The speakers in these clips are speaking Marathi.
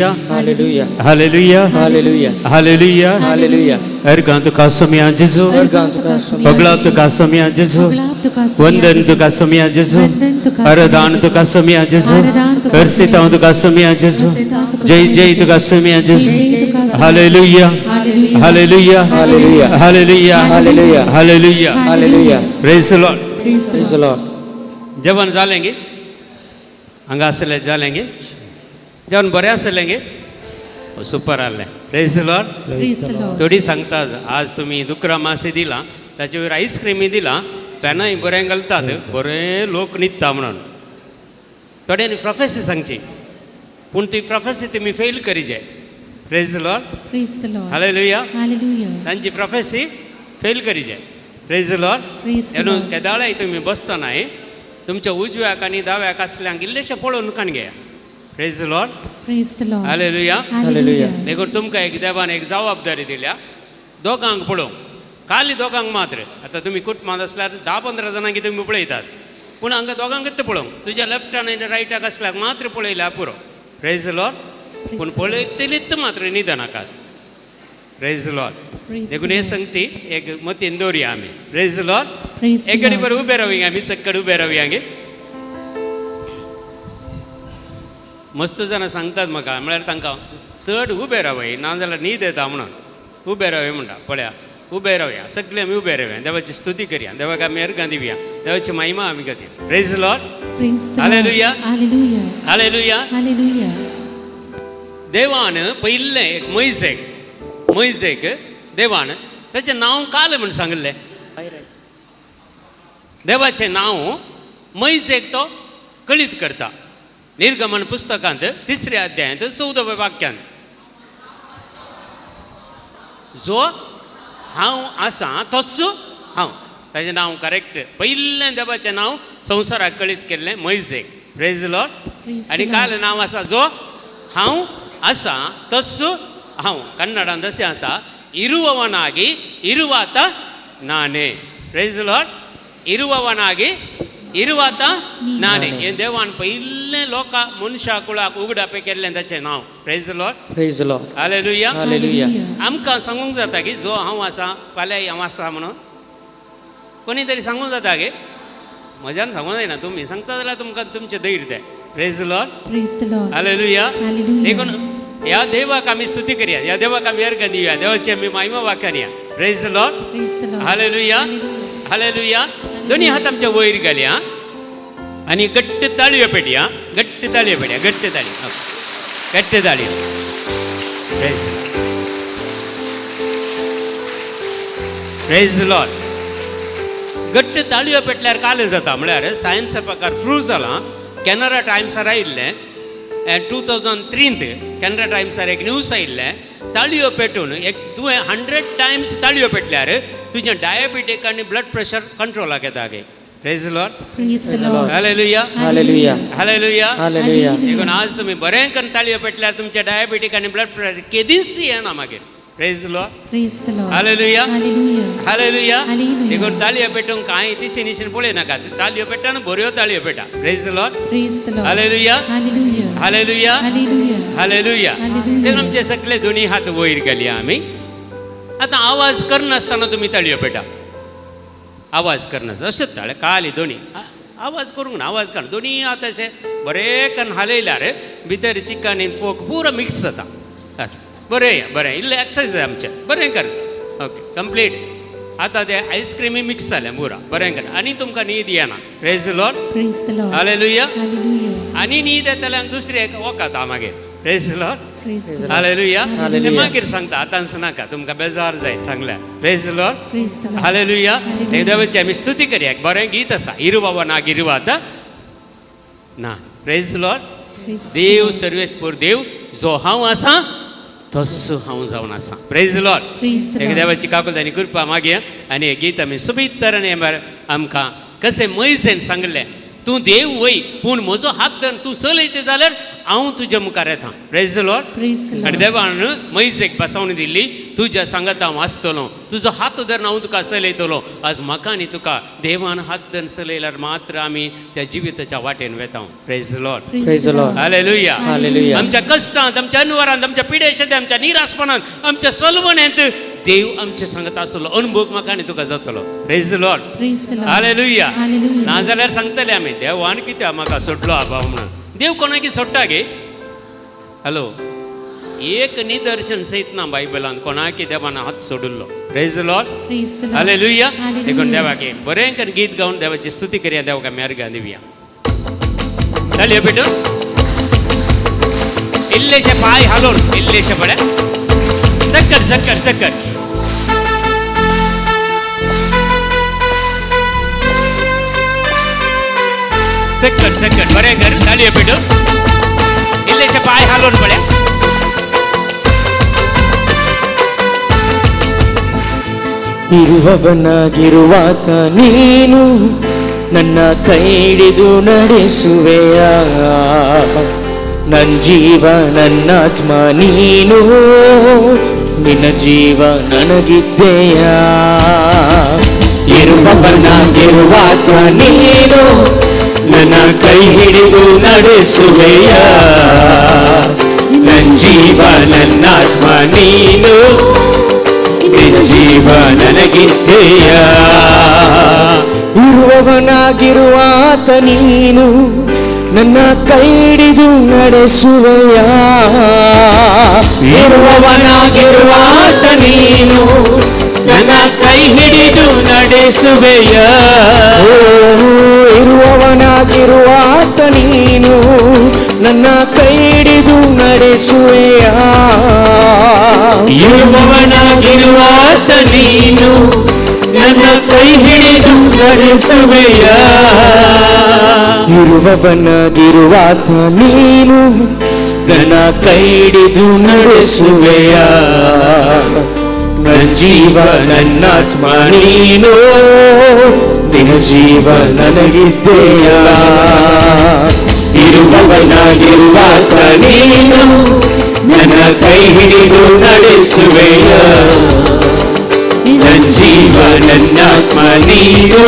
Hallelujah. Hallelujah. Hallelujah. Hallelujah. Hallelujah. Ergan tu kasamiya Jesu. Ergan tu kasamiya. Pagla tu kasamiya Jesu. Vandan tu kasamiya Jesu. Aradan tu kasamiya Jesu. Ersita tu kasamiya Jesu. Jai Jai tu kasamiya Jesu. Hallelujah. Hallelujah. Hallelujah. Hallelujah. Hallelujah. Hallelujah. Hallelujah. Praise the Lord. Praise the Lord. जब जा लेंगे अंगा से ले जा लेंगे जब बऱ्या से लेंगे सुपर आले प्रेज द लॉर्ड थोडी सांगता आज तुम्ही दुकरा मासे दिला त्याच्यावर आईस्क्रीम दिला फॅनाय बरें घालतात बरें लोक न्हिदता म्हणून थोड्यांनी प्रोफेसी सांगची पूण ती प्रोफेसी तुम्ही फेल करीजे प्रेज द लॉर्ड हालेलुया तांची प्रोफेसी फेल करीजे प्रेज द लॉर्ड त्या दाळाय तुम्ही बसतना तुमच्या उजव्याक आनी दाव्याक आसल्यांक इल्लेशें पळोवन काण घेया praise the lord hallelujah Hallelujah. देखून तुमकां एक देवान एक जबाबदारी दिल्या दोगांक पळोवंक खाली दोगांक मात्र आतां तुमी कुटुंबांत आसल्यार 10-15 जाणांक तुमी पळयतात पूण हांगा दोगांकच पळोवंक तुज्या लेफ्टान आनी रायटाक आसल्यार मात्र पळयल्यार पुरो प्रेज द लॉर्ड पूण पळयतलीच मात्र न्हिद नाकात प्रेज द लॉर्ड देखून हे संगती एक मतीन दवरया आमी प्रेज द लॉर्ड एक घडी बरें उबे रावया आमी सक्कड उबे रावया गे मस्त जाणां सांगतात म्हाका म्हळ्यार तांकां चड उबे रावय नाजाल्यार न्हीद येता म्हणून उबे रावय म्हणटा पळया उबे रावया सगळे आमी उबे रावया देवाची स्तुती करया देवाक आमी अर्घां दिवया देवाची महिमा आमी करया praise the lord hallelujah hallelujah देवान पयिल्लें एक मैजेक देवान ताचें नांव काल म्हण सांगलें देवाचें नांव मैजेक तो कळीत करता निर्गमन पुस्तकांत 3ऱ्या अध्यायांत 14व्या वाक्यांत जो हांव आसा तोच हांव ताचें नांव करेक्ट पयिल्लें देवाचें नांव संवसाराक कळीत केल्लें मैजेक प्रेज द लॉर्ड आनी काल नांव आसा जो हांव आसा तोच हांव कन्नडांत अशें आसा इरुववनागी इरुवात नाने प्रेज द लॉर्ड इरुववनागी इरुवात नाने हे देवान पयिल्लें लोकां मनशा कुळाक उगडापे केल्लें ताचें नांव praise the lord Praise the Lord. Hallelujah Hallelujah. आमकां सांगूंक जाता की जो हांव आसा फाल्यां हांव आसा म्हणून कोणी तरी सांगूंक जाता गे म्हज्यान सांगूंक जायना तुमी सांगता जाल्यार तुमकां तुमचें धैर्य तें प्रेज द लॉर्ड हालेलुया देखून ह्या देवाक आमी स्तुती करया ह्या देवाक आमी अर्घ दिवया देवाची आमी महिमा वाखारया praise the lord hallelujah hallelujah दोनी हात आमच्या वयर घालया आनी घट्ट ताळयो पेटया घट्ट ताळयो पेटया घट्ट ताळयो प्रेज द लॉर्ड घट्ट ताळयो पेटल्यार काल जाता म्हळ्यार सायन्सा प्रकार प्रूव जाला कॅनरा टायम्सार आयिल्लें 2003 कॅनरा टायम्सार एक न्यूज आयिल्लें ताळयो पेटून एक तुवें 100 टायम्स ताळयो पेटल्यार तुजें डायबिटीक आनी ब्लड प्रेशर कंट्रोलाक येता गे praise the lord hallelujah Hallelujah. Hallelujah Hallelujah. देखून आज तुमी बरें करून ताळयो पेटल्यार तुमचें डायबिटीक आनी ब्लड प्रेशर केदींच येना मागीर praise the lord hallelujah hallelujah देखून ताळयो पेटूंक कांय दिशी निशीन पळय नाका ताळयो पेटना बऱ्यो ताळयो PETA praise the lord hallelujah hallelujah hallelujah देखून आमचे सगळे दोनी हात वयर घालया आमी आतां आवाज करनासतना तुमी ताळयो पेटा आवाज करनासतना अशेंच ताळे काली दोनी आवाज करूंक ना आवाज कर दोनी हात अशे बरें करून हालयल्यार भितर चिकन आनी फोक पुरो मिक्स जाता बरें इल्लें एक्सरसाइज जाय आमचें बरें कर ओके कंप्लीट आतां ते आयस्क्रीमी मिक्स जाल्या पुरा बरें कर आनी तुमकां न्हीद येना प्रेज द लॉर्ड हालेलुया आनी न्हीद येता जाल्यार दुसरें एक वोकाता मागीर प्रेज द लॉर्ड हालेलुया मागीर सांगता आतांच नाका तुमकां बेजार जायत सांगल्यार प्रेज द लॉर्ड हालेलुया देवाची आमी स्तुती करया बरें गीत आसा इरुवावा नाग इरुवात ना प्रेज द लॉर्ड देव सर्वेस्पोर देव जो हांव आसा तसो हांव जावन आसा प्रेज द लॉर्ड एक देवाची काकुलदानी कृपा मागया आनी हे गीत आमी सुबीत तरेन आमकां कशें मैजेन सांगलें तूं देव वय पूण म्हजो हात धरून तूं चलयता जाल्यार हांव तुज्या मुखार येता. Praise the Lord. आनी देवान मैजेक बसवून दिल्ली, तुज्या सांगात हांव आसतलो, तुजो हात धरून हांव तुका चलयतलो. आज म्हाका आनी तुका देवान हात धरून चलयल्यार मात्र आमी त्या जिविताच्या वाटेन वेता. Praise the lord. Praise the Lord. Hallelujah. Hallelujah. आमच्या कश्टांत, आमच्या अनुवारांत, आमच्या पिडेशेंत, आमच्या निराशपणांत, आमच्या सलवणेंत देव आमचे सांगत आसतलो. अनुभव म्हाका आनी तुका जातलो. Praise the lord. हालेलुया. नाजाल्यार सांगतले आमी देवान कित्याक म्हाका सोडलो आबा म्हणून. देव कोणाकी सोडटा गे? हॅलो, एक निदर्शन सहित ना बायबलांत कोणाकी देवान हात सोडिल्लो. Praise the lord. हालेलुया. देखून देवाके बरें करून गीत गावन देवाची स्तुती करया, देवाक आमी अर्घ दिवया. ताळयो पेटून इल्लेशे पाय हालोवन इल्लेशे पळय सकट सकट सकट सकट सकट बरें कर. ताळयो पेटून इल्लेशे पाय हालोवन पळय. ಇರುವವನಾಗಿರುವಾತ ನೀನು ನನ್ನ ಕೈ ಹಿಡಿದು ನಡೆಸುವೆಯ. ನನ್ನ ಜೀವ ನನ್ನಾತ್ಮ ನೀನು, ನಿನ್ನ ಜೀವ ನನಗಿದ್ದೆಯ. ಇರುವವನಾಗಿರುವಾತ ನೀನು ನನ್ನ ಕೈ ಹಿಡಿದು ನಡೆಸುವೆಯ. ನನ್ನ ಜೀವ ನನ್ನಾತ್ಮ ನೀನು, ನಿನ್ನ ಜೀವ ನನಗಿದ್ದೆಯ. ಇರುವವನಾಗಿರುವಾತ ನೀನು ನನ್ನ ಕೈ ಹಿಡಿದು ನಡೆಸುವೆಯ. ಇರುವವನಾಗಿರುವಾತ ನೀನು ನನ್ನ ಕೈ ಹಿಡಿದು ನಡೆಸುವೆಯ. ಇರುವವನಾಗಿರುವಾತ ನೀನು ನನ್ನ ಕೈ ಹಿಡಿದು ನಡೆಸುವೆಯ. ಇರುವವನಾಗಿರುವಾತ ನೀನು ನನ್ನ ಕೈ ಹಿಡಿದು ನಡೆಸುವೆಯ. ಇರುವವನಾಗಿರುವಾತ ನೀನು ನನ್ನ ಕೈ ಹಿಡಿದು ನಡೆಸುವೆಯ. ನನ್ನ ಜೀವ ನನ್ನಾತ್ಮ ನೀನು, ನಿನ್ನ ಜೀವ ನನಗಿದ್ದೆಯ. ಇರುವವನಾಗಿರುವಾತ ನೀನು ನನ್ನ ಕೈ ಹಿಡಿದು ನಡೆಸುವೆಯ. ನನ್ನ ಜೀವ ನನ್ನಾತ್ಮ ನೀನು,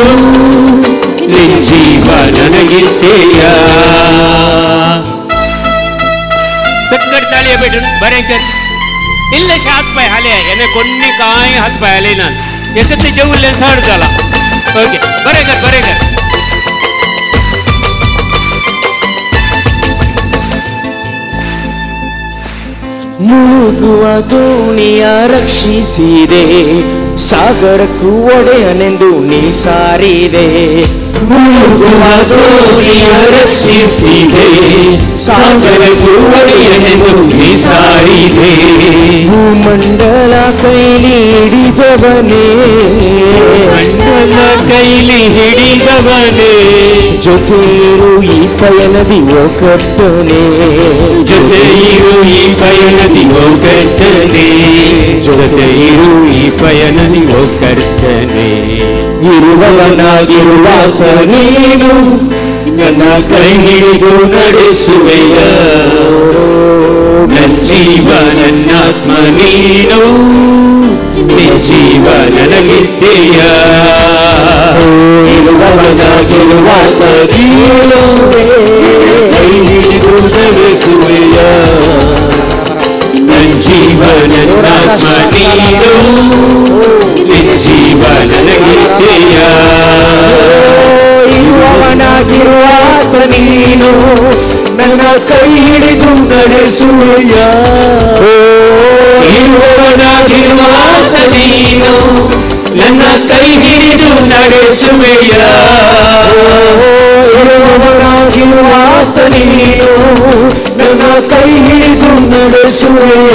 ನಿನ್ನ ಜೀವ ನನಗಿದ್ದೆಯ. सकट ताळयो पेटून बरें कर. इल्लेशे हात पाय हाले, याने कोणी काय हात पाय हाले ना. एकच जेवले सड झाला. ओके बरें कर बरें कर. ಮುಳುಗುವ ದೋಣಿಯ ರಕ್ಷಿಸಿದೆ, ಸಾಗರಕ್ಕೂ ಒಡೆಯನೆಂದು ನೀ ಸಾರಿದೆ. ಮುಳುಗುವ ದೋಣಿಯ ರಕ್ಷಿಸಿದೆ, ಸಾಗರಕ್ಕೂ ಒಡೆಯನೆಂದು ನೀ ಸಾರಿದೆ. ಭೂಮಂಡಲ ಕೈಲಿ ಹಿಡಿದವನೇ, ಮಂಡಲ ಕೈಲಿ ಹಿಡಿದವನೇ, ಜೊತೆ ಇರು ಈ ಪಯಣದಿ ಓ ಕರ್ತನೇ. ಜೊತೆ ಇರು ಈ ಪಯಣದಿ ಓ ಕರ್ತನೇ. ಜೊತೆ ಇರು ಈ ಪಯಣದಿ ಓ ಕರ್ತನೇ. ಇರುವವನಾಗಿರುವಾತ ನೀನು ನನ್ನ ಕೈ ಹಿಡಿದು ನಡೆಸುವೆಯ. ನನ್ನ ಜೀವ ನನ್ನಾತ್ಮ ನೀನು, ನಿನ್ನ ಜೀವ ನನಗಿದ್ದೆಯ. ಇರುವವನಾಗಿರುವಾತ ನೀನು ಕೈ ಹಿಡಿದು ನಡೆಸುವೆಯ. ನನ್ನ ಜೀವ ನನ್ನಾತ್ಮ ನೀನು, ನಿನ್ನ ಜೀವ ನನಗಿದ್ದೆಯ. ಇರುವವನಾಗಿರುವಾತ ನೀನು ನನ್ನ ಕೈ ಹಿಡಿದು ನಡೆಸುವೆಯ. ಇರುವವನಾಗಿರುವಾತ ನೀನು ನನ್ನ ಕೈ ಹಿಡಿದು ನಡೆಸುವೆಯ. ಇರುವವನಾಗಿರುವಾತ ನೀನು ನನ್ನ ಕೈ ಹಿಡಿದು ನಡೆಸುವೆಯ.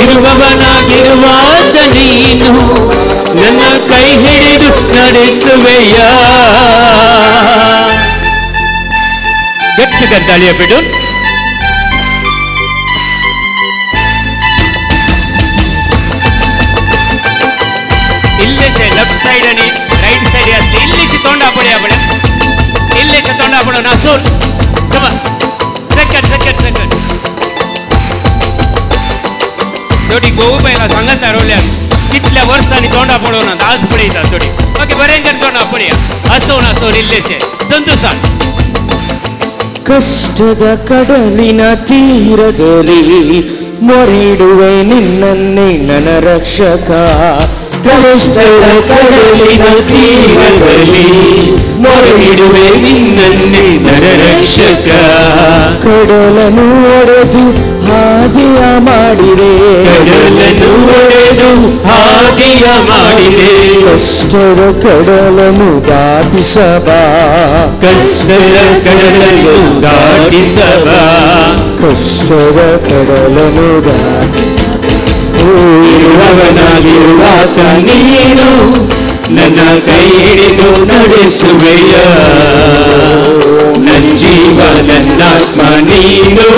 ಇರುವವನಾಗಿರುವಾತ ನೀನು ನನ್ನ ಕೈ ಹಿಡಿದು ನಡೆಸುವೆಯ. ಗಟ್ಟಿಗ ತಾಳಿಯ ಬಿಡು. इल्लेशे लेफ्ट साइड आणि राइट साइड असते. इल्लेशे तोंड आपण आपण इल्लेशे तोंड आपण नासून सेकंड थोडी गोऊ पहिला सांगत रोल्यात कितल्या वर्षांनी तोंडा पडवणार आज पळयता थोडी ओके बरेंकर तोंडा पळया असो नासो रिल्लेशे संतोषान ಕಷ್ಟದ ಕಡಲಿನ ತೀರದಲ್ಲಿ ಮೊರೆಯಿಡುವೆ ನಿನ್ನನ್ನೇ ನನ್ನ ರಕ್ಷಕ ಕಷ್ಟದ ಕಡಲಿನ ತೀರದಲ್ಲಿ ಮೊರೆಯಿಡುವೆ ನಿನ್ನನ್ನೇ ನನ್ನ ರಕ್ಷಕ ಕಡಲನ್ನು ಒಡೆದು ಹಾದಿಯ ಮಾಡಿದೆ ಕಡಲನ್ನು ಒಡೆದು ಹಾದಿಯ ಮಾಡಿದೆ ಕಷ್ಟದ ಕಡಲನ್ನು ದಾಟಿಸಬಾ ಕಷ್ಟದ ಕಡಲನ್ನು ದಾಟಿಸಬಾ ಕಷ್ಟದ ಕಡಲನ್ನು ಇರುವವನಾಗಿರುವಾತ ನೀನು ನನ್ನ ಕೈ ಹಿಡಿದು ನಡೆಸುವೆಯ ನನ್ನ ಜೀವ ನನ್ನಾತ್ಮ ನೀನು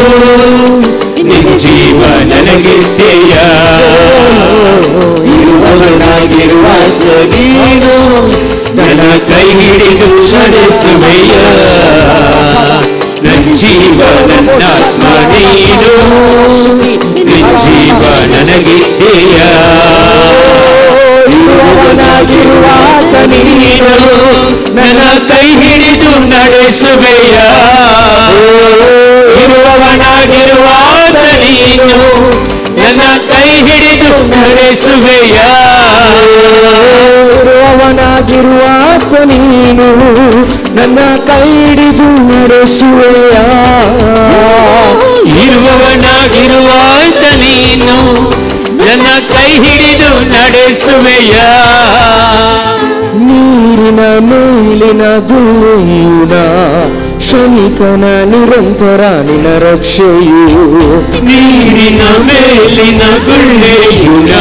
ನಿನ್ನ ಜೀವ ನನಗಿದ್ದೀಯ ಇರುವವನಾಗಿರುವಾತ ನೀನು ನನ್ನ ಕೈ ಹಿಡಿದು ನಡೆಸುವೆಯ ನನ್ನ ಜೀವ ನನ್ನಾತ್ಮ ನೀನು ನಿನ್ನ ಜೀವ ನನಗಿದ್ದೀಯ ಇರುವವನಾಗಿರುವಾತ ನೀನು ನನ್ನ ಕೈ ಹಿಡಿದು ನಡೆಸುವೆಯ ಇರುವವನಾಗಿರುವಾತ ನೀನು ನನ್ನ ಕೈ ಹಿಡಿದು ನಡೆಸುವೆಯ ಇರುವವನಾಗಿರುವಾತ ನೀನು ನನ್ನ ಕೈ ಹಿಡಿದು ನಡೆಸುವೆಯ ಇರುವವನಾಗಿರುವಾತ ನೀನು ನನ್ನ ಕೈ ಹಿಡಿದು ನಡೆಸುವೆಯ ನೀರಿನ ಮೇಲಿನ ಗುಳ್ಳೆಯುನ ಕ್ಷಣಿಕನ ನಿರಂತರ ನಿನ್ನ ರಕ್ಷೆಯು ನೀರಿನ ಮೇಲಿನ ಗುಳ್ಳೆಯುನ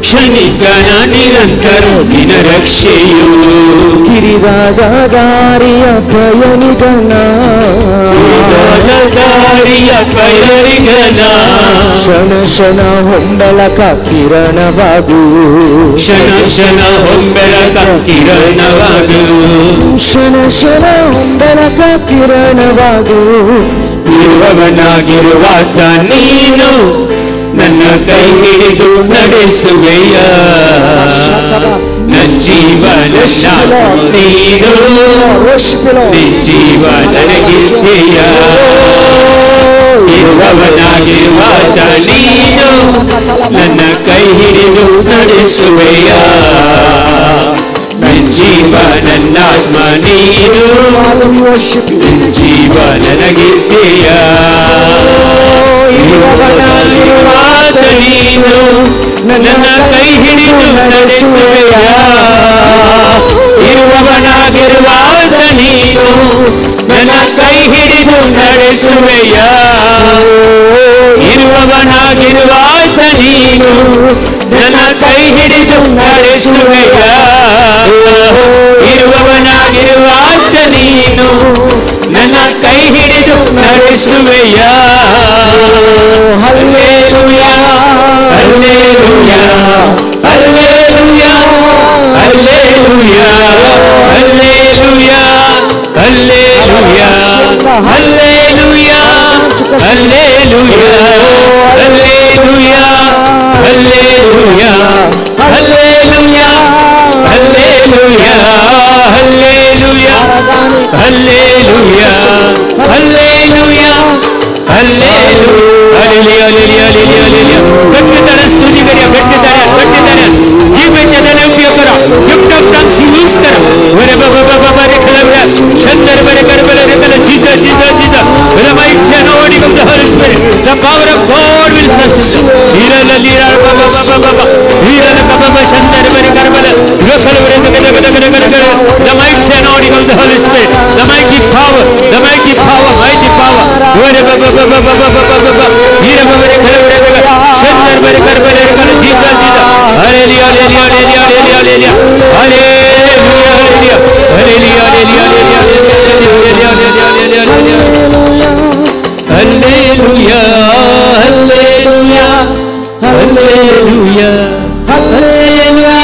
ಕ್ಷಣಿಕನ ನಿರಂತರ ನಿನ್ನ ರಕ್ಷೆಯು ಕಿರಿದಾದ ದಾರಿಯ ಪಯಣಿಗನ ದಾರಿಯ ಪಯಣಿಗನ ಕ್ಷಣ ಕ್ಷಣ ಹೊಂಬಳಕ ಕಿರಣವಾಗು ಕ್ಷಣ ಕ್ಷಣ ಹೊಂಬಳಕ ಕಿರಣವಾಗು ಕ್ಷಣ ಕ್ಷಣ ಹೊಂಬಳಕ ಕಿರಣವಾಗು ಇರುವವನಾಗಿರುವಾತ ನೀನು ನನ್ನ ಕೈ ಹಿಡಿದು ನಡೆಸುವೆಯ ನನ್ನ ಜೀವನ ನೀನು ನಿನ್ನ ಜೀವ ನನಗಿದ್ದೀಯ ಇರುವವನಾಗಿರುವಾತ ನೀನು ನನ್ನ ಕೈ ಹಿಡಿದು ನಡೆಸುವೆಯ ನಿನ್ನ ಜೀವ ನನ್ನಾತ್ಮ ನೀನು ನಿನ್ನ ಜೀವ ನನಗಿದ್ದೀಯ ಇರುವವನಾಗಿರುವಾತ ನೀನು ನನ್ನ ಕೈ ಹಿಡಿದು ನಡೆಸುವೆಯ ಇರುವವನಾಗಿರುವಾತ ನೀನು ನನ್ನ ಕೈ ಹಿಡಿದು ನಡೆಸುವೆಯ ಇರುವವನಾಗಿರುವಾತ ನೀನು ನನ್ನ ಕೈ ಹಿಡಿದು ನಡೆಸುವೆಯ ಇರುವವನಾಗಿರುವಾತ ನೀನು ನನ್ನ ಕೈ ಹಿಡಿದು ನಡೆಸುವೆಯ hallelujah hallelujah hallelujah hallelujah hallelujah hallelujah hallelujah hallelujah hallelujah hallelujah hallelujah hallelujah hallelujah hallelujah hallelujah ಗಟ್ಟಿತರ ಸ್ತುತಿ करिए गट्टितर जीव जनने उपयोग करो गिफ्ट ऑफ टंग्स यूज करो वरे बाबा रे खलबरा शंदर बरे करबले रे कल Jesus the mighty anointing of the Holy Spirit the power of God will touch you ira baba ira baba शंदर बरे करबले रे खलबरे the mighty anointing of the Holy Spirit the mighty power वरे बाबा ira baba रे खलबरे शंदर बरे करबले रे कल Jesus hallelujah hallelujah Hallelujah, hallelujah, hallelujah, hallelujah,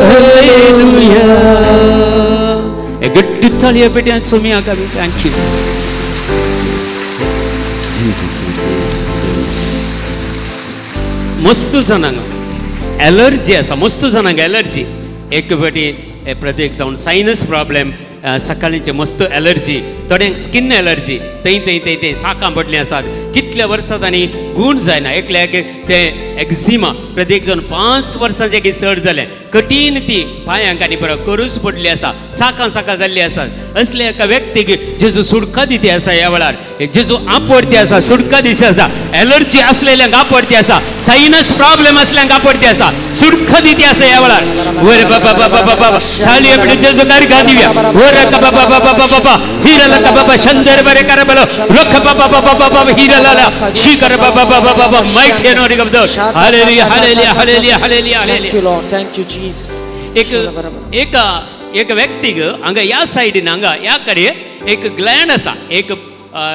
hallelujah. A good Italia bit and Sumia Gabi, thank you. मस्त जाणांक एलर्जी आसा, मस्त जाणांक एलर्जी. एक फाटी प्रत्येक जावन सायनस प्रॉब्लेम, सकाळीचे मस्त एलर्जी, थोड्यांक स्किन एलर्जी, थंय साकां पडलीं आसात. कितल्या वर्सां तांणी गूण जायना. एकल्याक ते एक्झिमा प्रत्येक जावन 5 वर्सांचे चड जालें. कठीण ती पांयांक आनी परत करूस पडली आसा, साकां जाल्ली आसात. असले एका व्यक्तीक जेजू सुटका दिते आसा. ह्या वेळार जेजू आपडते आसा, सुटका दिसे आसा. एलर्जी असलेल्यांक आपडते आसा, सायनस प्रॉब्लेम असल्यांक आपडते आसा, सुटका दिते आसा ह्या वेळार. वर बाबा बाबा बाबा खाली आपले जेजू कारगा दिव्या. वर बाबा बाबा बाबा हिरला बाबा शंदर बरे कर बलो रख बाबा बाबा बाबा हिरला शिकर बाबा बाबा बाबा माइटी नो रिगब दो. Hallelujah hallelujah hallelujah hallelujah hallelujah. Thank you Jesus. एक व्यक्तीक हांगा ह्या सायडीन हांगा ह्या कडेन एक ग्लँड आसा, एक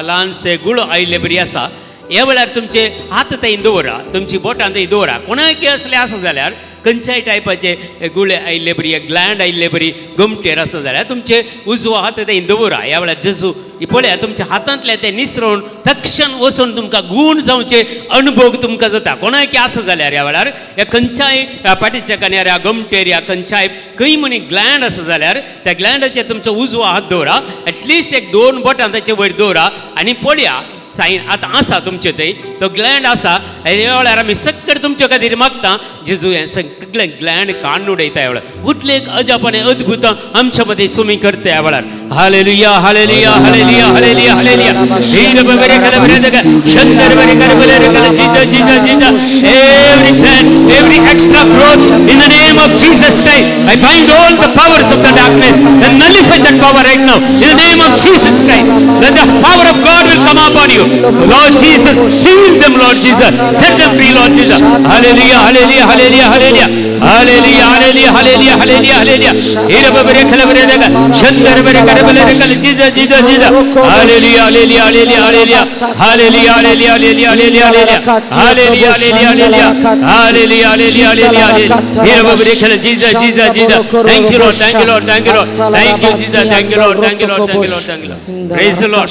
ल्हानशे गुळो आयिल्ले बरी आसा. ह्या वेळार तुमचे हात थंय दवरा, तुमची बोटां थंय दवरा. कोणाक असले आसा जाल्यार खंयच्याय टायपाचे गुळे आयिल्ले बरी, ग्लँड आयिल्ले बरी, गमटेर आसा जाल्यार तुमचे उजवो हात थंय दवरा. ह्या वेळार जेजू पळया तुमच्या हातांतले ते निसरून तक्षण वचून तुमकां गूण जावचे अनुभव तुमकां जाता. कोणाक आसा जाल्यार ह्या वेळार ह्या खंयच्याय पाटीच्या कन्यार ह्या गमटेर या खंयच्याय खंय म्हणी ग्लँड आसा जाल्यार त्या ग्लँडाचेर तुमचो उजवो हात दवरा. एटलिस्ट एक 2 बोटां ताचे वयर दवरा आनी पळया सायन आतां आसा तुमचे थंय तो ग्लँड आसा. ह्या वेळार आमी सक्कड तुमचे खातीर मागता जेजू हें सगळें ग्लँड काडून उडयता. ह्या वेळार उठले एक अजाप आनी अद्भुत आमच्या मदीं सुमी करता ह्या वेळार. Hallelujah hallelujah hallelujah hallelujah hallelujah. हीर बरे कले बरे दग शंदर बरे कर बरे कले Jesus Jesus Jesus. Every gland every extra growth in the name of Jesus Christ. I bind all the powers of the darkness and nullify that power right now in the name of Jesus Christ. Let the power of God will come upon you. Lord Jesus, heal them, Lord Jesus. Set them free, Lord Jesus. Hallelujah, hallelujah, hallelujah, hallelujah. Hallelujah, hallelujah, hallelujah, hallelujah, hallelujah. Ira babere khala bare daga. Shandar bare kare bare kala Jesus, Jesus, Jesus. Hallelujah, hallelujah, hallelujah, hallelujah. Hallelujah, hallelujah, hallelujah, hallelujah, hallelujah. Hallelujah, hallelujah, hallelujah. Hallelujah, hallelujah, hallelujah, hallelujah. Ira babere khala Jesus, Jesus, Jesus. Thank you, Lord, thank you, Lord, thank you, Lord. Thank you, Jesus, thank you, Lord, thank you, Lord, thank you, Lord, thank you, Lord. Praise the Lord.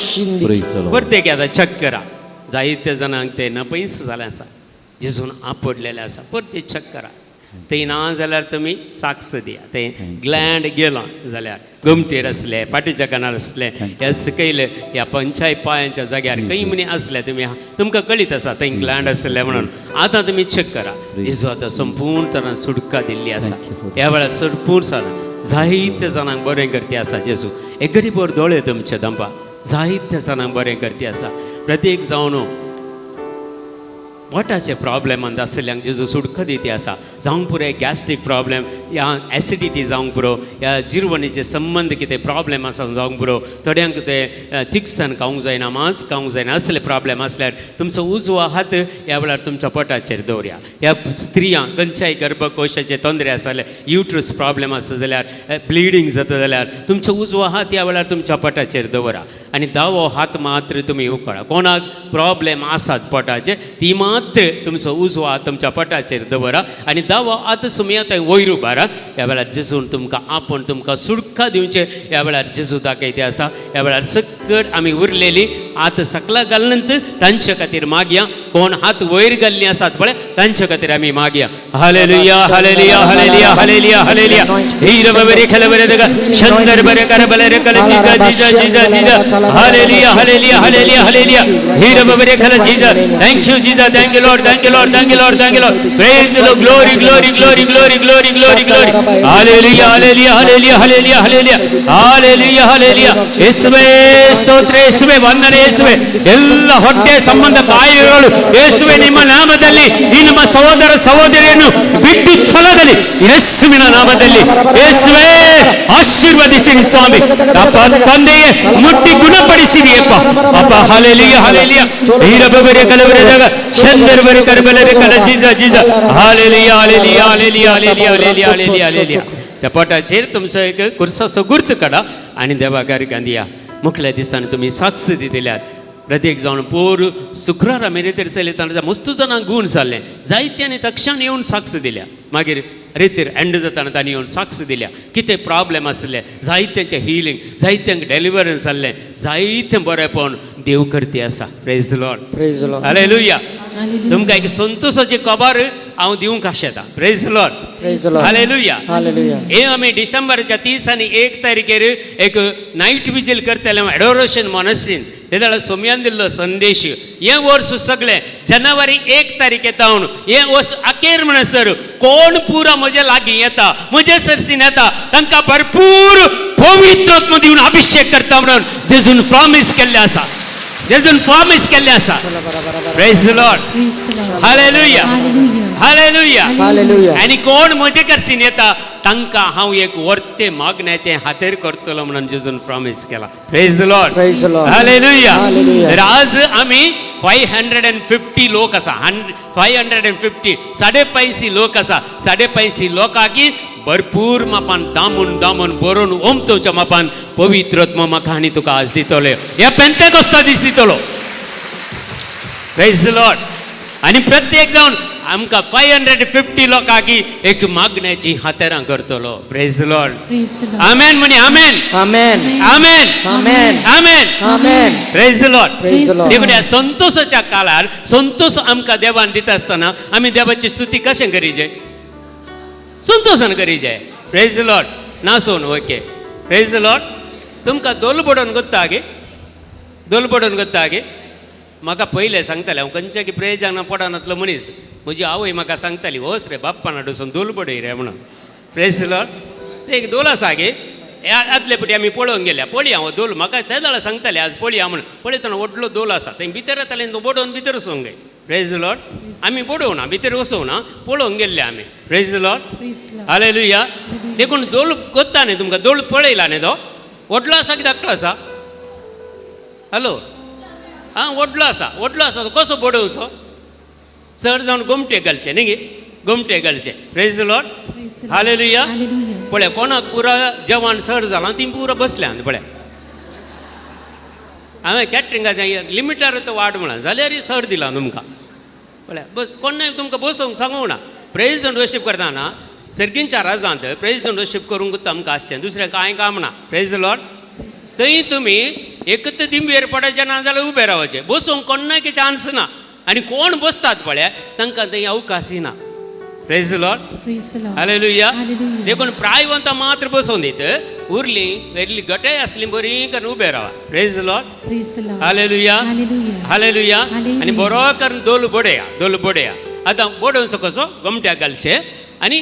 प्रत्येक आता चेक करा. जायते जाणांक ते नपयस जालें आसा, जेजून आपडलेले आसा. परते चेक करा. ते ना जाल्यार तुमी साक्ष दिया. ते ग्लँड गेलां जाल्यार गमटेर असले, पाटीच्या कानार असले, ह्या सकयल ह्या पंचाय पांयांच्या जाग्यार खंय म्हणी असले तुमकां कळीत आसा थंय ग्लँड आसले म्हणून. आतां तुमी चेक करा. जेजू आतां संपूर्ण तरान सुटका दिल्ली आसा. ह्या वेळार संपूर्ण जायते जाणांक बरें करते आसा जेजू. एक घडी भर दोळे तुमचे दंपा जायते जाणांक बरें करते आसा. प्रत्येक जावन पोटाचे प्रॉब्लेम आसल्यांक जेजू सुटका दिते आसा. जावंक पुरो गॅस्ट्रीक प्रॉब्लेम या एसिडिटी जावंक पुरो या जिरवणीचे संबंध कितें प्रॉब्लेम आसा जावंक पुरो. थोड्यांक ते तिखसाण खावंक जायना, मांस खावंक जायना, असले प्रॉब्लेम आसल्यार तुमचो उजवो हात ह्या वेळार तुमच्या पोटाचेर दवरया. ह्या स्त्रियांक खंयच्याय गर्भकोशाचे तोंदरे आसा जाल्यार, युट्रस प्रॉब्लेम आसा जाल्यार, ब्लिडींग जाता जाल्यार तुमचो उजवो हात ह्या वेळार तुमच्या पोटाचेर दवरा आनी दावो हात मात्र तुमी उखळा. कोणाक प्रॉब्लेम आसात पोटाचे ती मात्र तुमचो उजवो हात तुमच्या पोटाचेर दवरा आनी दावो हात सुमया थंय वयर उबारा. ह्या वेळार जेजून तुमकां आपूण तुमकां सुटका दिवचे ह्या वेळार जेजू दाखयते आसा. ह्या वेळार सकट आमी उरलेली हात सकला घालनंतर तांचे खातीर मागया. कोण हात वयर घाल्ली आसात पळय तांचे खातीर आमी मागया. Hallelujah hallelujah hallelujah hallelujah hallelujah. हीर बरे खले बरे दगा शंदर बरे कर बले रे कले जीजा जीजा जीजा जीजा. Hallelujah hallelujah hallelujah hallelujah. हीर बरे खले जीजा. थैंक यू जीजा. Thank you lord. Thank you lord. Thank you lord. Thank you lord. Praise the glory glory glory glory glory glory glory. Hallelujah hallelujah hallelujah hallelujah hallelujah hallelujah hallelujah. ಯೇಸುವೇ ಸ್ತೋತ್ರ. ಯೇಸುವೇ ವಂದನೆ. ಯೇಸುವೇ ಎಲ್ಲ ಹೊಟ್ಟೆ ಸಂಬಂಧ ಕಾಯಿಲೆಗಳು ಯೇಸುವೇ ನಿಮ್ಮ ನಾಮದಲ್ಲಿ ಈ ನಮ್ಮ ಸಹೋದರ ಸಹೋದರಿಯನ್ನು ಬಿಟ್ಟು ತೊಲಗಲಿ ಯೇಸುವಿನ ನಾಮದಲ್ಲಿ. ಯೇಸುವೇ ಆಶೀರ್ವದಿಸಿರಿ ಸ್ವಾಮಿ. ಅಪ್ಪ ತಂದೆಯೇ ಮುಟ್ಟಿ ಗುಣಪಡಿಸಿರಿ ಅಪ್ಪ. ಅಪ್ಪ ಹಾಲೆಲುಯಾ ಹಾಲೆಲುಯಾ. ಹೀರಬರೆ ಕಲವರೆದಾಗ ಶಂದರಬರೆ ಕರಬಲರೆ ಕಲ ಜೀಜ ಜೀಜ. Hallelujah hallelujah hallelujah hallelujah hallelujah hallelujah hallelujah. त्या पोटाचेर तुमचो एक कुर्साचो गुर्त काडा आनी देवाकार गांदिया. मुखल्या दिसांनी तुमी साक्ष दिल्यात. प्रत्येक जावन पोर शुक्रारा मेरेतेर चलयतना मस्त जाणांक गूण जाल्ले. जायत्यांनी तक्षण येवन साक्ष दिल्या. मागीर रेतीर एंड जाताना तांणी येवन साक्ष दिल्या. कितें प्रॉब्लेम आसले जायत्यांचें हिलींग, जायत्यांक डेलिव्हरन्स जाल्लें, जायतें बरेंपण देव करते आसा. Praise the lord. Praise the lord. Hallelujah. Hallelujah. तुमकां एक संतोशाची खबर हांव दिवंक आशेता. Praise the lord. Praise the lord. Hallelujah. Hallelujah. हे आमी डिसेंबरच्या 30 आनी 1 तारखेर एक नायट विजील करतले एडोरेशन मॉनेस्ट्रीन. तेदळ सोम्यान दिल्लो संदेश. हे वर्स सगळे जानेवारी 1 तारीख येतावन हे वर्स अखेर म्हणसर कोण पुरा म्हजे लागीं येता, म्हजे सरसीन येता, तांकां भरपूर पवित्र आत्मा दिवन अभिषेक करता म्हणून जेजून प्रॉमिस केल्ले आसा. जेजून प्रॉमिस केल्ले आसा. Praise the lord. Praise the Lord. Hallelujah. Hallelujah. Hallelujah. Hallelujah. आणि कोण म्हजे करसीन येता तांकां हांव एक वर्ते मागण्याचे हातेर करतलो म्हणून जेजून प्रॉमिस केला. Praise the lord. Praise the lord. Hallelujah. Hallelujah. तर आज आमी 550 लोक आसा. 550 550 लोक आसा. 550 लोकांकी भरपूर मापान दामून दामून बरोवन ओमतोच्या मापान पवित्र आत्मा म्हाका आनी तुका आज दितले. ह्या पेंटेकोस्ता दीस दितलो. Praise the Lord. आणि प्रत्येक जावन आमकां 550 लोकांकी एक मागण्याची हातेरां करतलो. Praise the lord. Praise the Lord. Amen म्हणी amen. Amen. Amen. Amen. Amen. Amen. Praise the lord. Praise the lord. देखून ह्या संतोषाच्या काळार संतोष आमकां देवान दिता आसतना आमी देवाची स्तुती कशें करीचे? संतोषान करीचे. Praise the lord. नासून ओके. Praise the lord. तुमकां दोल बडोवन गोत्ता गे? दोल बडोवन गोत्ता गे? म्हाका पयलें सांगतालें हांव खंयच्या की प्रेजान पडनातलो मनीस. म्हजी आवय म्हाका सांगताली वस रे बाप्पान हाडून दोल बडय रे म्हणून. Praise the Lord. ते एक दोल आसा गे. आदले पटी आमी पळोवंक गेल्या. पळया हांव दोल म्हाका त्या जाळा सांगताले आज पळया म्हणून. पळयतना व्हडलो दोल आसा. थंय भितर येताले तो बडोवन भितर वचोंक जाय. Praise the Lord. आमी बडोवना भितर वचोवना पळोवंक गेल्ले आमी. Praise the lord. Praise the Lord. Hallelujah. देखून दोल गोत्ता न्ही तुमकां? दोल पळयला न्ही तो? व्हडलो आसा की धाकटो आसा? हॅलो. हां व्हडलो आसा. व्हडलो आसा तो कसो बडोवचो? चड जावन गोमटे घालचे न्ही गे? गोमटे घालचे. Praise the lord. Praise the Lord. Hallelujah. Hallelujah. पळय कोणाक पुरा जेवण चड जालां ती पुरो बसल्यात. पळय हांवें कॅटरिंगाचें लिमिटार तो वाड म्हणा जाल्यार चड दिला तुमकां. पळय बस कोणाय तुमकां बसोवंक सांगूंक ना. प्रेज अँड वर्शीप करतना सर्गींच्या राजांत प्रेज अँड वर्शीप करूंक आमकां आसचें. दुसरें कांय काम ना. Praise the Lord. थंय तुमी एकच दिंबेर पडायचे ना जाल्यार उबे रावचे. बसोवंक कोणाय चान्स ना. आनी कोण बसतात पळय तांकां थंय अवकाशय ना. Praise the lord. Praise the Lord. Hallelujah. Hallelujah. देखून प्रायवंतां मात्र बसोवन दीत. उरली वेरली गटाय आसली बरी करून उबे रावा. Praise the lord. Praise the Lord. Hallelujah. Hallelujah. Hallelujah. Hallelujah. आनी बरो करून दोल बडया. दोल बडया. आतां बडोवचो कसो? गमट्याक घालचे आनी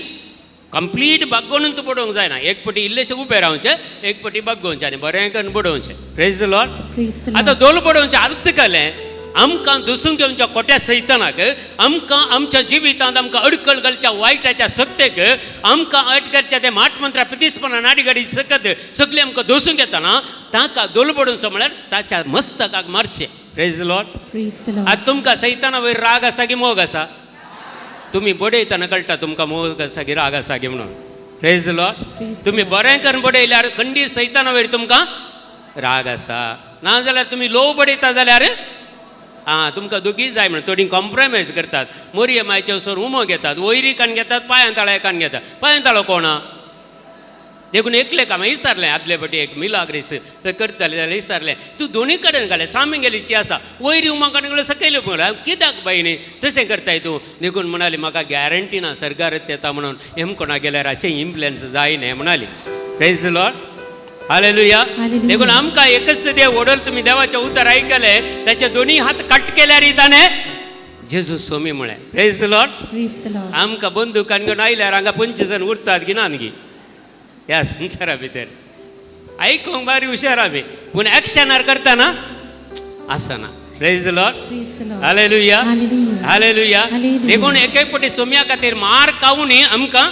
कंप्लीट बागोवन तूं बडोवंक जायना. एक पटी इल्लेशे उबे रावचे, एक पटी बागोवचे आनी बरें करून बडोवचे. Praise the lord. Praise the Lord. आतां दोल बडोवचे अर्थ कळ्ळें. आमकां दुसूंक घेवच्या खोट्या सैतानाक आमकां आमच्या जिवितांत आमकां अडकळ घालच्या वायटाच्या सत्तेक आमकां अटकरच्या ते माटमंत्रा प्रतिस्पना नाडी गाडी सकत सगळे आमकां दोसूंक येताना ताका दोल बडोवचो म्हळ्यार ताच्या मस्तकाक मारचे. Praise the lord. Praise the Lord. आतां तुमकां सैताना वयर राग आसा की मोग आसा? तुमी बडयतना कळटा तुमकां मोग आसा की राग आसा की म्हणून. Praise the lord. Praise the तुमी बरें करून बडयल्यार खंडी सैताना वयर तुमकां राग आसा. नाजाल्यार तुमी लोव बडयता जाल्यार हां तुमकां दोगी जाय म्हणून थोडी कॉम्प्रोमायज करतात. मोरये मायचे वचून उमो घेतात. वयरी कान घेतात, पांयां ताळो एकान घेतात. पांयां ताळो कोणा? देखून एकले काम विचारलें आदले फाटी एक मिलाग्रीस ते करताले जाल्यार विचारलें तूं दोनी कडेन घालें सामी गेलीची आसा वयरी उमा कडेन गेलो सकयल म्हणून कित्याक बायनी तशें करताय तूं? देखून म्हणाली म्हाका गॅरंटी ना सरकारच येता म्हणून हेम कोणा गेल्यार हाचें इन्फ्लुएन्स जायना म्हणाली. Praise the lord. हालेलुया. देखून आमकां एकच देव ओडल. तुमी देवाचें उतर आयकले ताचे दोनी हात कट केल्यार ताणे जेजू सोमी म्हळें. Praise the lord. Praise the Lord. आमकां बंदूकान घेवन आयल्यार हांगा 25 जण उरतात गिनान गी ह्या संवसारा भितर. आयकूंक बारी हुशार आमी पूण एक्शनार करतना आसना. Praise the lord. Praise the Lord. Hallelujah. Hallelujah. Hallelujah. Hallelujah. देखून एके पटी सोम्या खातीर मार खावून आमकां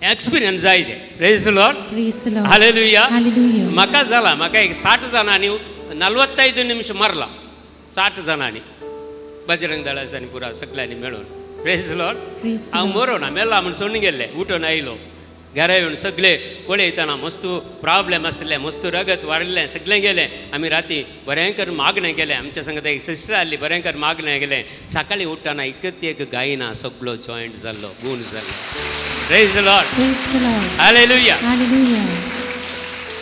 एक्सपिरियन्स जायचे. Praise the lord. Praise the Lord. Hallelujah. Hallelujah. म्हाका जाला म्हाका एक 60 जणांनी 45 निमिष मारला. 60 जणांनी बजरंग दळासांनी पुरा सगळ्यांनी मेळून. Praise the lord. Praise the हांव Lord. मरो ना मेला म्हूण सोडून गेल्ले. उठून आयलो घरा येवन सगळे पळयतना मस्त प्रॉब्लेम आसले मस्त रगत वारलें सगळें गेलें. आमी राती बरें करून मागणें केलें. आमच्या संगत एक सिस्टर आसली बरें करून मागणें गेलें. सकाळीं उठ्ठाना एकच एक गायना सगळो जॉयंट जाल्लो गूण जाल्लो. Praise the lord. Praise the Lord. Hallelujah. Hallelujah.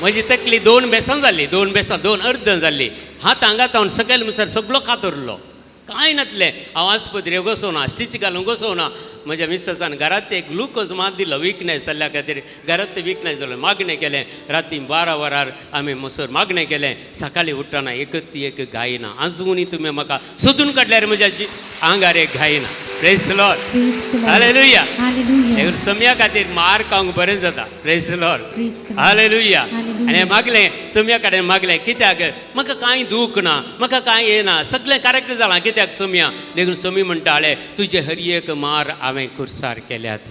म्हजी तकली 2 बेसां जाल्ली. 2 बेसां 2 अर्द जाल्ली. हात हांगात हांव सकयल म्हणसर सगळो कातरलो कांय नातलें हांव आस्पत्रेक वचोना स्टिच घालूंक वचोना म्हज्या मिस्टरान घरात ते ग्लुकोज मात दिलो विकनेस जाल्ल्या खातीर घरात ते विकनेस जालो मागणें केलें राती 12 वरार आमी मसोर मागणें केलें सकाळीं उठ्ठना एकच ती एक घाई ना आजूनय तुमी म्हाका सोदून काडल्यार म्हज्या आंगार एक घाई ना प्रेज द लॉर्ड हालेलुया एक सम्या खातीर मार खावंक बरें जाता प्रेज द लॉर्ड हालेलुया आनी हांवें मागलें सम्या कडेन मागलें कित्याक म्हाका कांय दूख ना म्हाका कांय येना सगळें करेक्ट जालां कित्याक सम्या देखून समी म्हणटाले तुजे हर एक मार हांवें कुर्सार केल्यात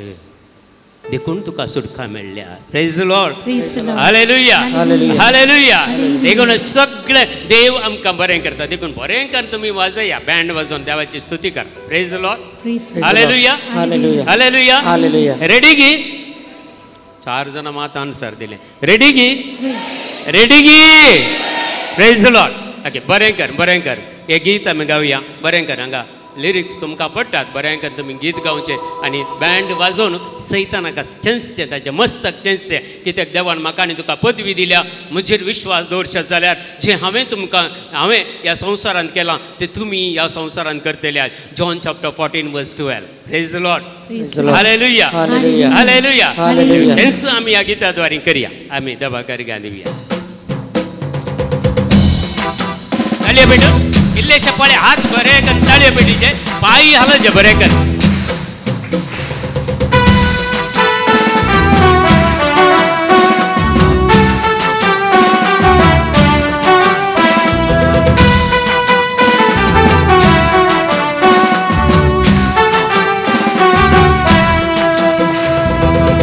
देखून तुका सुटका मेळ्ळ्या praise the lord hallelujah hallelujah देखून सगळे देव आमकां बरें करता देखून बरें कर तुमी वाजया बँड वाजोवन देवाची स्तुती कर praise the lord hallelujah hallelujah ready गी 4 जाण मात आन्सर दिले रेडी गी प्रेज द लॉर्ड ओके बरें कर हे गीत आमी गावया बरें कर हांगा लिरिक्स तुमकां पडटात बरें कर तुमी गीत गावचें आनी बँड वाजोवन सैतानाका चेंसचें ताचें मस्तक चेंसचें कित्याक देवान म्हाका आनी तुका पदवी दिल्या म्हजेर विश्वास दवरचें जाल्यार जें हांवें ह्या संवसारांत केलां तें तुमी ह्या संवसारांत करतले John chapter 14:12 praise the lord hallelujah hallelujah हेंच आमी ह्या गिता द्वारे करया आमी देवाक अर्घ्य दिवया ताळयो पेटो इल्लेशे पळे हात बरे कर ताळयो पेटीचे पाय हालचे बरे कर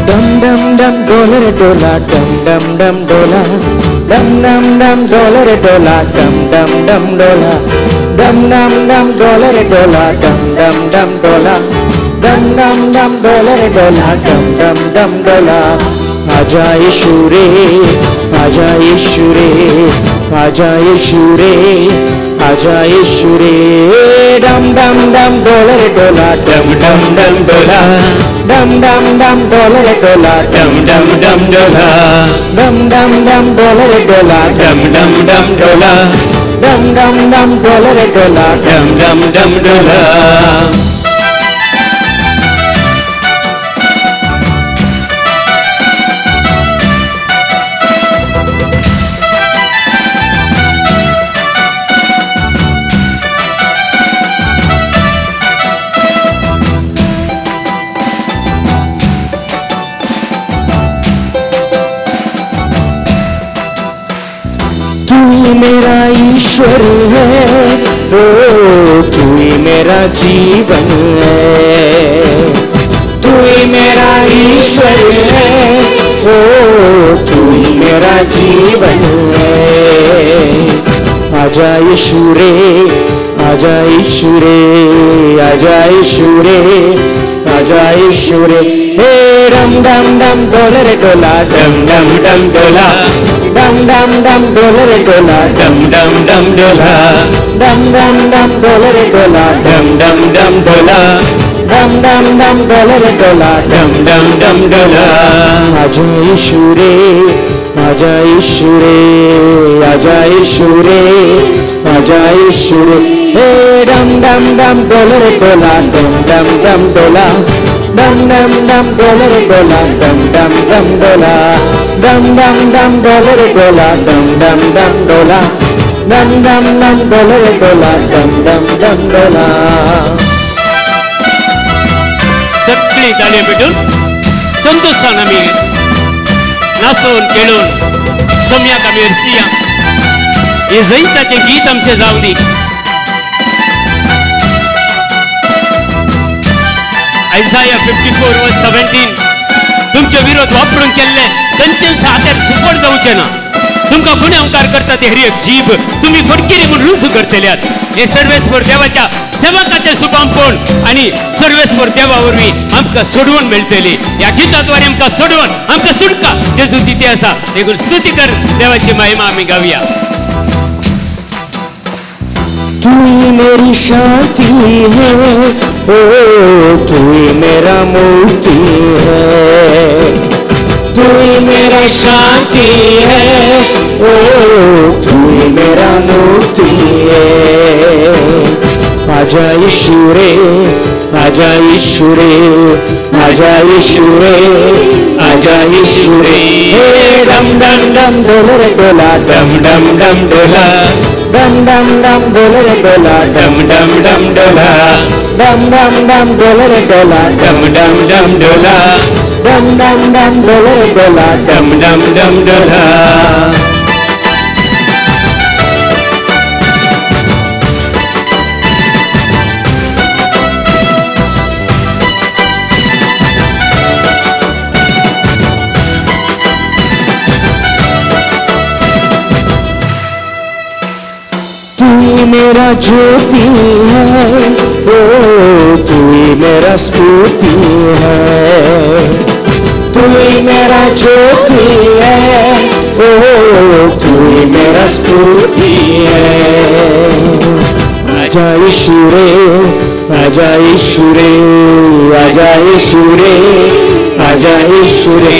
डम डम डम डोला रे डोला डम डम डम डोला डम डम डम डोला रे डोला डम डम डम डोला डम डम डम डोला रे डोला डम डम डम डोला डम डम डम डोला रे डोला डम डम डम डोला आजा यीशु रे आजा यीशु रे आजा यीशु रे आजा यीशु रे डम डम डम डोला रे डोला डम डम डम डोला डम डम डम डोला रे डोला डम डम डम डोला डम डम डम डोला रे डोला डम डम डम डोला डम डम डम डोला रे डोला डम डम डम डोला मेरा ईश्वर है ओ तू ही मेरा जीवन है तू ही मेरा ईश्वर है ओ तू ही मेरा जीवन है आजा यीशु रे आजा यीशु रे आजा यीशु रे आजा यीशु रे हे डम डम डम डोला रे डोला डम डम डम डोला डम डम डम डोला रे डोला डम डम डम डोला डम डम डम डोला रे डोला डम डम डम डोला डम डम डम डोला रे डोला डम डम डम डोला आजा यीशु रे आजा यीशु रे आजा यीशु रे आजा यीशु रे हे डम डम डम डोला रे डोला डम डम डम डोला डम डम डम डोला रे डोला डम डम डम डोला डम डम डम डोला रे डोला डम डम डम डोला डम डम डम डोला रे डोला डम डम डम डोला सगळी ताळयो पेटून संतोषान आमी नाचून खेळून सम्याक आमी हरसिया हे जैताचें गीत आमचें जावं दी आयसाया 54:17 तुमचे विरोध वापरून केल्ले तांचे हातार सुपड जावचे ना तुमकां कोणी अवकार करता ते हरी एक जीब तुम्ही फटकेरी म्हणून रुजू करतल्यात हे सर्वेस्पर देवाच्या सेवकाचे सुपांपण आणि सर्वेस्पर देवा वरवीं आमकां सोडवण मेळटली ह्या गिताद्वारे आमकां सोडवण आमकां सुटका जेजू तिथे आसा देखून स्तुती कर देवाची महिमा आमी गावया तू ही मेरी शांति है ओ तू ही मेरा मोती है तू ही मेरा शांति है, ओ तू ही मेरा मुक्ति है। आजा यीशु रे, आजा यीशु रे, आजा यीशु रे, आजा यीशु रे। डम डम डम डोला रे डोला, डम डम डम डोला, डम डम डम डोला रे डोला, डम डम डम डोला, डम डम डम डोला रे डोला, डम डम डम डोला, डम डम डम डोला रे डोला, डम डम डम डोला। तू ही मेरा ज्योति है, ओ तू ही मेरा स्फूर्ति है। तू ही मेरा ज्योति है, ओ तू ही मेरा स्फूर्ति है। आजा यीशु रे, आजा यीशु रे, आजा यीशु रे, आजा यीशु रे।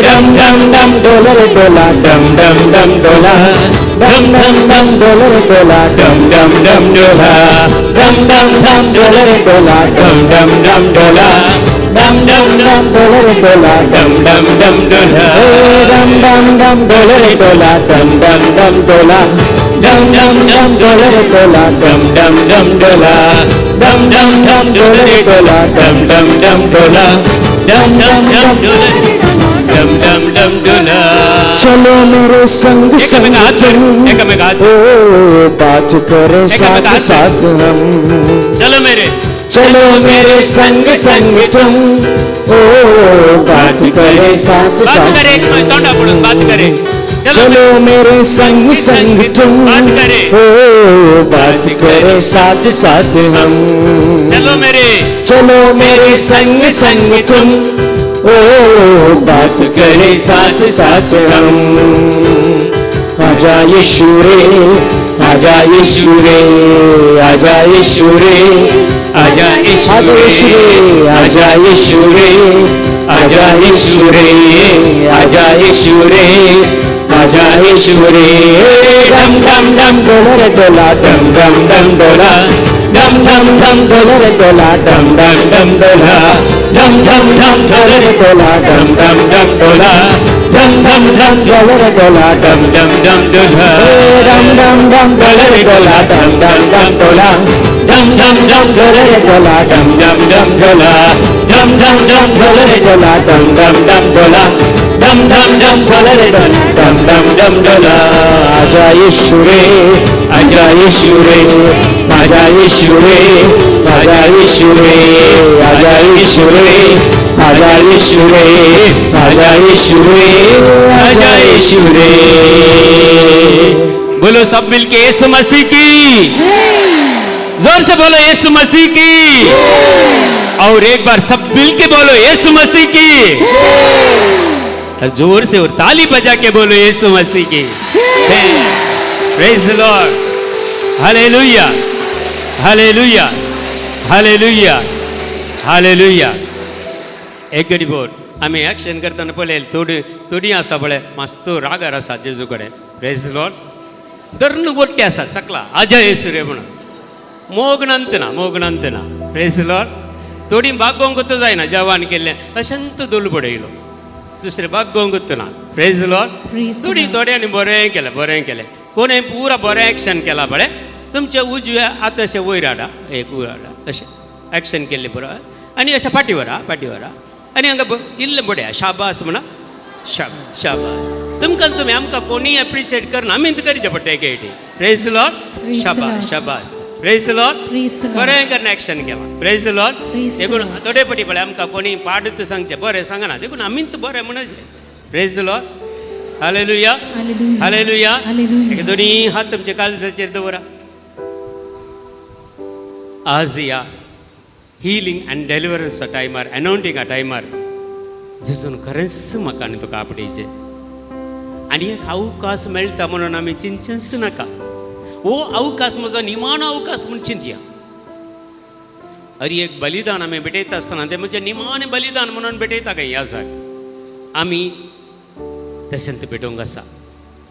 डम डम डम डोला रे डोला, डम डम डम डोला, डम डम डम डोला रे डोला, डम डम डम डोला, डम डम डम डोला रे डोला, डम डम डम डोला, डम डम डम डोला रे डोला, डम डम डम डोला, डम डम डम डोला रे डोला, डम डम डम डोला, डम डम डम डोला रे डोला, डम डम डम डोला, डम डम डम डोला रे डोला, डम डम डम डोला, डम डम डम डोला, डम डम डम डोला। चलो मेरे संग संग तुम, ओ बात करे साथ साथ हम। चलो मेरे संग संग तुम, ओ बात करे साथ साथ। बात करे, तोंडा पडून बात करे। चलो मेरे संग संग तुम, बात करे, ओ बात करे साथ साथ हम। चलो मेरे संग संग तुम, ओ बात करे साथ साथ हम। आजा यीशु रे, आजा यीशु रे, आजा यीशु रे, आजा यीशु रे, आजा यीशु रे, आजा यीशु रे, आजा यीशु रे, आजा यीशु रे। डम डम डम डोला रे डोला, डम डम डम डोला, डम डम डम डोला रे डोला, डम डम डम डोला, डम डम डम डोला रे डोला, डम डम डम डोला, डम डम डम डोला रे डोला, डम डम डम डोला, डम डम डम डोला रे डोला, डम डम डम डोला, डम डम डम डोला रे डोला, डम डम डम डोला, डम डम डम डोला रे डोला, डम डम डम डोला, डम डम डम डोला रे डोला, डम डम डम डोला। आजा यीशु रे, आजा यीशु रे, आजा यीशु रे, आजा यीशु रे, आजा यीशु रे, आजा यीशु रे, आजा यीशु रे, आजा यीशु रे। बोलो सब मिलके यीशु मसीह की, जोर से बोलो यीशु मसीह की, और एक बार सब मिलके बोलो यीशु मसीह की, जोर से और ताली बजा के बोलो यीशु मसीह की। Praise the lord, hallelujah, hallelujah, hallelujah, hallelujah. एक घडी बोल आम्ही ॲक्शन करताना पळेल थोडी आसा पळय मस्त रागार आसा जेजू कडेन। प्रेज द लॉर्ड, धरून गोट्टे आसात सकला आजा येसू रे म्हणून मोगनंतना। प्रेज द लॉर्ड, थोडी बागोवंक गुतो जायना जवान केल्लें अशंत दोल पडयलो, दुसरे बागोवंक गुतो ना। प्रेज द लॉर्ड, थोड्यांनी बरें केलें कोणें पुरा बरें ॲक्शन केला पळय, तुमचे उजव्या आतां अशें वयर हाडा, एक वयर हाडा, अशें ॲक्शन केल्लें बरोबर, आनी अशें फाटीवर आनी हांगा इल्लें बडें शाबास म्हणा, शाबास। तुमी आमकां कोणी एप्रिशिएट करना, आमी करीचें पडटा एक हेटी। प्रेज द लॉर्ड, शाबास। प्रेज द लॉर्ड, बरें करून ॲक्शन केलां। प्रेज द लॉर्ड, देखून थोडे पटी पळय आमकां कोणी पाडत सांगचें बरें सांगना, देखून आमीच बरें म्हणचें। Praise the lord, hallelujah, hallelujah. दोनी हात तुमच्या काळजाचेर दवरा। आज या हिलिंग अँड डेलिव्हरन्स टायमार, एनॉयंटिंग टायमार जेजून खरेंच म्हाका आनी तुका आपणेचें, आनी एक अवकाश मेळटा म्हणून आमी चिंतचेंच नाका। हो अवकाश म्हजो निमाणो अवकाश म्हूण चिंतया। अरे एक बलिदान आमी भेटयता आसतना तें म्हजें निमाणें बलिदान म्हणून भेटयता काय ह्या जाग। आमी तशेंत पेटोवंक आसा.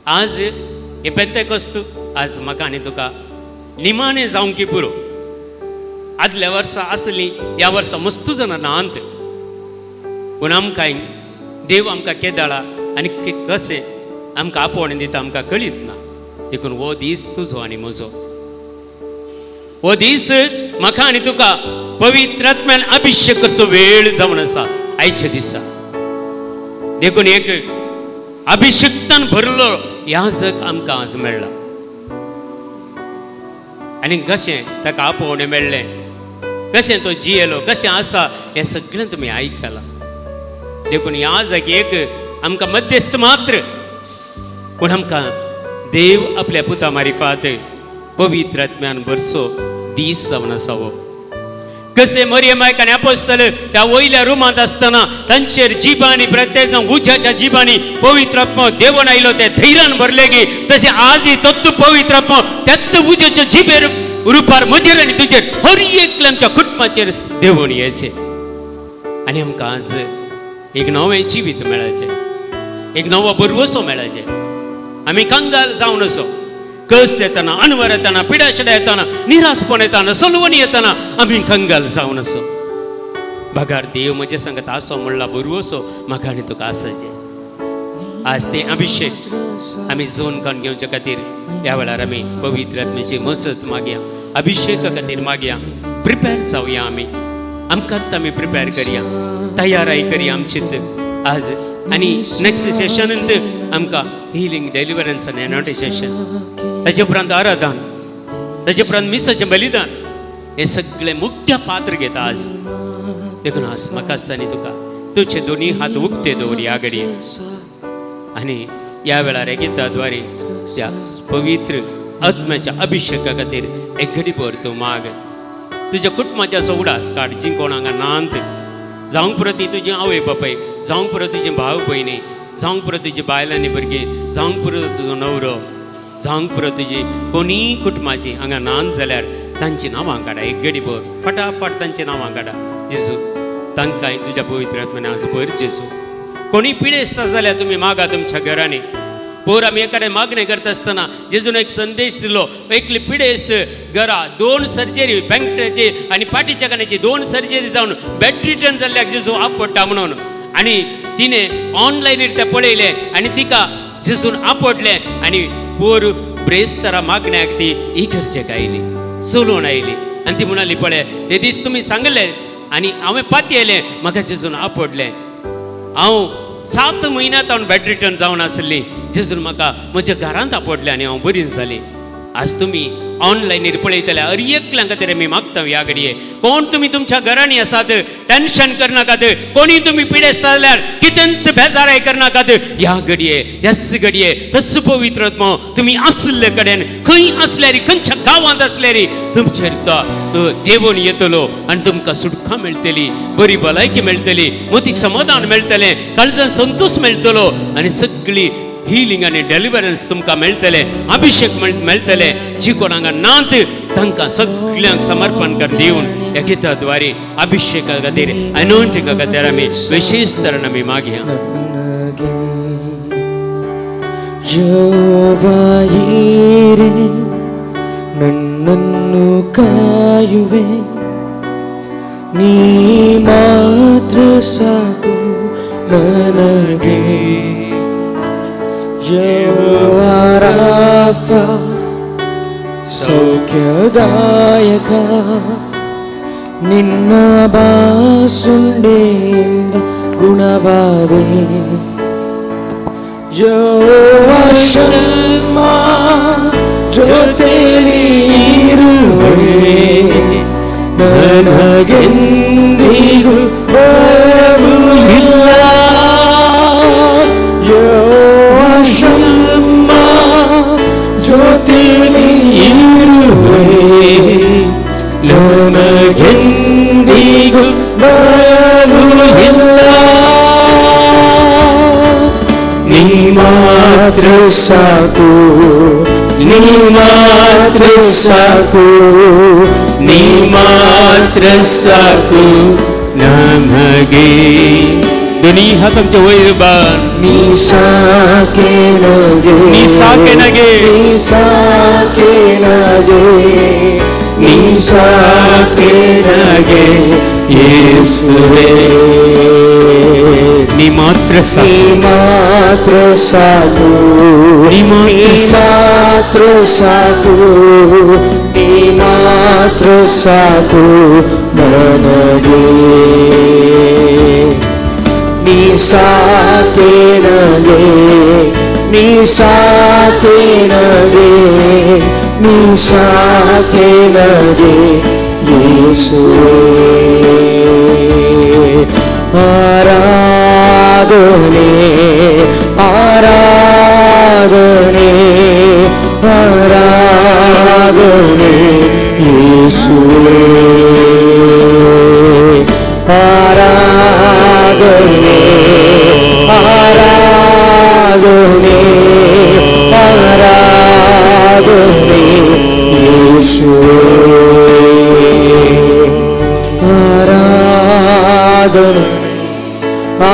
आज हे पेंतेकोस्त आज म्हाका आनी तुका निमाणें जावंक की पुरो. आदल्या वर्सा आसली, ह्या वर्सा मस्त जाणां नांत, पूण आमकां देव आमकां केदाळा आनी कशें आमकां आपोवणें दिता आमकां कळीत ना. देखून हो दीस तुजो आनी म्हजो. हो दीस म्हाका आनी तुका पवित्र आत्म्यान अभिषेक करचो वेळ जावन आसा आयच्या दिसा. देखून एक अभिषेक्तान भरलो याजक आमकां आज मेळ्ळा आनी कशें ताका आपोवणें मेळ्ळें, कशें तो जियेलो, कशें आसा हें सगळें तुमी आयकलां. देखून याजक एक आमकां मध्यस्थ मात्र, पूण आमकां देव आपल्या पुता मारिफात पवित्र आत्म्यान भरसो दीस जावन आसा हो. कसे मरियमायक आनी अपोस्तल त्या वयल्या रुमांत आसतना तांचेर जिबांनी प्रत्येक उज्याच्या जिबांनी पवित्र आत्मा देवून आयलो, ते धैर्यान भरले गी. तसे आजही तत्त पवित्र आत्मा त्यात उज्याच्या जिबेर रुपार म्हजेर आनी तुजेर हर एक आमच्या कुटुंबाचेर देवून येचे आनी आमकां आज एक नवें जिवीत मेळचें, एक नवो बरवसो मेळचें. आमी कंगाल जावन असो कश्ट येताना, अनवर येताना, पिडाशिडा येताना, निराशपण येताना, सलवणी येताना आमी कंगाल जावन असो. भागार देव म्हजे सांगत आसो म्हणला बरवसो म्हाका आनी तुका आसाचे. आज ते अभिषेक आमी जोन करून घेवचे खातीर ह्या वेळार आमी पवित्र आत्म्याची मसत मागया, अभिषेका खातीर मागया. प्रिपेर जावया आमी, आमकां आमी प्रिपेर करया, तयाराई करया आमचीत आज. आनी नेक्स्ट सेशनांत आमकां हिलिंग, डेलिव्हरन्स आनी एनोटेशन, ताचे उपरांत आराधन, ताचे उपरांत मिसाचें बलिदान, हे सगळे मुख्य पात्र घेता आज. देखून आज म्हाका आनी तुका तुझे दोन्ही हात उक्ते दवर ह्या घडये आनी ह्या वेळार हे गिताद्वारे त्या पवित्र आत्म्याच्या अभिषेका खातीर एक घडी भर तूं माग. तुज्या कुटुंबाच्या असो उडास काड जी कोण हांगा नांत, जावंक पुरो ती तुजी आवय बापाय, जावंक पुरो तुजी भाव भयणी, जावंक पुरो तुजी बायलांनी भुरगीं, जावंक पुरो तुजो नवरो, जावंक पुरो तुजी कोणीय कुटुंबाची हांगा नांत जाल्यार तांची नांवां काडा. एक घडी भर फटाफट तांची नांवां काडा. जेजू तांकांय तुज्या पवित्र आत्म्यान आज भर. जेजू कोणी पिडेस्त जाल्यार तुमी मागा तुमच्या घरांनी. पोर आमी एकाडे मागणें करता आसतना जेजून एक संदेश दिलो, एकली पिडेस्त घरा 2 सर्जरी, पेंगट्याची आनी पाटीच्या कानाची 2 सर्जरी जावन बेड रिटर्न जाल्ल्याक जेजू आपडटा म्हणून. आनी तिणें ऑनलायनीर तें पळयलें आनी तिका जेजून आपडलें आनी पोर ब्रेस्तारा मागण्याक ती इगर्जेक आयली, चलून आयली आनी ती म्हणाली पळय ते दीस तुमी सांगलें आनी हांवें पाती येयलें, म्हाका जेजून आपडलें. हांव 7 म्हयन्यांत हांव बेड रिटर्न जावन आसली, जेजून म्हाका म्हज्या घरांत आपडलें आनी हांव बरी जाली. आज तुमी ऑनलायनीर पळयतल्या हर एकल्या खातीर आमी मागता ह्या घडये. कोण तुमी तुमच्या घरांनी आसात टेन्शन करनाकात, कोणी तुमी पिडेस्त जाल्यार कितेंत बेजाराय करनाकात. ह्या घडये ह्याच घडये तस पवित्र आत्मा तुमी आसले कडेन खंय आसल्यार, खंयच्या गांवांत आसल्यार तुमचेर तो देवून येतलो आनी तुमकां सुटका मेळटली, बरी भलायकी मेळटली, मतीक समाधान मेळटलें, काळजांत संतोष मेळटलो आनी सगळी हिलिंग आनी डेलिव्हरन्स तुमकां मेळटले, अभिषेक मेळटले. जी कोण हांगा नात तांकां सगळ्यांक समर्पण कर दिवन ह्या गिताद्वारे अभिषेका खातीर, अनॉइंटिंगा खातीर आमी विशेष तरेन आमी मागया. ಯೆಹೋವನೇ ನನ್ನನ್ನು ಕಾಯುವೆ, ನೀ ಮಾತ್ರ ಸಾಕು ನನಗೆ. ಯೆಹೋವಾ ರಾಫಾ ಸೌಖ್ಯದಾಯಕ, ನಿನ್ನ ಬಾಸುಂಡೆಯಿಂದ ಗುಣವಾದೆ. ಯೆಹೋವಾ ಶಮ್ಮಾ ಜೊತೆಲಿ ಇರುವೆ, ನನಗೆಂದಿಗೂ ಭಯವು ಇಲ್ಲ. ಯೆಹೋವಾ ಶಮ್ಮಾ ಜೊತೆಲಿ ಇರುವೆ, ನನಗೆಂದಿಗೂ ಭಯವು ಇಲ್ಲ. ನೀ ಮಾತ್ರ ಸಾಕು, ನೀ ಮಾತ್ರ ಸಾಕು, ನೀ ಮಾತ್ರ ಸಾಕು ನಮಗೆ. दोन्ही हात आमचे वयर बांद निसाके नगे निसाके नगे निसाके नगे निसाके नगे येसुवे नी मात्र साकू नी मात्र साकू नी मात्र साकू ನನಗೆ ನೀ ಸಾಕೆ ನನಗೆ ನೀ ಸಾಕೆ ನನಗೆ ನೀ ಸಾಕೆ ನನಗೆ ಯೇಸುವೇ ಆರಾಧನೆ ಆರಾಧನೆ ಆರಾಧನೆ ಯೇಸುವೇ ಆರಾಧನೆ ಆರಾಧನೆ ಆರಾಧನೆ ಯೇಸುವೇ ಆರಾಧನೆ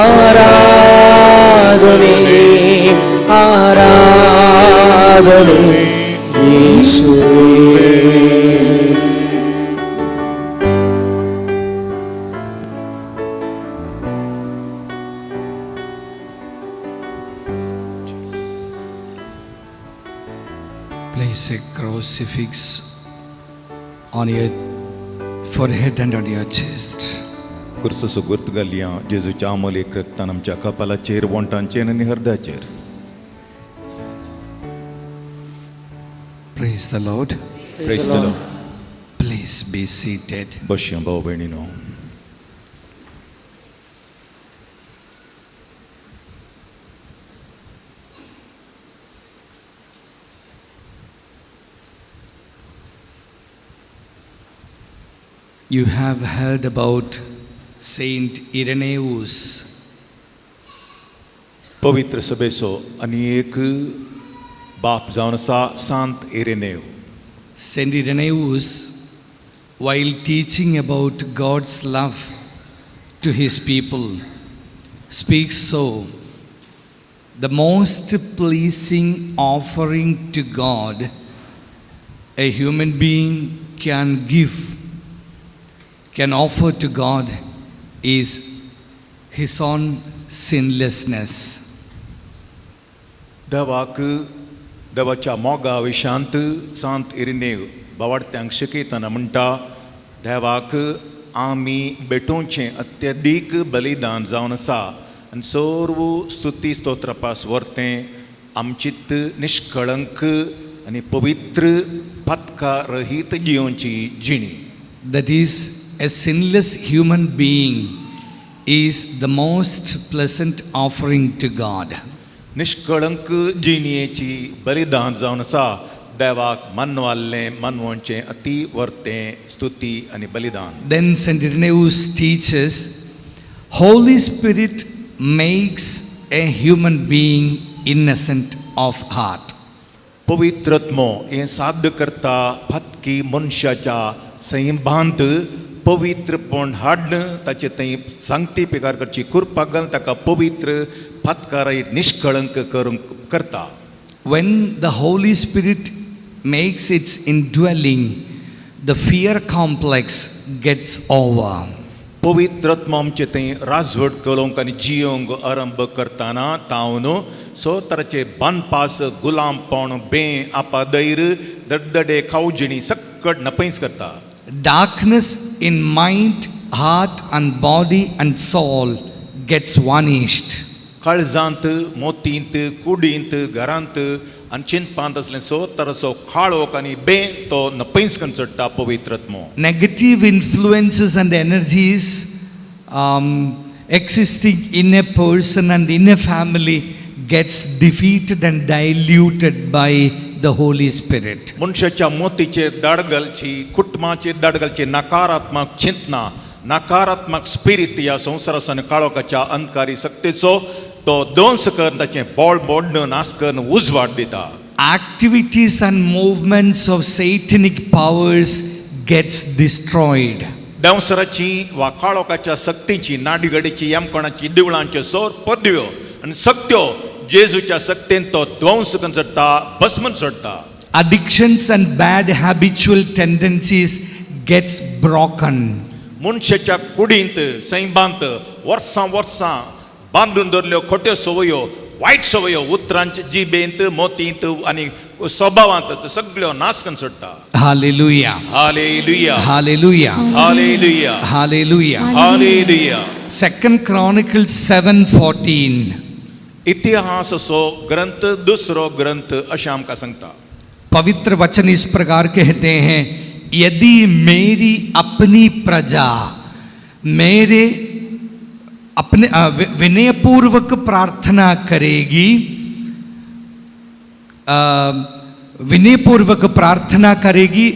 ಆರಾಧನೆ ಆರಾಧನೆ ಯೇಸುವೇ Place a crucifix on your forehead and on your chest. कुर्सुसो गुर्तगलियां जेजूच्या अमोलेक रक्तान आमच्या कपालाचेर वंटांचेर आनी हृदयाचेर. Praise the Lord. Praise the Lord. Please be seated. बसया भाव भयणीनो. You have heard about Saint Irenaeus. पवित्र सभेचो आनी एक बाप जावन आसा सांत इरेनेव. Saint Irenaeus, while teaching about God's love to his people, speaks so: the most pleasing offering to God a human being can offer to God is his own sinlessness. देवाच्या मोगा विशांत सांत इरेनेव बावार्थ्यांक शिकयतना म्हणटा, देवाक आमी भेटोवचें अत्यदीक बलिदान जावन आसा आनी सर्व स्तुती स्तोत्रपास वर्तें आमचीत निश्कळंक आनी पवित्र पत्का रहीत जियोंची जिणी. That is, a sinless human being is the most pleasant offering to God. निष्कळंक जिणयेची बलिदान जावन आसा देवाक मनवाल्लें मनवोवचें अति वर्तें स्तुती आनी बलिदान. Then Saint Irenaeus teaches, Holy Spirit makes a human being innocent of heart. पवित्रत्मो हें साध्य करता फतकी मनशाच्या संभांत पवित्रपण हाडन ताचे थंय सांगती पिकार करची करपाक घालून ताका पवित्र फतकारायत निष्कळंक करूंक करता. When the Holy Spirit makes its indwelling, the fear complex gets over. पवित्रत्म आमचे थंय राजवट करूंक आनी जियोंक आरंभ करतना तावन सोतराचे बनपास गुलामपण बें आपादैर दडदडे खावजिणी सक्कट नपयस करता. Darkness in mind, heart and body and soul gets vanished. काळजांत मोतींत कुडींत घरांत आनी चिंतपांत असलें सोतराचो खाळोक आनी बें तो नपयस करून चडटा पवित्रत्मो. Negative influences and energies existing in a person and in a family gets defeated and diluted by the Holy Spirit. मनशाच्या मोतीचेर दाडगलची कुटुंबाचेर दाडगलची नकारात्मक चिंतना नकारात्मक स्पिरीट ह्या संवसारासान काळोखाच्या अंधकारी सक्तीचो तो ध्वंस करून ताचें बोळ मोडन नाश करून उजवाड दिता. Activities and movements of satanic powers gets destroyed. देंवसराची वा काळोखाच्या सक्तीची नाडीगडेची येमकोणाची देवळांच्यो सोर पदव्यो आनी सक्त्यो जेजूच्या सक्तेन तो ध्वंस करून सोडटा, भस्मन सोडता. Addictions and bad habitual tendencies gets broken. मनशाच्या कुडींत सैबांत वर्सां वर्सां बांदून दवरल्यो खोट्यो सवयो, वायट सवयो उतरांच्या जिबेंत, मोतींत आनी स्वभावांत सगळ्यो नाश करून सोडटा. Hallelujah. Hallelujah, Hallelujah. Hallelujah, Hallelujah. Hallelujah. 2 Chronicles 7:14. इतिहास असो ग्रंथ दुसरो ग्रंथ अशें आमकां सांगता. पवित्र वचन इस प्रकार कहते हैं, यदि मेरी अपनी प्रजा मेरे अपने विनयपूर्वक प्रार्थना करेगी, विनयपूर्वक प्रार्थना करेगी,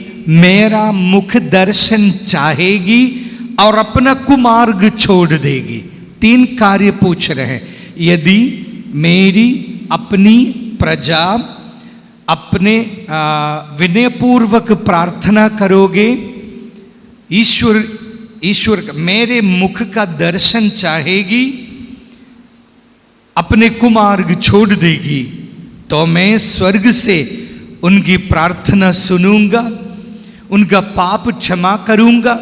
मेरा मुख दर्शन चाहेगी और अपना कुमार्ग छोड़ देगी. 3 कार्य पूछ रहे हैं. यदि मेरी अपनी प्रजा अपने विनयपूर्वक प्रार्थना करोगे, ईश्वर मेरे मुख का दर्शन चाहेगी, अपने कुमार्ग छोड़ देगी, तो मैं स्वर्ग से उनकी प्रार्थना सुनूंगा, उनका पाप क्षमा करूंगा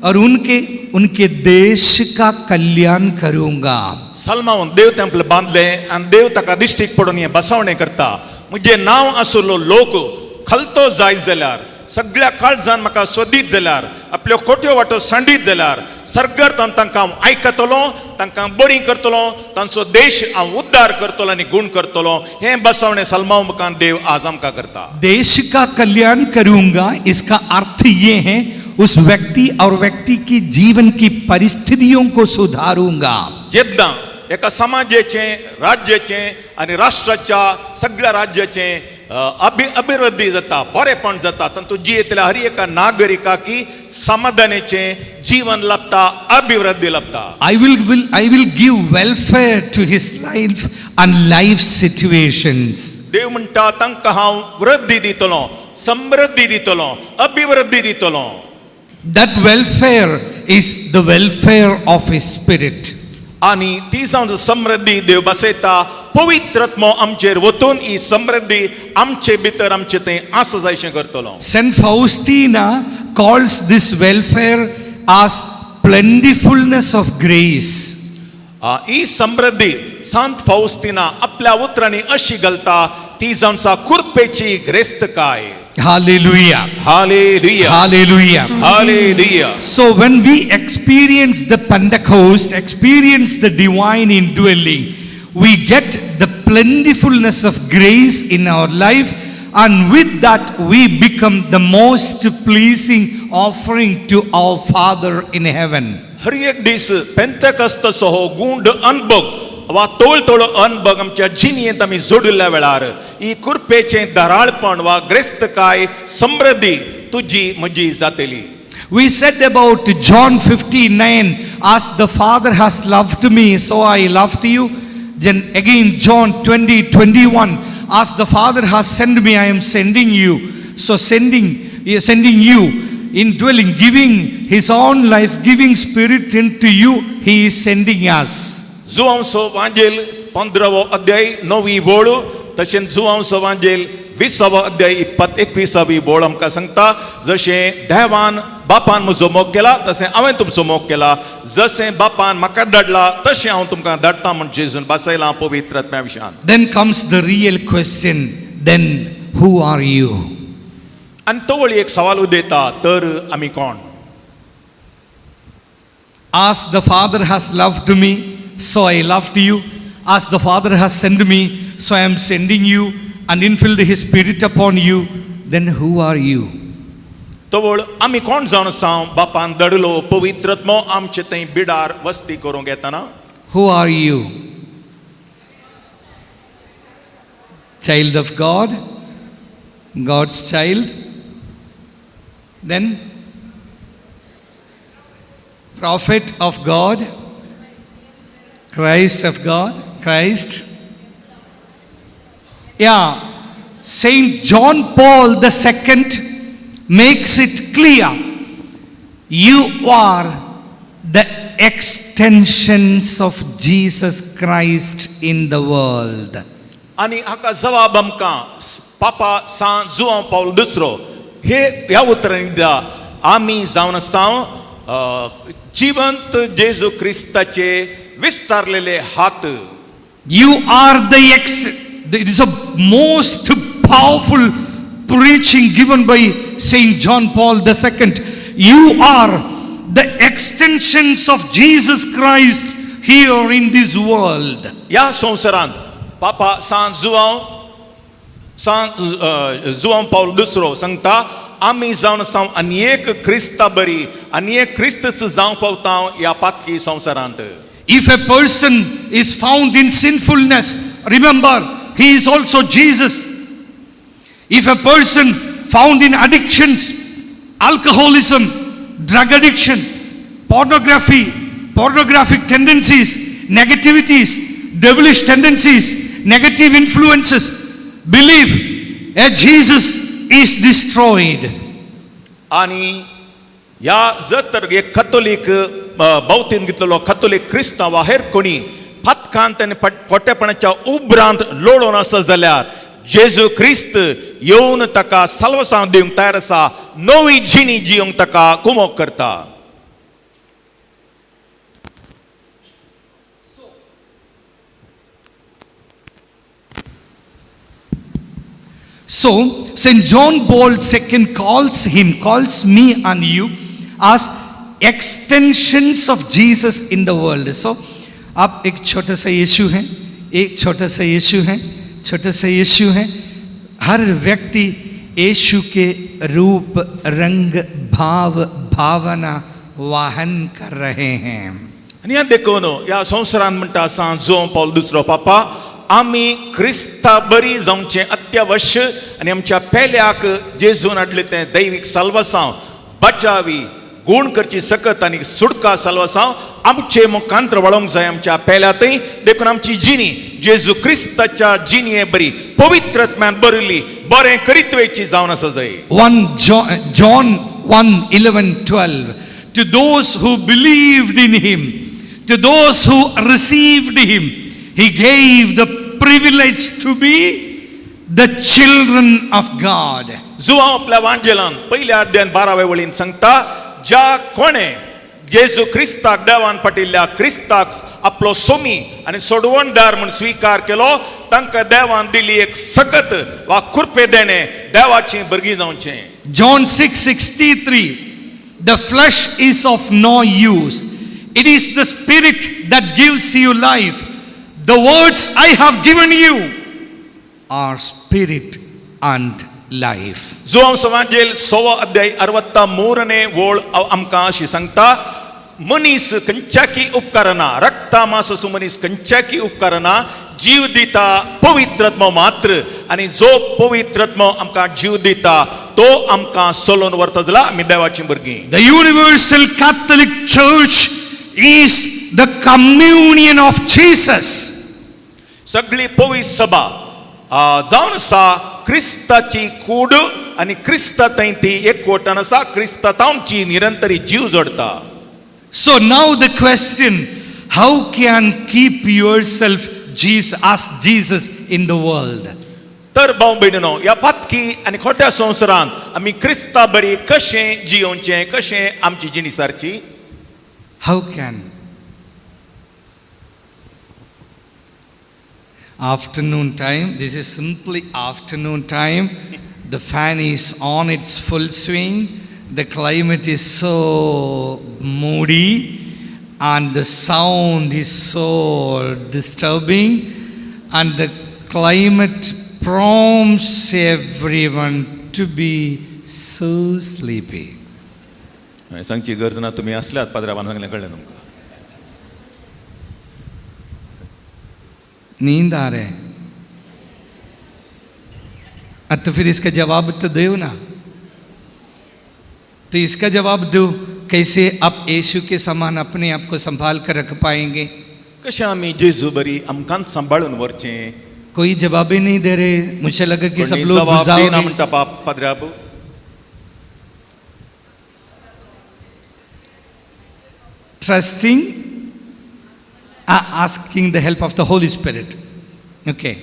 और उनके देश का कल्याण करूंगा. सलमावन देव टेंपल बांधले आनी देव ताका दिश्टीक पडून हे बसवणें करता. म्हणजे नांव आसलो लोक खलतो जायत जाल्यार, सगळ्या काळजान म्हाका सोदीत जाल्यार, आपल्यो खोट्यो वाटो सांडीत जाल्यार, सर्गर्थ तांकां आयकतलो, तांकां बरी करतलो, तांचो देश हांव उद्धार करतलो आनी गुण करतलो. हें बसवणें सलमाव मुखान देव आज आमकां करता. देश का कल्याण करूंगा, इसका अर्थ ये है उस व्यक्ति और व्यक्ति की जीवन की परिस्थितियों को सुधारूंगा. जेद्दां एका समाजाचें, राज्याचें आनी राष्ट्राच्या सगळ्या राज्याचें अभिवृद्धी जाता, बरेपण जाता, तातूंत जियेतल्या हर एका नागरिकाकी समाधानाचें जीवन लाभता, अभिवृद्धी लाभता. I will give welfare to his life and life situations. देव म्हणटा तांकां हांव वृद्धी दितलो, समृद्धी दितलो, अभिवृद्धी दितलो. That welfare is the welfare of his spirit. आनी ती जावन समृद्धी देव बसयता, पवित्रत्मो आमचेर वतून ही समृद्धी आमचे भितर आमचे थंय आस जायशें करतलो. Saint Faustina calls this welfare as plentifulness of grace. ही समृद्धी सांत फाउस्तिना आपल्या उतरांनी अशी घालता, ती जावन कुरपेची ग्रेस्तकाय. Hallelujah. Hallelujah. Hallelujah. Hallelujah. So when we experience the Pentecost, experience the divine indwelling, we get the plentifulness of grace in our life, and with that we become the most pleasing offering to our Father in heaven. हर एक दीस पेंतेकॉस्ट सहो गूंड अनुभव वा तोळतोळो अनुभव आमच्या जिणेंत आमी जोडिल्ल्या वेळार ही कुरपेचें दराळपण वा ग्रेस्तकाय समृद्धी तुजी म्हजी जातली. We said about John 15:9, as the Father has loved me, so I loved you. Then again John 20:21, as the Father has sent me, I am sending you. So sending you, indwelling, giving his own life, giving spirit into you, he is sending us. जुआंसो वांजेल 15वो अध्याय 9वी बोळ, तशेंच जुआंसो वांजेल 20वो अध्याय 21वी बोळ आमकां सांगता, जशें देवान बापान म्हजो मोग केला तशें हांवें तुमचो मोग केला, जशें बापान म्हाका धाडला तशें हांव तुमकां धाडटा म्हण जेजून बसयलां पवित्र आत्म्या विशयान. Then comes the real question, then who are you? आनी तो वळी एक सवाल उदेता, तर आमी कोण? As the Father has loved me, so I loved you. As the Father has sent me, so I am sending you, and infilled his spirit upon you. Then who are you? तवळ आमी कोण जावन आसा? बापान धाडलो पवित्रत्मो आमचे थंय बिडार वस्ती करूंक येताना. Who are you? Child of God, God's child. Then prophet of God, Christ of God, Christ. Yeah, Saint John Paul II makes it clear. You are the extensions of Jesus Christ in the world. आणि हाका जवाब आमकां पापा सान जुआंव पावल दुसरो हे ह्या उतरांनी दिता आमी जावन आसां जिवंत जेजू क्रिस्ताचे विस्तारलेले हात. You are the it is a most powerful preaching given by Saint John Paul II. You are the extensions of Jesus Christ here in this world. ह्या संवसारांत पापा सान जुआंव पावल दुसरो सांगता आमी जावन आसां आनी एक क्रिस्ता बरी आनी एक क्रिस्तच जावं पावता ह्या पातकी संवसारांत. If a person is found in sinfulness, remember, he is also Jesus. If a person found in addictions, alcoholism, drug addiction, pornographic tendencies, negativities, devilish tendencies, negative influences, believe that Jesus is destroyed. आणि ह्या जर तर एक कथोलीक बावतीन घेतलेलो कथोलीक क्रिस्तांव वा हेर कोणी फातकांत आनी खोटेपणाच्या उब्रांत लोळोन आसा जाल्यार जेजू क्रिस्त येवन ताका साल्वसांव दिवंक तयार आसा, नवी जिणी जियोंक ताका कुमोक करता. So, St. John Paul II calls me and you as extensions of Jesus in the world. So, आप एक छोटा सा यीशु हैं, छोटा सा यीशु हैं. हर व्यक्ति यीशु के रूप, रंग, भावना वाहन कर रहे हैं. आणि ह्या देखून ह्या संवसारांत म्हणटा सान जुआंव पावल दुसरो पापा आमी क्रिस्ता बरी जावचें अत्यावश्य आनी आमच्या पेल्याक जेजून हाडलें तें दैवीक साल्वसांव बचावी गूण करची सकत आनी सुडका साल्वसांव आमचे मुखांतर वळोवंक जाय. आमच्या पेल्यातय देखून आमची जिणी जेजू क्रिस्ताच्या जिणये बरी पवित्रत्म्यान बरयली बरें करीतवेची जावन आसा जाय. 1 John 1:11-12 To those who believed in him, to those who received him, he gave the privilege to be the children of God. João आपल्या वांजेलान पहिल्या अध्यायान 12व्या वळीन सांगता ज्या कोणे जेजू क्रिस्ताक देवान पटिल्ल्या क्रिस्ताक आपलो सोमी आनी सोडवणदार म्हूण स्वीकार केलो तांकां देवान दिली एक सकत वा कृपे देणे देवाची भुरगीं जावचें. John 6:63 The flesh is of no use. It is the spirit that gives you life. The words I have given you are spirit and life. João समाजेल 6 अध्याय 63ने वोळ आमकां अशी सांगता मनीस खंयच्याकी उपकारना रक्ता मांसाचो मनीस खंयच्याकी उपकारना जीव दिता पवित्रत्म मात्र आनी जो पवित्रत्म आमकां जीव दिता तो आमकां सोलोन व्हरता जाल्यार आमी देवाची भुरगीं. The Universal Catholic Church is the communion of Jesus. सगळी पवित्र सभा जावन आसा क्रिस्ताची कूड आनी क्रिस्ता थंय ती एकवटान आसा क्रिस्ता तांची निरंतरी जीव जोडता. So now the question, how can keep yourself as Jesus in the world? तर भाव भयणीनो ह्या पातकी आनी खोट्या संवसारांत आमी क्रिस्ता बरी कशें जियोवचें कशें आमची जिणी Sarchi. How can? Afternoon time, this is simply afternoon time. The fan is on its full swing. The climate is so moody and the sound is so disturbing and the climate prompts everyone to be so sleepy. सांगची गरज ना तुमी असल्यात पाद्राबान सांगलें कळ्ळें तुमकां. नींद आ रहा है तो फिर इसका जवाब तो दो ना. तो इसका जवाब दो, कैसे आप यीशु के समान अपने आप को संभाल कर रख पाएंगे? कशें आमी जेजू बरी आमकां सांबाळून व्हरचें. कोई जवाब ही नहीं दे रहे. मुझे लगा कि सब लोग जवाब म्हणटा पाद्राब. trusting, asking the help of the Holy Spirit. Okay.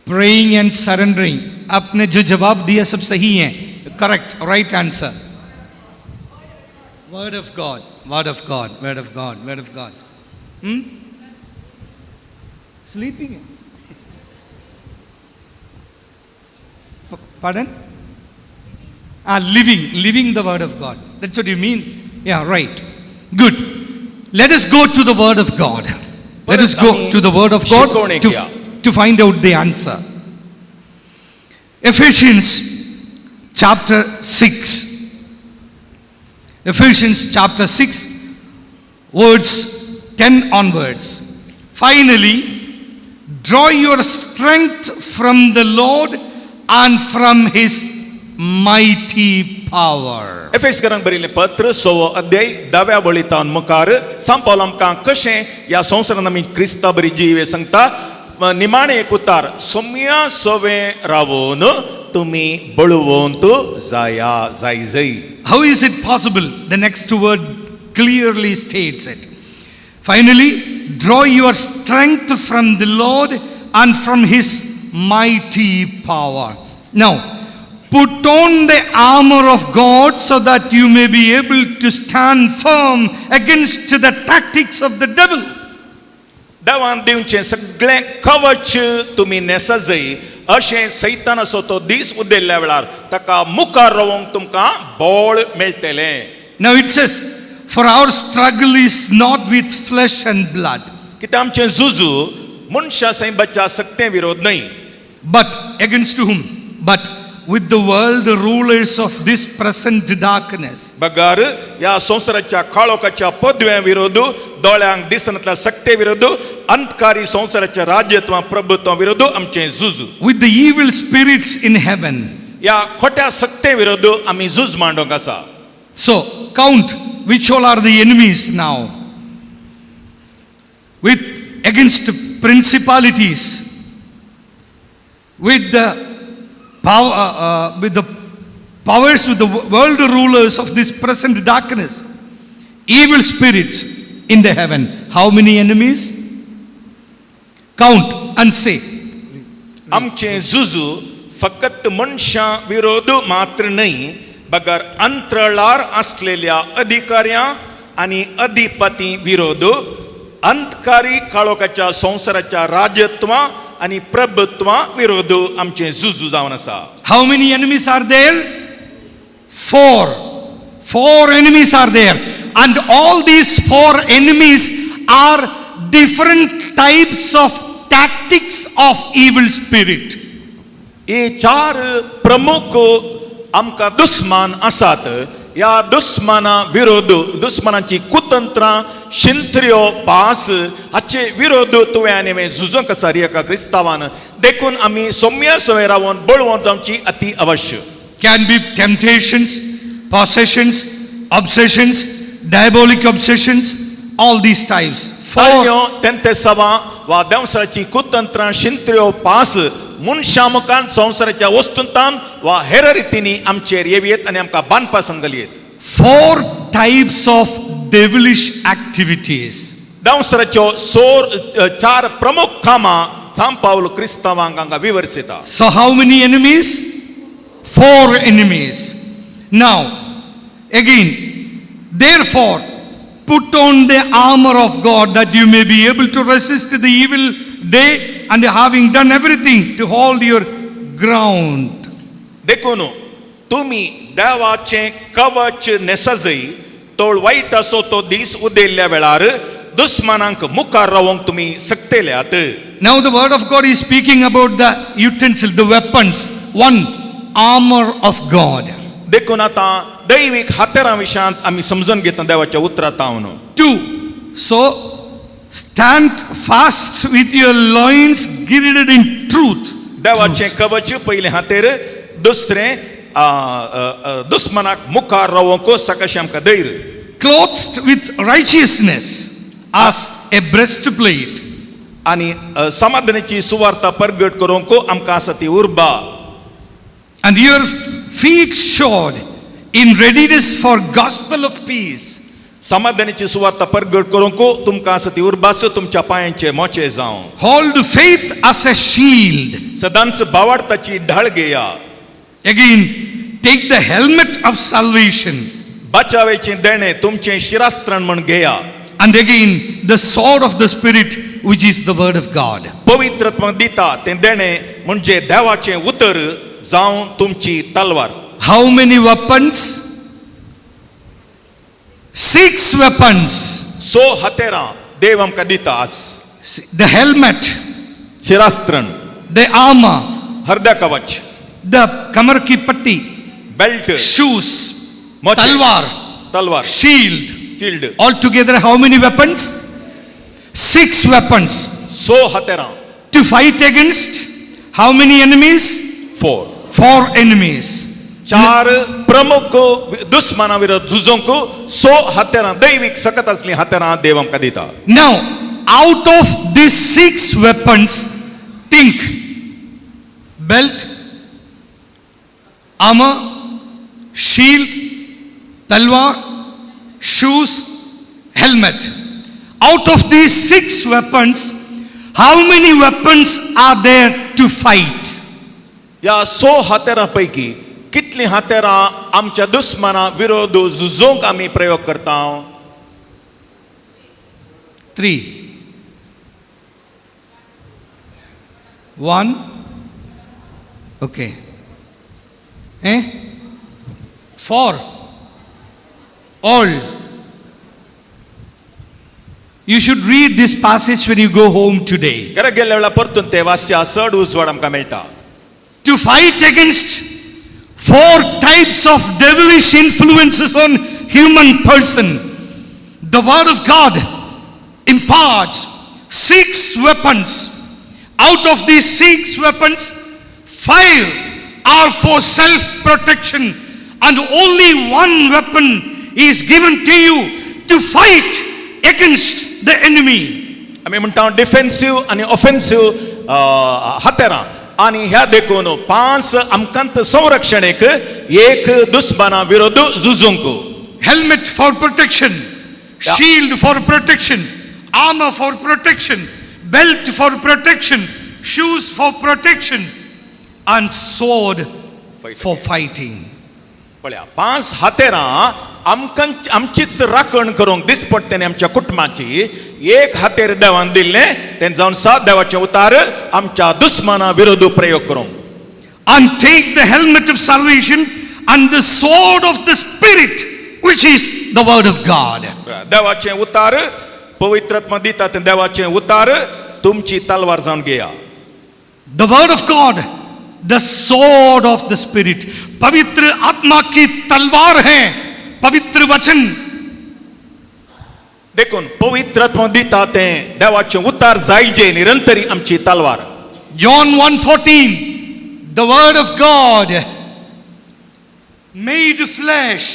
Praying and surrendering. आपने जो जवाब दिया सब सही हैं. Correct, right answer. Word of God, word of God, word of God, word of God. Sleeping. Pardon? Living the word of God. That's what you mean? Yeah, right. Good. Let us go to the word of God. Let us go to the word of God to find out the answer. Ephesians chapter 6. Ephesians chapter 6, words 10 onwards. Finally, draw your strength from the Lord and from His mighty power. एफेसकरांक बरयल्लें पत्र 6 अध्याय 10व्या बळीतान मुखार सांपावल आमकां कशें ह्या संवसारांत आमी क्रिस्ता बरी जिवे सांगता निमाणे एक उतार सोम्या सोवे रावून तुमी बळवंत जाय. How is it possible? The next word clearly states it. Finally, draw your strength from the Lord and from His mighty power. Now, put on the armor of God so that you may be able to stand firm against the tactics of the devil. देवान दिवचें सगळें कवच तुमी नेसा जाय अशें सैतानाचो तो दीस उदेल्ल्या वेळार ताका मुखार रावंक तुमकां बळ मेळटलें. Now it says, for our struggle is not with flesh and blood. कित्याक आमचें झुजू मनशा सै बच्चा सक्ते विरोध न्हय. But against whom? But with the world rulers of this present darkness. बगार ह्या संवसाराच्या काळोखाच्या पदव्या विरोध दोळ्यांक दिसनातल्या सक्ते विरोध अंतकारी संवसाराच्या राज्यत्वा प्रभुत्वा विरोध आमचें झुजू. With the evil spirits in heaven. ह्या खोट्या सक्ते विरोध आमी झुज मांडोंक आसा. So count which all are the enemies now. With against principalities, with the powers, with the world rulers of this present darkness, evil spirits in the heaven. How many enemies? Count and say. आमचे झुजू फकत मनशा विरोध मात्र न्हय बगर अंतराळार असलेल्या अधिकाऱ्यां आणि अधिपती विरोध अंतकारी काळोखाच्या संवसाराच्या राज्यत्वा आणि प्रभुत्वा विरोध आमचे झुजू जावन आसा. How many enemies are there? 4. 4 enemies are there, and all these 4 enemies are different types of tactics of evil spirit. हे 4 प्रमुख आमकां दुश्मन आसात. या दुश्मना विरोध दुश्मनाची कुतंत्रां शिंत्र्यो पास हाचे विरोध तुवें आनी हांवें झुजोंक आसा रे एका क्रिस्तावान. देखून आमी सौम्य सवय रावन बळवंत जावची अति अवश्य. Can be temptations, possessions, obsessions, diabolic obsessions, all these types. 4 तेंतेसवा वा देवसाची कुतंत्रां शिंत्र्यो पास मनशामुखान संवसाराच्या वस्तुंतान वा हेर रितींनी आमचेर येवयेत आनी आमकां बांदपा सांगलीत. 4 types of devilish activities. देवसाराच्यो 4 प्रमुख कामां जाम पावल क्रिस्तावांक हांगा विवरसिता. So how many enemies? 4 enemies. Now again, therefore put on the armor of God that you may be able to resist the evil day, and having done everything to hold your ground. देखून तुमी देवाचें कवच नेसा जाय तोळ वायट असो तो दीस उदेल्ल्या वेळार दुश्मनांक मुखार रावंक तुमी सक्तेल्यात. Now the word of God is speaking about the utensil, the weapons. 1, armor of God. देखून आतां दैवीक हातेरां विशयांत आमी समजून घेता देवाच्या उतरांत हांव. 2, so stand fast with your loins girded in truth. देवाचें कवच पयलें हातेर. दुसरें दुश्मनाक मुखार रावंक सकाळचें आमकां धैर्य. Clothed with righteousness as a breastplate. आनी समाधानाची सुवार्ता परगट करूंक आमकां आसा ती उर्बा. And your feet shod, in readiness for gospel of peace. समाधानाची सुवार्ता प्रगट करूंक तुमकां आसा ती उर्बास तुमच्या पांयांचे मोचे जावं. Hold faith as a shield. सदांच भावार्थाची ढाळ घेया. Again, take the helmet of salvation. बचावेचे देणे तुमचे शिरास्त्रण म्हण घेया. And again, the sword of the Spirit, which is the word of God. पवित्रत्व दिता ते देणे म्हणजे देवाचे उतर जावं तुमची तलवार. How many weapons? 6 weapons. सो हतेरां देव आमकां दिता. The helmet, शिरास्त्रण, the armor, हृदय कवच, the kamar ki patti, belt, shoes, मोचे, talwar, तलवार, shield. Shield. All together, how many weapons? 6 weapons. सो हतेरां. To fight against how many enemies? 4. 4 enemies. 4 प्रमुख दुश्मना विरुद्ध झुजोंक सो हतेरां दैविक सकत असली हतेरां देव आमकां दिता. Now, out of these 6 weapons, think: belt, armor, shield, talwar, shoes, helmet. Out of these 6 weapons, how many weapons are there to fight? या सो हतेरां पैकी कितली हतेरां आमच्या दुश्मना विरोध झुजोंक आमी प्रयोग करता. 3. 1. Okay. 4. All. You should read this passage when you go home today. घरा गेल्या वेळा परतून ते वाचया. चड उजवाड आमकां मेळटा. To fight against 4 types of devilish influences on human person, the word of God imparts 6 weapons. Out of these 6 weapons, 5 are for self-protection, and only 1 weapon is given to you to fight against the enemy. आमी म्हणटा डिफेन्सिव्ह आणि ऑफेन्सिव्ह हतेरां आणि ह्या देखून 5 आमकांत संरक्षणेक एक दुश्मना विरोध झुजोंक. Helmet for protection, shield for protection, armor for protection, belt for protection, shoes for protection, and sword for fighting. पळया 5 हातेरां आमचीच राखण करूंक दिसपट्टेने आमच्या कुटुंबाची. एक हातेर देवान दिल्लें तें जावन 7 देवाचे उतार आमच्या दुश्मना विरोध प्रयोग करूंक. And take the helmet of salvation and the sword of the Spirit, which is the word of God. देवाचे उतार पवित्रत्व दिता तें देवाचे उतार तुमची तलवार जावन घेया. The word of God, the sword of the Spirit. पवित्र आत्मा की तलवार है पवित्र वचन. देखून पवित्रत्व दिता तें देवाचे उतार जायजे निरंतरी आमची तलवार. John 1:14, the word of God made flesh,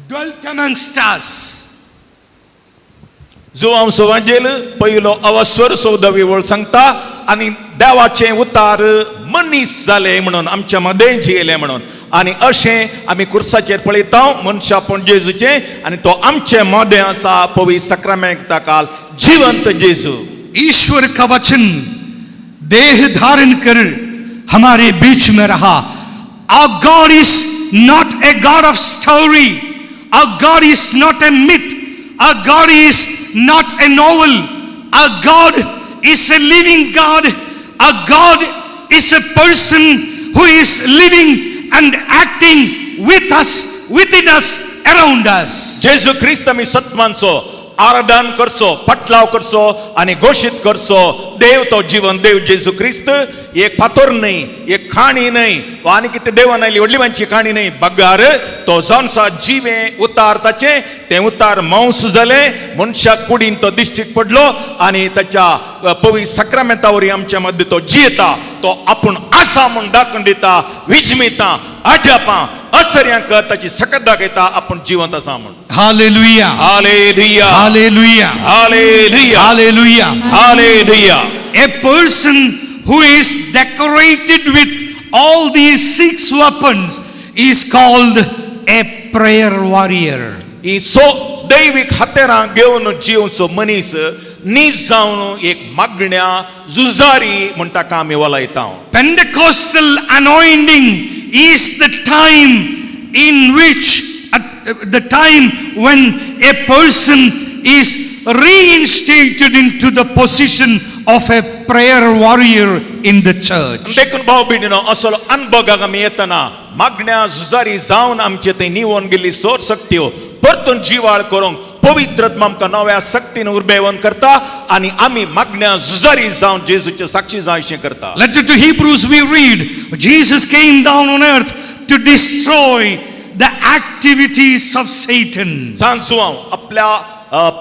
dwelt amongst us. जो सुवांजेल पयलो अवस्वर 14वी वळ सांगता आणि देवाचे उतार मनीस जाले म्हणून आमच्या मदें जियेले म्हणून. आणि अशें आमी कुर्साचेर पळयता मनशापण जेजूचे आणि तो आमचे मदें आसा पवित्र सक्रामेंता काल जिवंत जेजू. ईश्वर का वचन देह धारण कर हमारे बीच में रहा. Our God is not a God of story. Our God is not a myth. Our God is not a novel. Our God is a living God. Our God is a person who is living and acting with us, within us, around us. जेजू ख्रिस्त आमी सत्मानचो आराधन करचो, पटलाव करचो आणि घोषित करचो. देव तो जीवन देव जेजू ख्रिस्त एक फातोर नाही, एक खाणी नाही, आणि कितें देवान आयली व्हडली मानची खाणी नाही. बगार तो जावनसा जिवे उतार ताचे ते उतार मांस जाले मनशाक कुडीन तो दिश्टीक पडलो आणि ताच्या पवित्र सक्रामेंतावरी आमच्या मध्ये तो जियेता. तो आपूण आसा म्हूण दाखोवन दिता, विजमिता आड्यापां असर्यांक ताची सकत दाखयता आपूण जिवंत आसा म्हूण. Hallelujah. Hallelujah. Hallelujah. Hallelujah. Hallelujah. Hallelujah. A person who is decorated with all these 6 weapons is called a prayer warrior. He so दैविक हत्यारां घेवन जिवचो मनीस नीज जावन एक मागण्या झुजारी म्हणटा कामी वलायता. Pentecostal anointing is the time in which the time when a person is reinstated into the position of a prayer warrior in the church. देखून भाव भयणीनो असलो अनुभव आमी येतना मागण्या झुजारी जावन आमचे थंय निवोन गेल्ली सोर शक्त्यो परतून जिवाळ करूंक पवित्र आत्मा आमकां नव्या शक्तीन उर्बेवन करता आनी आमी मागण्या झुजारी जावन जेजूचे साक्षी जावचें करता. Letter to Hebrews we read, Jesus came down on earth to destroy the activities of Satan. सांजुआंव आपल्या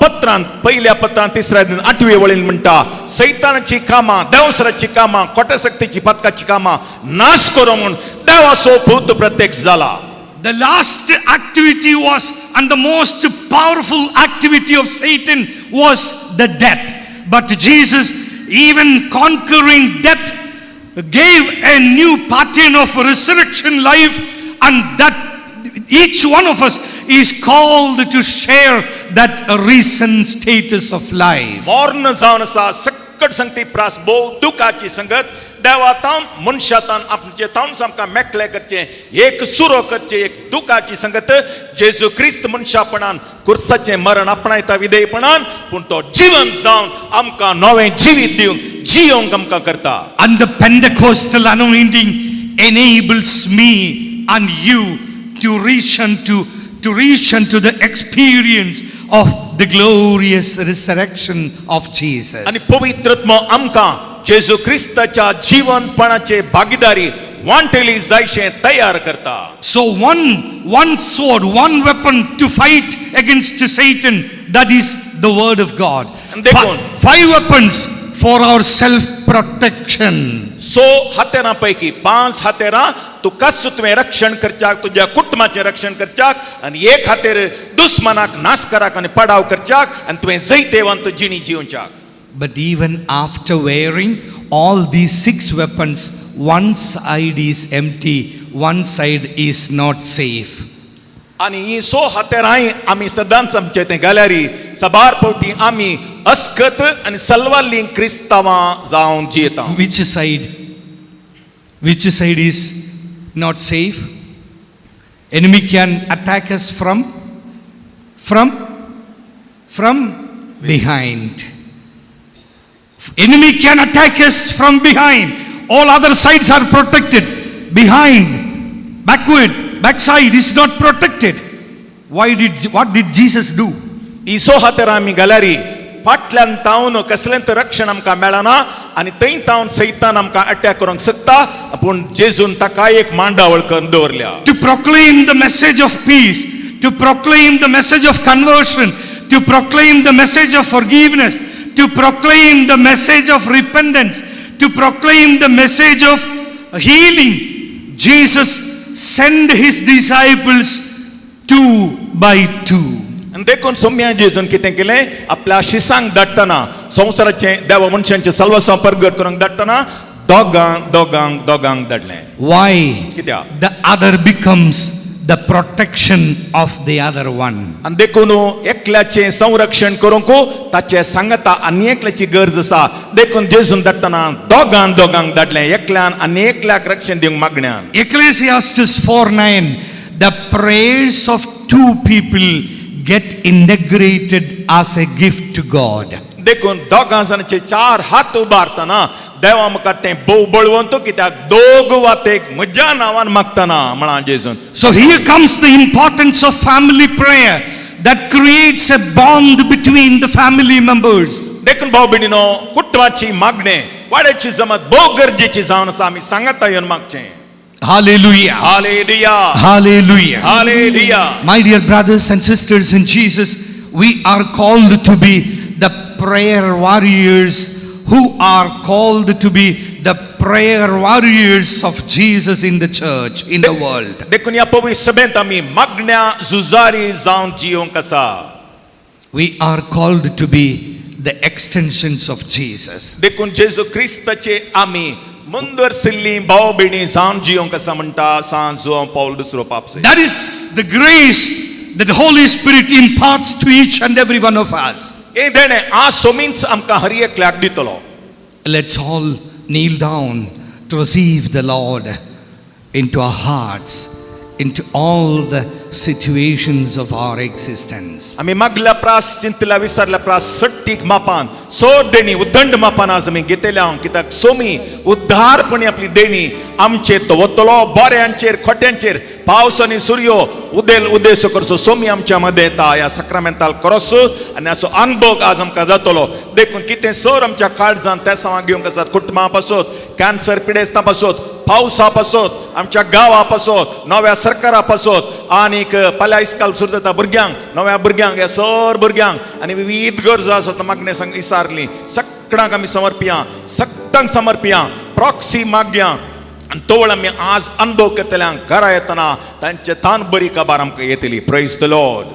पत्रांत पहिल्या पत्रांत तिसऱ्या दिन 8वे वळीन म्हणटा सैतानाची कामां देवसराची कामां खोटेशक्तीची पथकाची कामां नाश करूं म्हूण देवाचो पूत प्रत्यक्ष जाला. The last activity was, and the most powerful activity of Satan was the death. But Jesus, even conquering death, gave a new pattern of resurrection life, and that each one of us is called to share that risen status of life. मॉर्न जावन आसा सकट संगती प्रास भोव दुखाची संगत देवातान मनशातान आपणचे तावन सामका मेकळे करचे एक सुरो करचे एक दुखाची संगत जेजू ख्रिस्त मनशापणान कुर्साचे मरण आपणायता विधेयपणान पूण तो जीवन जावन आमकां नवें जिवीत दिवंक जियोंक आमकां करता. And the Pentecostal anointing enables me and you to reach unto the experience of the glorious resurrection of Jesus. आणि पवित्र आत्मा आमकां जेजू ख्रिस्ताच्या जीवनपणाचे भागीदारी वांटेली जायशें तयार करता. So one sword, one weapon to fight against Satan, that is the word of God. And देखून 5 weapons for our self protection. सो हातेरां पैकी 5 हातेरां तुका तुवें रक्षण करच्याक तुज्या कुटुंबाचें रक्षण करच्याक आनी एक हातेर दुस्मनाक नाश कराक आनी पडाव करच्याक आनी तुवें जैतेवंत जिणी जिवच्याक. But even after wearing all these 6 weapons, one side is empty, one side is not safe. आनी ही सो हातेरांय आमी सदांच आमचे तें घाल्यारी सबार फावटी आमी अस्कत आनी सलवाल्लीं क्रिस्तांवां जावन जियेता. Which side is not safe? Enemy can attack us from behind. Enemy can attack us from behind. All other sides are protected. Behind, backward, backside is not protected. What did Jesus do? ही सो हातेरां आमी घाल्यारी फाटल्यान तावन कसलेंच रक्षण आमकां मेळना आनी थंय तावन सैतान आमकां अटॅक करूंक शकता पूण जेजून ताका एक मांडावळ करून दवरल्या. To proclaim the message of peace, to proclaim the message of conversion, to proclaim the message of forgiveness, to proclaim the message of repentance, to proclaim the message of healing. Jesus sent his disciples 2 by 2. आनी देखून सोम्या जेजून कितें केलें आपल्या शिसांक धाडटना संवसाराचें देवा मनशांचें सल्वासां परगट करूंक धाडटना दोगांक धाडलें. Why? कित्याक? The other becomes the protection of the other one. आनी देखून एकल्याचें संरक्षण करूंक ताचे सांगता आनी एकल्याची गरज आसा देखून जेजून धाडटना दोगांक धाडलें एकल्यान आनी एकल्याक रक्षण दिवंक मागण्यान. Ecclesiastes 4:9, the prayers of 2 people get integrated as a gift to God. देखून दोगां जाणांचे 4 हात उबारतना देवा मुखार तें भोव बळवंत कित्याक दोग वातेक म्हज्या नांवान मागतना म्हणा जेजून. So here comes the importance of family prayer that creates a bond between the family members. देखून भाव भयणीनो कुटुंबाची मागणे वाड्याची जमत भोव गरजेची जावन आसा आमी सांगता येवन मागचें. Hallelujah. Hallelujah. Hallelujah. Hallelujah. My dear brothers and sisters in Jesus, we are called to be the prayer warriors who are called to be the prayer warriors of Jesus in the church, in the world. देखून ह्या पवित्र सभेंत आमी मागण्या झुजारी जावन जियोंक आसा. We are called to be the extensions of Jesus. देखून जेजू ख्रिस्ताचे आमी मुंदरसिल्ली भाव भयणी सांज जियोंक कसा म्हणटा सांज जो पाऊल दुसरो पापसे. That is the grace that the Holy Spirit imparts to each and every one of us. ए देणे आ सोमींच आमकां हर एकल्याक दितलो. Let's all kneel down to receive the Lord into our hearts, into all the situations of our existence. आम्ही मागल्या प्रास चिंतल्या विसरल्या प्रास सट्टीक मापान सोड देणी उदंड मापान आज आमी घेतल्या कित्याक सोमी उद्धारपणी आपली देणी आमचेर तो वतलो बऱ्यांचेर खोट्यांचेर पावस आनी सूर्यो उदेल उदेश करचो सोमी आमच्या मध्ये येता ह्या सक्रामेंताल क्रॉस आनी असो अनुभव आज आमकां जातलो. देखून कितें सर आमच्या काळजांत त्या सांग घेवंक आसात कुटुंबा पासत कॅन्सर पिडेस्ता पासत पावसा पासत आमच्या गांवा पासत नव्या सरकारा पासत आनीक फाल्यां इस्काल सुरू जाता भुरग्यांक नव्या भुरग्यांक ह्या सर भुरग्यांक आनी विविध गरजो आसात मागणे सांग इसारली सगळ्यांक आमी समर्पिया सगळ्यांक समर्पिया प्रॉक्सी मागया आनी तोवळ आमी आज अनुभव केतल्यांक घरा येतना तांचे तान बरी काबार आमकां येतली. Praise the Lord.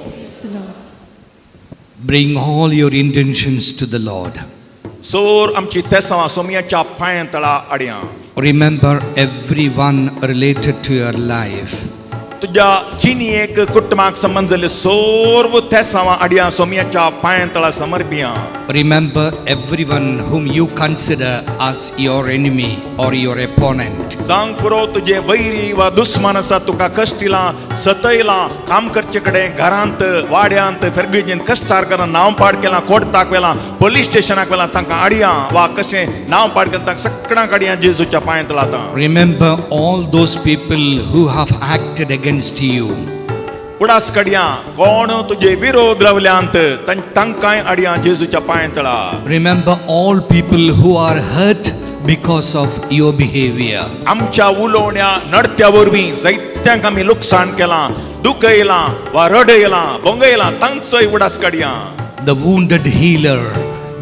Bring all your intentions to the Lord. सोर आमची तेसां सोमयाच्या पांया तळा आडया. Remember everyone related to your life. तुझ्या जिनी एक कुटुंबाक संबंध जाल्ले सर्व तेसां आडया सोमयाच्या पांया तळा समर्पिया. Remember everyone whom you consider as your enemy or your opponent. सांग पुरो तुझे वैरी वा दुश्मन आसा तुका कश्टिला सतयला काम करचे कडेन घरांत वाड्यांत फेरगेजीन कश्टार करून नांव पाड केला कोर्टाक वेला पुलीस स्टेशनाक वेला तांकां आडया वा कशें नांव पाड केला तांकां सगळ्यांक आडया जेजूच्या पांयां तळा. Remember all those people who have acted against you. उडास कडया कोण तुझे विरोध रावल्यांत तांकांय आडया जेजूच्या पांयां तळा. Remember all people who are hurt because of your behavior. आमच्या उलोवण्या नडत्या वरवीं जायत्यांक आमी लुकसाण केलां दुखयलां वा रडयलां भोंगयलां तांचोय उडास कडया. The wounded healer,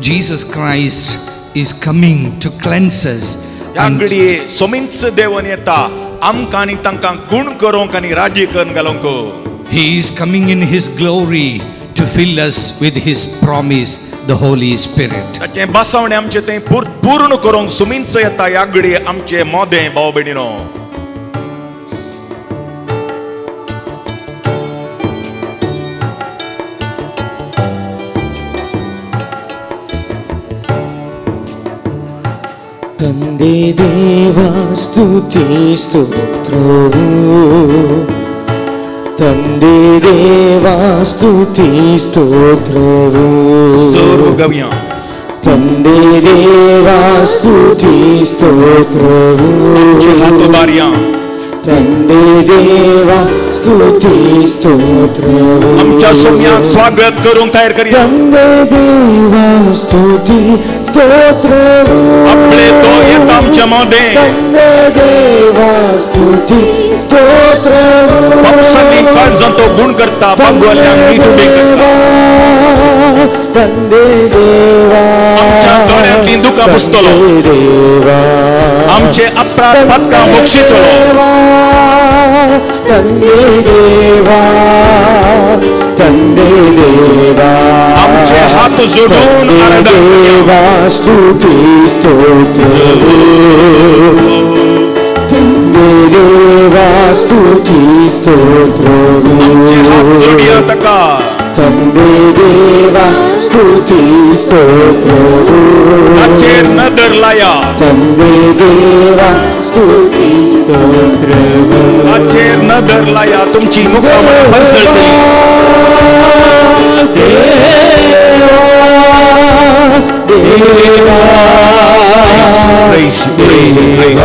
Jesus Christ, is coming to cleanse us. ह्या घडये सोमींच देवन येता आमकां आनी तांकां गुण करूंक आनी राजी करून घालूंक. He is coming in His glory to fill us with His promise, the Holy Spirit. ताचे बसवणे आमचे ते पूर्ण करूंक सोमींच येता ह्या घडये आमचे मोदें भाव भयणीनो. ತಂದೆ ದೇವ ಸ್ತುತಿ ಸ್ತೋತ್ರವು ತಂದೆ ದೇವ ಸ್ತುತಿ ಸ್ತೋತ್ರವು ಸೋರು ಗವ್ಯ ತಂದೆ ದೇವ ಸ್ತುತಿ ಸ್ತೋತ್ರವು ಹಾತು ಬಾರಿಯ ತಂದೆ ದೇವ ಸ್ತುತಿ ಸ್ತೋತ್ರವು आमच्या सोम्याक स्वागत करूंक तयार करूया. ತಂದೆ ದೇವ ಸ್ತುತಿ ಸ್ತೋತ್ರವು आपले तो येता आमच्या मोदें ತಂದೆ ದೇವ ಸ್ತುತಿ ಸ್ತೋತ್ರವು पक्षांनी काळजां तो गुण करता भागवल्यांक नीट उबे करता. ತಂದೆ ದೇವ आमच्या दोळ्यांतली दुखां पुसतलो आमचे अपराध पातकां मोक्षितलो. ತಂದೆ ದೇವ ತಂದೆ ದೇವ आमचे हात जोडून आराधना ದೇವ ಸ್ತುತಿ ಸ್ತೋತ್ರವು ತಂದೆ ದೇವ ಸ್ತುತಿ ಸ್ತೋತ್ರವು आमचे हात जोडया ताका ತಂದೆ ದೇವ ಸ್ತುತಿ ಸ್ತೋತ್ರವು ताचेर नदर लाया ತಂದೆ ದೇವ ಸ್ತುತಿ ಸ್ತೋತ್ರವು ताचेर नदर लाया तुमची मुखार भरसळटली. देवा Praise, praise, praise,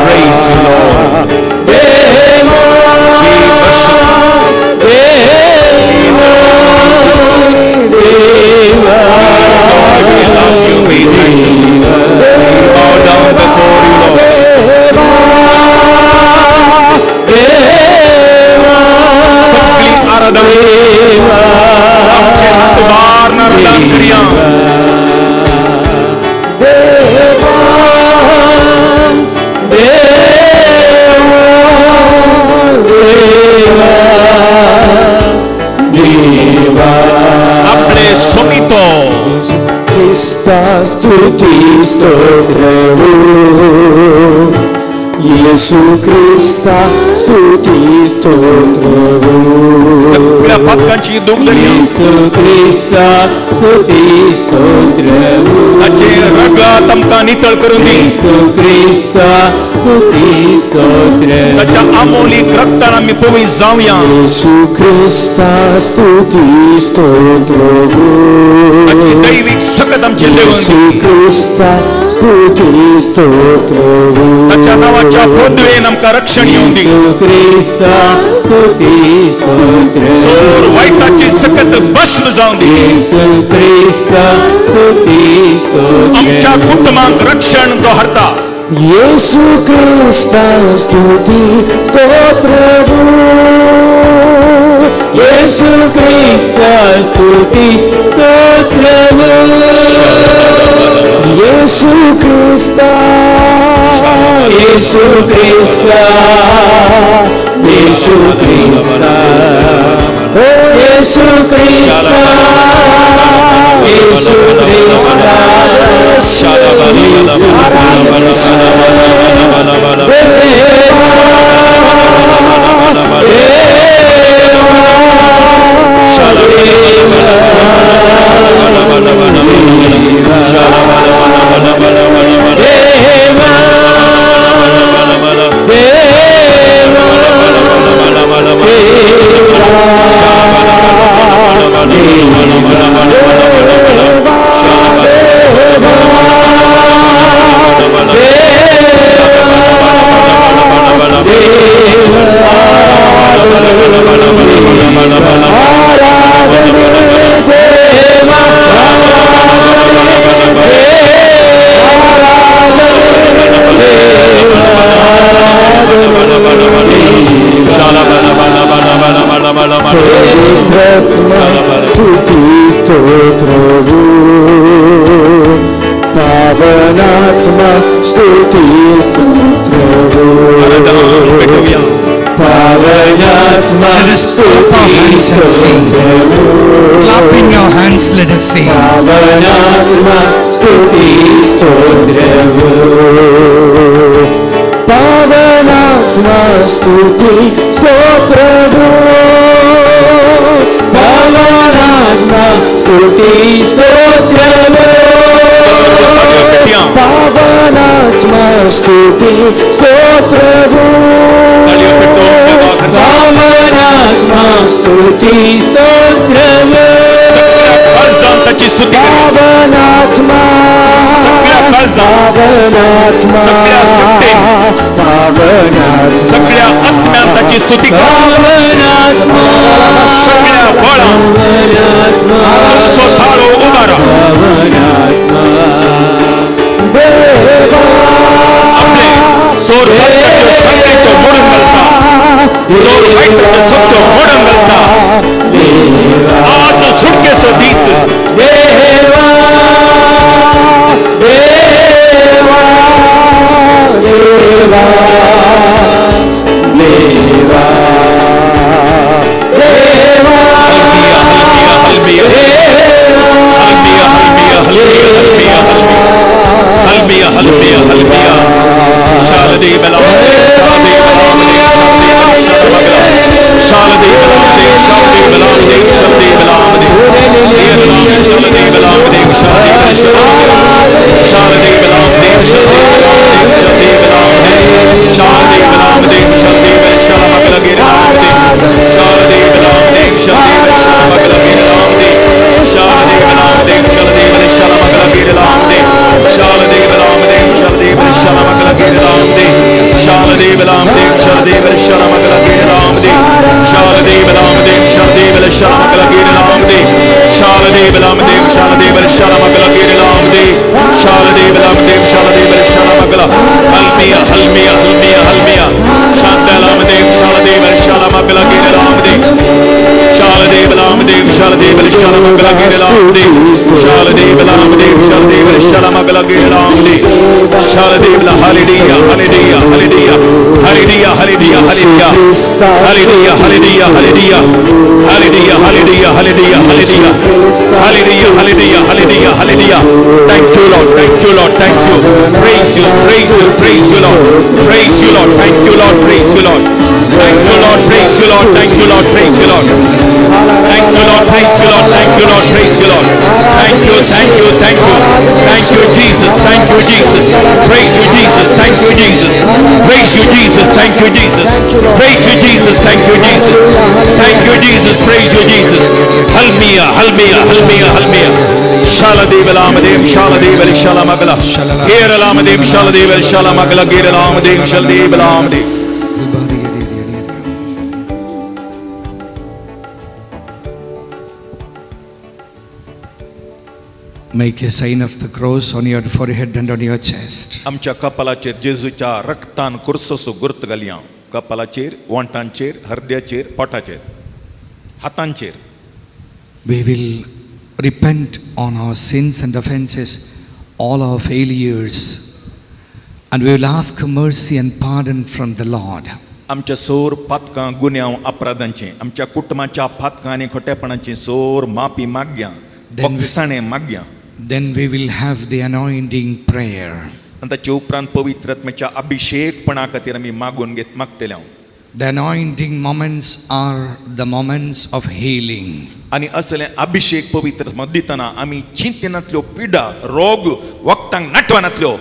praise the Lord. देवा We worship देवा देवा Lord, we love you, we thank you. We bow down before you, Lord. देवा देवा सगळी आराधना आमचे हात बार आराधना करूया. देवा देवा ಕ್ರಿಸ್ತ ಸ್ತುತಿ ಸ್ತೋತ್ರವು ಯೇಸು ಕ್ರಿಸ್ತ ಸ್ತುತಿ ಸ್ತೋತ್ರವು सगळ्या पातकांची दुःख धरी ಯೇಸು क्रिस्ता स्तुती स्तोत्रವು ताचे रगा तमका नितळ करून दी ಯೇಸು क्रिस्ता स्तुती स्तोत्रವು ताच्या अमोलिक रक्तान आम्ही पवित्र जाऊया ಯೇಸು क्रिस्ता स्तुती स्तोत्रವು ताची दैविक सकत आमचे देवून ಯೇಸು क्रिस्ता स्तुती स्तोत्रವು ताच्या नावाच्या पदवेन आमका रक्षण येऊन दी ಯೇಸು क्रिस्ता स्तुती स्तोत्रವು सोर वाईटाची सकत भस्म जाऊन दी ಯೇಸು क्रिस्ता स्तुती स्तोत्रವು आमच्या कुटुंबाक रक्षण तो हरता ಯೇಸು ಕ್ರಿಸ್ತ ಸ್ತುತಿ ಸ್ತೋತ್ರವು ಯೇಸು ಕ್ರಿಸ್ತ ಸ್ತುತಿ ಸ್ತೋತ್ರವು ಯೇಸು ಕ್ರಿಸ್ತ ಯೇಸು ಕ್ರಿಸ್ತ ಯೇಸು ಕ್ರಿಸ್ತ ಓ ಯೇಸು ಕ್ರಿಸ್ತ ಯೇಸು ಕ್ರಿಸ್ತ ಸ್ತುತಿ ಸ್ತೋತ್ರವು ಪಾವನಾತ್ಮ ಸ್ತುತಿ ಸ್ತೋತ್ರವು ಪಾವನಾತ್ಮ ಸ್ತುತಿ ಸ್ತೋತ್ರವು Clapping your hands, let us sing. ಪಾವನಾತ್ಮ ಸ್ತುತಿ ಸ್ತೋತ್ರವು ಪಾವನಾತ್ಮ ಸ್ತುತಿ ಸ್ತೋತ್ರವು ಪಾವನಾತ್ಮ ಸ್ತುತಿ ಸ್ತೋತ್ರವು ಪಾವನಾತ್ಮ ಸ್ತುತಿ ಸ್ತೋತ್ರವು ಪಾವನಾತ್ಮ ಸ್ತುತಿ ಸ್ತೋತ್ರವು ताची स्तुती पावनात्म पावनात्म पावनात्म सगळ्या आत्म्यान ताची स्तुती पावनात्म सगळ्या बळान तुमचो थाळो उबारा देवा सोर वाईटाच्यो सगळे तो मोडून घालता सोर वाईटाच्यो सगळो मोडून घालता आज सुटकेचो दीस देवा देवा देवा देवा देवा हल्बिया शालदे बला शालदे शालदेव magala gelamde. Shaladevla hallelujah hallelujah hallelujah hallelujah hallelujah hallelujah hallelujah hallelujah hallelujah hallelujah hallelujah hallelujah hallelujah hallelujah hallelujah hallelujah hallelujah. Thank you Lord, thank you Lord, thank you. Praise you, praise you, praise you Lord, praise you Lord, thank you Lord, praise you Lord, thank you Lord, praise you Lord, thank you Lord, praise you Lord, thank you Lord, praise you Lord, thank you Lord, praise you Lord, thank you, thank you, thank you, thank you Jesus, thank you Jesus, praise you Jesus, thank you Jesus, praise you Jesus, thank you Jesus, praise you Jesus, thank you Jesus, thank you Jesus, praise you Jesus. Halmia, halmia, halmia, halmia. Shaladevalamadem, shaladeval, shalamagala. Heralamadem, shaladeval, shalamagala, geralamadem, shaladevalamade. Make a sign of the cross on your forehead and on your chest. आमच्या कपालाचेर जेजूच्या रक्तान कुर्सोसो गुर्त घालया. कपालाचेर, वंटांचेर, हृदयाचेर, पोटाचेर, हातांचेर. We will repent on our sins and offenses, all our failures, and we will ask mercy and pardon from the Lord. आमच्या सोर पातकां गुन्यांव अपराधांचे, आमच्या कुटुंबाच्या पातकां आनी खोटेपणांचे सोर माफी मागया, बक्षिसाणे मागया. Then we will have the anointing prayer. आनी ताचे उपरांत पवित्र आत्म्याच्या अभिषेकपणा खातीर आमी मागतले. The anointing moments are the moments of healing. आनी असले अभिषेक पवित्र दितना आमी चिंतनांतल्यो पिडा, रोग, वखदांक नाटवानांतल्यो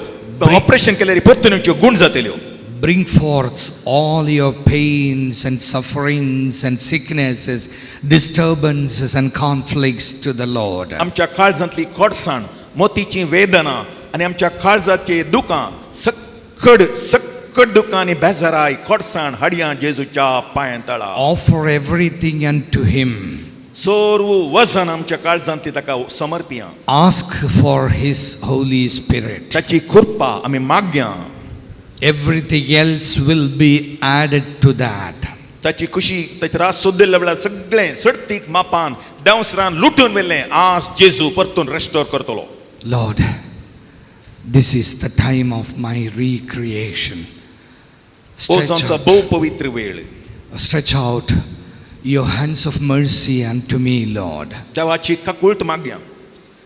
ऑपरेशन केल्यार परतुन्यो गुण जातल्यो. Bring forth all your pains and sufferings and sicknesses, disturbances and conflicts to the Lord. आमच्या काळजांतली खोडसाण, मोतीची वेदना आनी आमच्या काळजाचे दुकां, सकट दुकां आनी बेजाराय, खोडसाण हाडया जेजूच्या पांयां तळा. Offer everything unto him. सोर्व वजन आमच्या काळजांतली ताका समर्पिया. Ask for his Holy Spirit. ताची कृपा आमी मागया. Everything else will be added to that. ताची खुशी ताची रास सोदिल्ल्या वेळार सगळें सडतीक मापान देंवसरान लुटून व्हेलें आज जेजू परतून रेस्टोर करतलो. Lord, this is the time of my recreation. Stretch out your hands of mercy unto me, Lord. देवाची काकुळट मागया.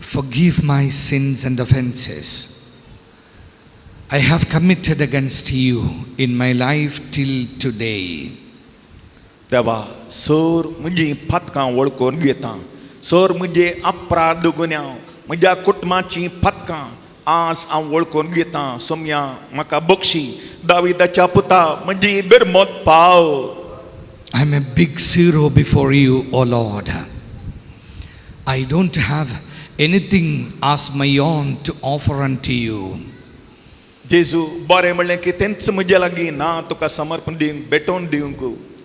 Forgive my sins and offenses. I have committed against you in my life till today. देवा सोर म्हजी फातकां वळखून घेता. सोर म्हजे अपराध गुन्यांव, म्हज्या कुटुंबाची फातकां आज हांव वळखून घेता. सोम्या म्हाका बक्षी, दाविदाच्या पुता म्हजी बिरमोत पाव. I am a big zero before you, O Lord. I don't have anything as my own to offer unto you. जेजू बरें म्हणलें की तेंच म्हजे लागीं ना तुका समर्पण दिवंक, भेटोवन दिवंक.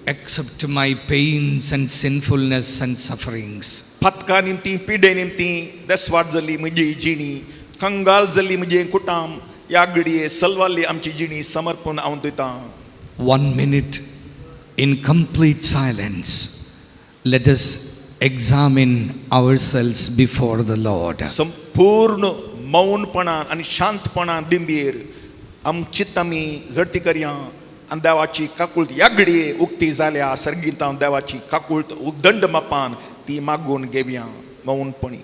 Except my pains and sinfulness and sufferings. फातकां निमती, पिडे निमती देसवाट जाली म्हजी जिणी, कंगाल जाली म्हजें कुटाम, ह्या घडये सलवाल्ली आमची जिणी समर्पण हांव दितां. 1 minute in complete silence, let us examine ourselves before the Lord. संपूर्ण मौनपणान आनी शांतपणान दिंबेर चित्त आमी झडती करया आनी देवाची काकुळट ह्या घडये उक्ती जाल्या सर्गीत हांव देवाची काकुळट उदंड मापान ती मागून घेवया मौनपणी.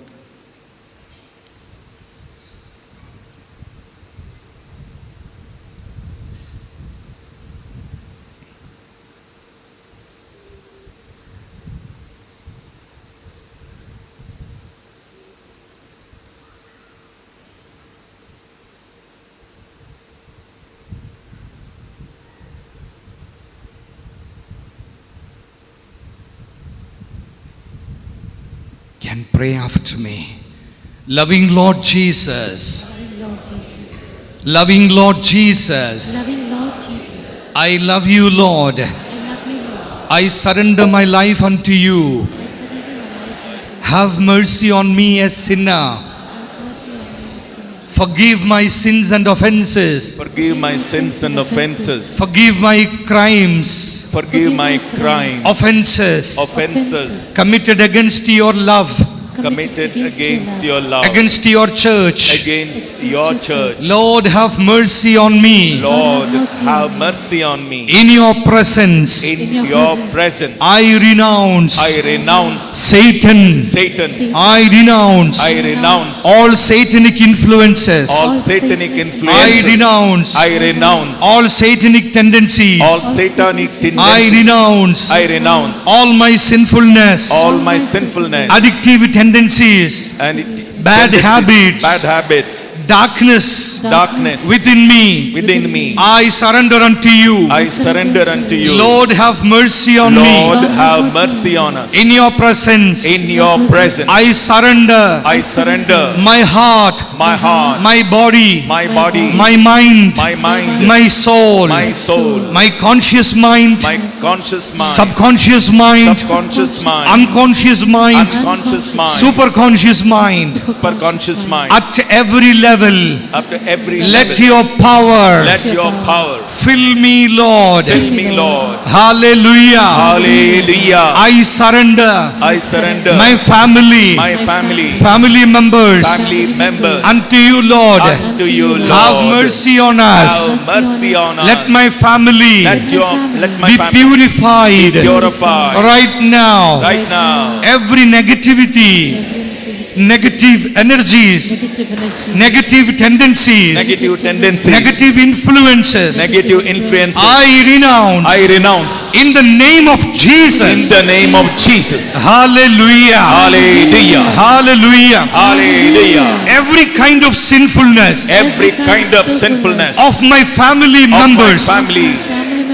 Can pray after me. Loving Lord Jesus. Loving Lord Jesus. I love you, Lord. I surrender my life unto you. Have mercy on me, a sinner. Forgive my sins and offenses. Forgive my sins and offenses. Forgive my crimes. Forgive my crimes. Offenses. Offenses. Committed against your love. committed against your love, against your church. against your church. Lord, have mercy on me. Lord, have mercy on me. In your presence, In your presence, I renounce I renounce Satan. Satan. I renounce I renounce all satanic influences. all satanic I influences. renounce I renounce all satanic tendencies. all satanic I tendencies. renounce I renounce all my sinfulness, all my sinfulness addictive tendencies, and bad tendencies, habits, bad habits, darkness darkness within me. within me. I surrender unto you. I surrender unto you. Lord, have mercy on Lord, me. have mercy on us. In your presence, In your presence, I surrender I surrender my heart, my heart, my body, my body, my mind, my mind, my soul, my soul, my conscious mind, my conscious mind, subconscious mind, subconscious mind, unconscious mind, unconscious mind, superconscious mind. superconscious mind. At every level, Up to every let level, your power let your power fill me, Lord. fill me, Lord. Hallelujah. Hallelujah. I surrender I surrender my family, my family, family members family members unto you, Lord. unto you, Lord. Have mercy on us. Have mercy on us. Let my family let my be family purified be purified right now. right now. Every negativity, negative energies, negative tendencies, Negative tendencies, negative influences, negative influences, I renounce I renounce in the name of in Jesus. the name of Jesus. Hallelujah. Hallelujah. Hallelujah. Hallelujah. Every kind of sinfulness Every kind of sinfulness of my family of my members, family,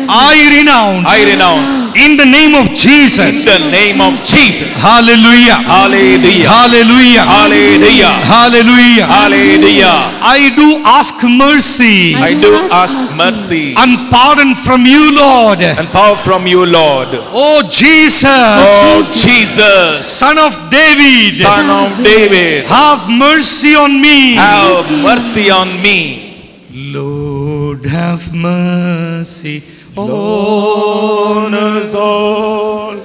I renounce I renounce in the name of in Jesus. the name of Jesus. Hallelujah. Hallelujah. Hallelujah. Hallelujah. Hallelujah. Hallelujah. I do ask mercy I do ask mercy and pardon from you, Lord. and power from you, Lord. Oh Jesus, Oh Jesus, Son of David, Son of David, have mercy on me. have mercy on me. Lord, have mercy On us all,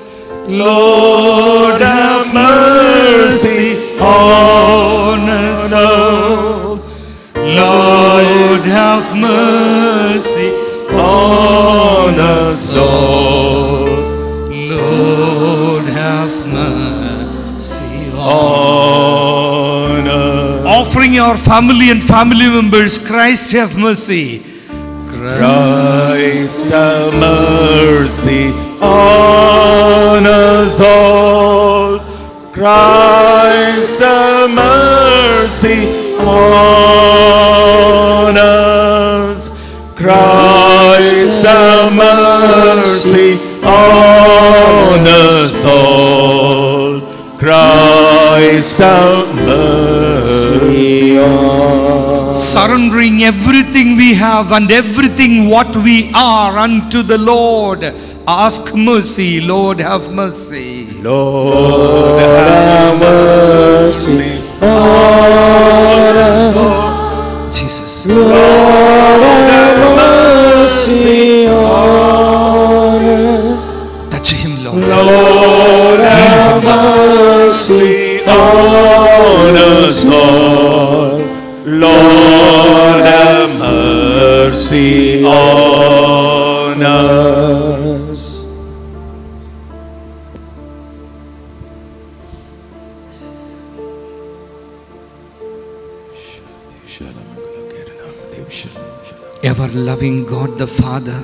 Lord, have mercy on us all. Lord, have mercy on us, Lord, Lord, have mercy on us. Offering our family and family members, Christ have mercy. Christ have mercy on us all. Christ have mercy on us. Christ have mercy on us all. Christ have mercy on us. Surrendering everything we have and everything what we are unto the Lord. Ask mercy, Lord, have mercy. Lord, have mercy on us all. Jesus. Lord, have mercy on us. Touch him, Lord. Lord, have mercy on us all. Lord, have mercy on us. Ever loving God the Father,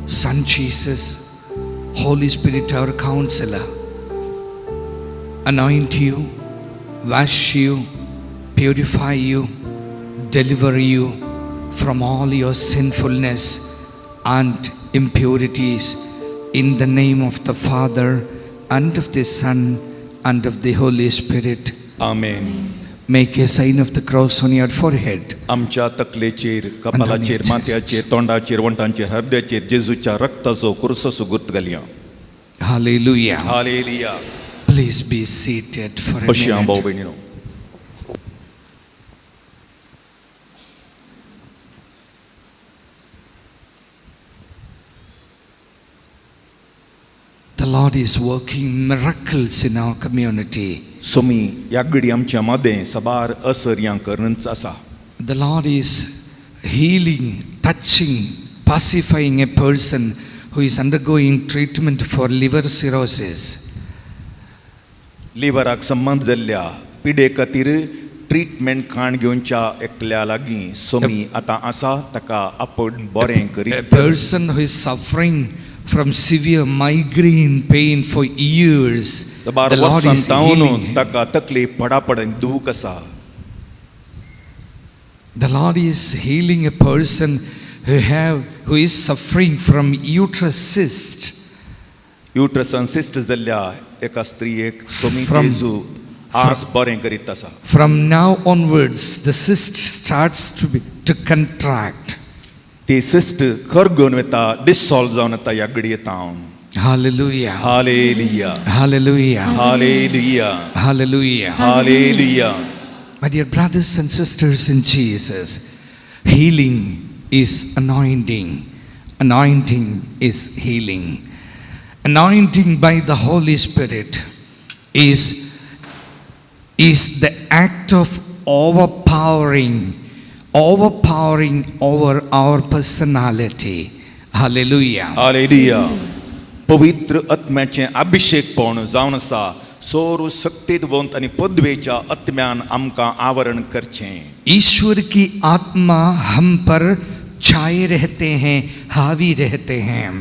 Son Jesus, Holy Spirit our counselor, anoint you, wash you, purify you, deliver you from all your sinfulness and impurities, in the name of the Father and of the Son and of the Holy Spirit. Amen. Make a sign of the cross on your forehead. आमच्या तकलेचेर, कपालाचेर, माथ्याचेर, तोंडाचेर, वंटांचेर, हृदयाचेर जेजूच्या रक्ताचो कुरसो गुर्त घालया. Hallelujah. हालेलुया. Please be seated for a बसया भाऊ minute. भयणीनो. The Lord is working miracles in our community. Somi ह्या घडी आमच्या मदें सबार असर करनच आसा. The Lord is healing, touching, pacifying a person who is undergoing treatment for liver cirrhosis. लिव्हराक संबंध जाल्ल्या पिडे खातीर ट्रीटमेंट खाण घेवच्या एकल्या लागीं सोमी आतां आसा ताका आपण बरें A करीत. person who is suffering from severe migraine pain for years, सबार the Lord is वर्सां healing him. ताका तकलीफ पडापडन दूख आसा. The Lord is healing a person who is suffering from uterus cyst. युट्रसान सिस्ट जाल्ल्या एका स्त्रियेक सोमी From- जेजू आज बरें करीत आसा. From now onwards, the cyst starts to contract. ती सिस्ट खर घेवन वता, डिसॉल्व जावन येता ह्या घडयेतावन. Hallelujah. Hallelujah, Hallelujah. Hallelujah, Hallelujah. Hallelujah. My dear brothers and sisters in Jesus, healing is anointing. Anointing is healing. Anointing by the Holy Spirit is the act of overpowering over our personality. Hallelujah. Hallelujah. पवित्र आत्म्याचें अभिषेकपण जावन आसा. सोर शक्तीवंत आनी पदवेच्या आत्म्यान आमकां आवरण करचें. ईश्वर की आत्मा हम पर छाए रहते हैं, हावी रहते हैं.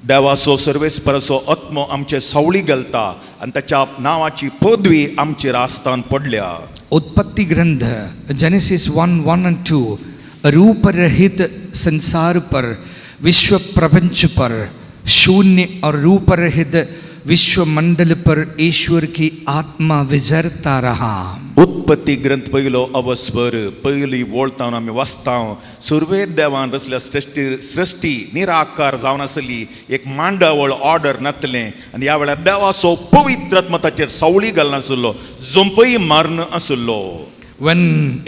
देवाचो सर्वेस्पराचो आत्मो आमचे सावळी घालता आनी ताच्या नांवाची पदवी आमचेर आस्तान पडल्या. उत्पत्ति ग्रंथ जेनेसिस 1:1 and 2 रूप रहित संसार पर, विश्व प्रपंच पर, शून्य और रूप रहित विश्व मंडल पर ईश्वर की आत्मा विचरता रहा. उत्पत्ती ग्रंथ पयलो अवस्वर पयली वळतावन आमी वाचताव. सुरवेर देवान रचल्या सृष्टी निराकार जावन आसली. एक मांडावळ ऑर्डर नासलें आनी ह्या वेळार देवाचो पवित्र आत्मा ताचेर सावळी घालना आसलो, जंपय मारन आसलो. When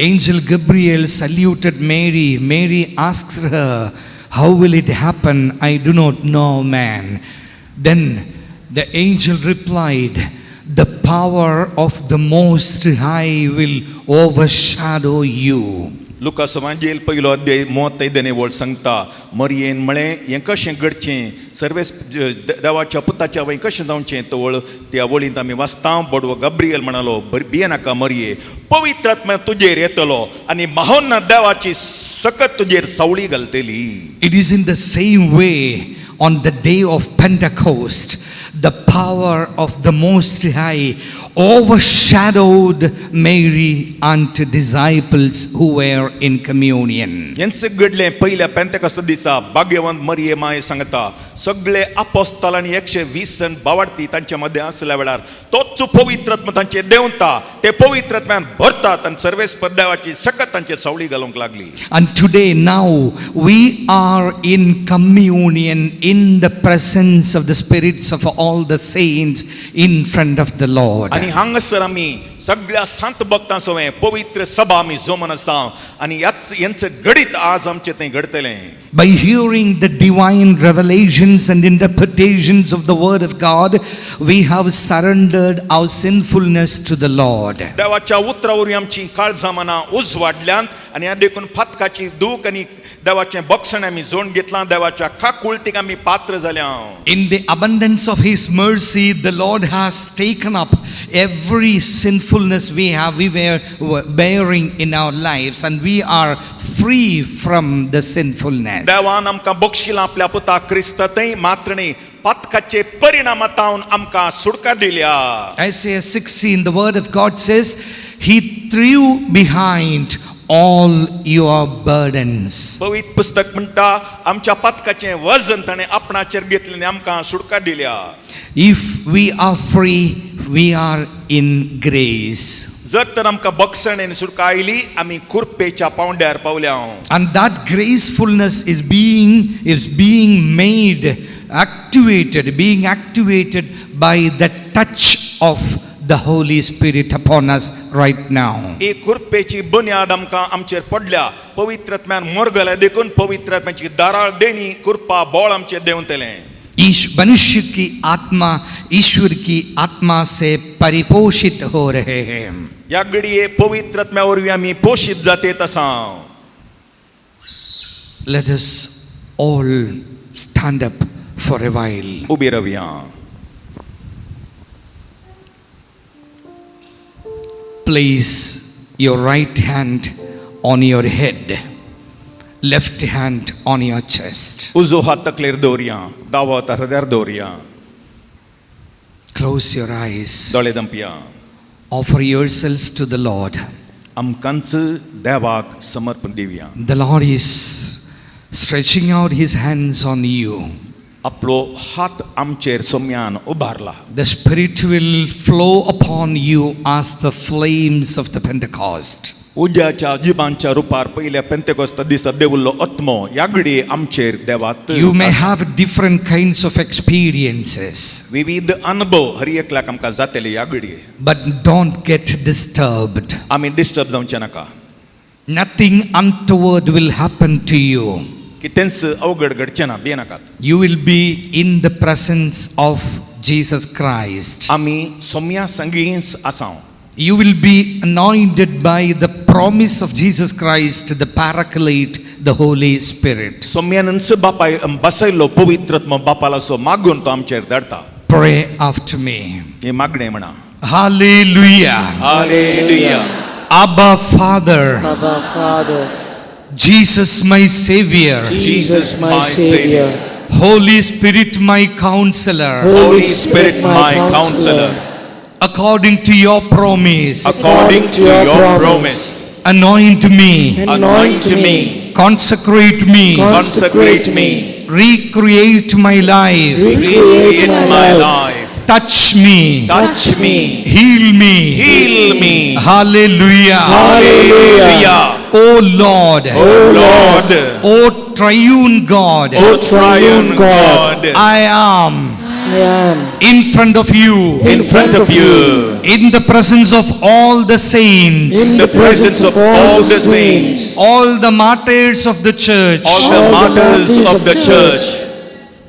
angel Gabriel saluted Mary, Mary asks her, how will it happen? I do not know, man. Then the angel replied, the power of the Most High will overshadow you. लुकास एवांजेल पयलो अध्याय 35 वळ सांगता, मरियेन म्हळें हें कशें घडचें, सर्वेस देवाच्या पुताच्या वय कशें जावचें. तो वळ त्या वळींत आमी वाचता, बडवो गब्रियल म्हणालो, भिये नाका मरिये, पवित्र आत्मा तुजेर येतलो आनी महोन्नत देवाची सकत तुजेर सावळी घालतली. It is in the same way on the day of Pentecost, the power of the Most High overshadowed Mary and disciples who were in communion. हेंच घडलें पयल्या पेंतेकोस्त दिसा. भाग्यवंत मरिये माय सांगता, सगळे अपोस्तल आनी 120 जण भावार्थी तांच्या मदें आसल्या वेळार तोच पवित्र आत्मा तांचेर देंवता. ते पवित्र आत्म्यान भरतात आनी सर्वेस्पर देवाची सकत तांचेर सावळी घालूंक लागली. And today now we are in communion in the presence of the spirits of all the saints in front of the Lord. आनी हांगासर आमी सगळ्या संत भक्तां सवें पवित्र सभा आमी जमून आसा आनी हेंच घडीत आज आमचें थंय घडतलें. By hearing the divine revelations and interpretations of the word of God, we have surrendered our sinfulness to the Lord. देवाच्या उतरावरी आमची काळजां मनां उजवाडल्यान आनी ह्या देखून फातकाची दूख आनी देवाचें बक्षण आमी जोड घेतलां. देवाच्या काकुळटीक आमी पात्र जाल्या. In the abundance of His mercy, the Lord has taken up every sinfulness we were bearing in our lives, and we are free from the sinfulness. देवान आमकां बक्षिलां आपल्या पुता क्रिस्त थंय मात्र न्ही पातकाचे परिणामांतावन आमकां सुटका दिल्या. Isaiah 16, the word of God says, He threw behind all your burdens. पवित्र पुस्तक म्हणटा आमच्या पातकाचें वजन ताणें आपणाचेर घेतलें आनी आमकां सुटका दिल्या. If we are free, we are in grace. जर तर आमकां बक्षण आनी सुटका आयली, आमी कुरपेच्या पावंड्यार पावल्या. And that gracefulness is being activated by the touch of the Holy Spirit upon us right now. एक कुरपेची बुन्याद आमकां आमचेर पडल्या. पवित्र आत्म्यान मोरगल्या देखून पवित्र आत्म्याची दाराळ देणी कुरपा बोळ आमचेर देंवतलें. मनुष्य की आत्मा ईश्वर की आत्मा से परिपोषित हो रहे हैं. या घडये पवित्रात्म्यावरवी आम्ही पोषित जाते तसा. Let us all stand up for a while. उबे रावया. Place your right hand on your head, left hand on your chest. उजो हात तकलेर दवरया, दावो हात हृदयार दवरया. Close your eyes. दोळे दंपया. Offer yourselves to the Lord. आमकांच देवाक समर्पण दिवया. The Lord is stretching out his hands on you. आपलो हात आमचेर सोम्यान उबारला. The Spirit will flow upon you as the flames of the Pentecost. उज्याच्या जिबांच्या रुपार पयल्या पेंतेकोस्त दिसा देवल्लो आत्मो या घडये आमचेर देवात. You may have different kinds of experiences, विविध अनुभव हर एकल्याक आमकां जातले या घडये. but don't get disturbed. आमी डिस्टर्ब जावचे नाका. Nothing untoward will happen to you. कितेंच अवघड घडचें ना, भिये नाकात. You will be in the presence of Jesus Christ. आमी सोम्या संगींच आसां. You will be anointed by the promise of Jesus Christ, the Paraclete, the Holy Spirit. सोम्यानंच बापाय बसयलो पवित्र आत्मा बापाला सो मागून तो आमचेर धाडटा. Pray after me. हे मागणें म्हणा. Hallelujah. Hallelujah. Abba Father, Abba Father, Jesus my Savior, Jesus my Savior, Holy Spirit my Counselor, Holy Spirit my counselor, according to your promise, according to your promise, anoint me, anoint me, consecrate me, consecrate me, recreate my life, recreate my life, touch me, touch me, heal me, heal me. Hallelujah. Hallelujah. O Lord, O Lord, O triune God, O triune God, I am I am in front of you, in front of you, in the presence of all the saints, in the presence of all the saints, all the martyrs of the church. all the martyrs of the church.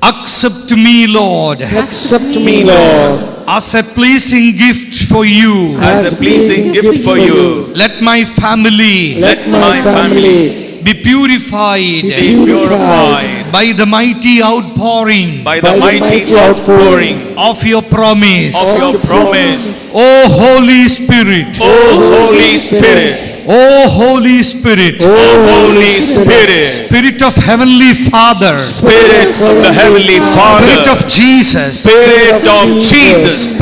Accept me, Lord, accept me, Lord, as a pleasing gift for you. As a pleasing gift for you. Let my family Let my family be purified be purified by the mighty outpouring by the mighty outpouring of your promise. of your promise. O Holy Spirit, O Holy Spirit, O Holy Spirit, O Holy Spirit, Spirit of Heavenly Father, Spirit of the Heavenly Spirit Father, of Jesus, Spirit of Jesus,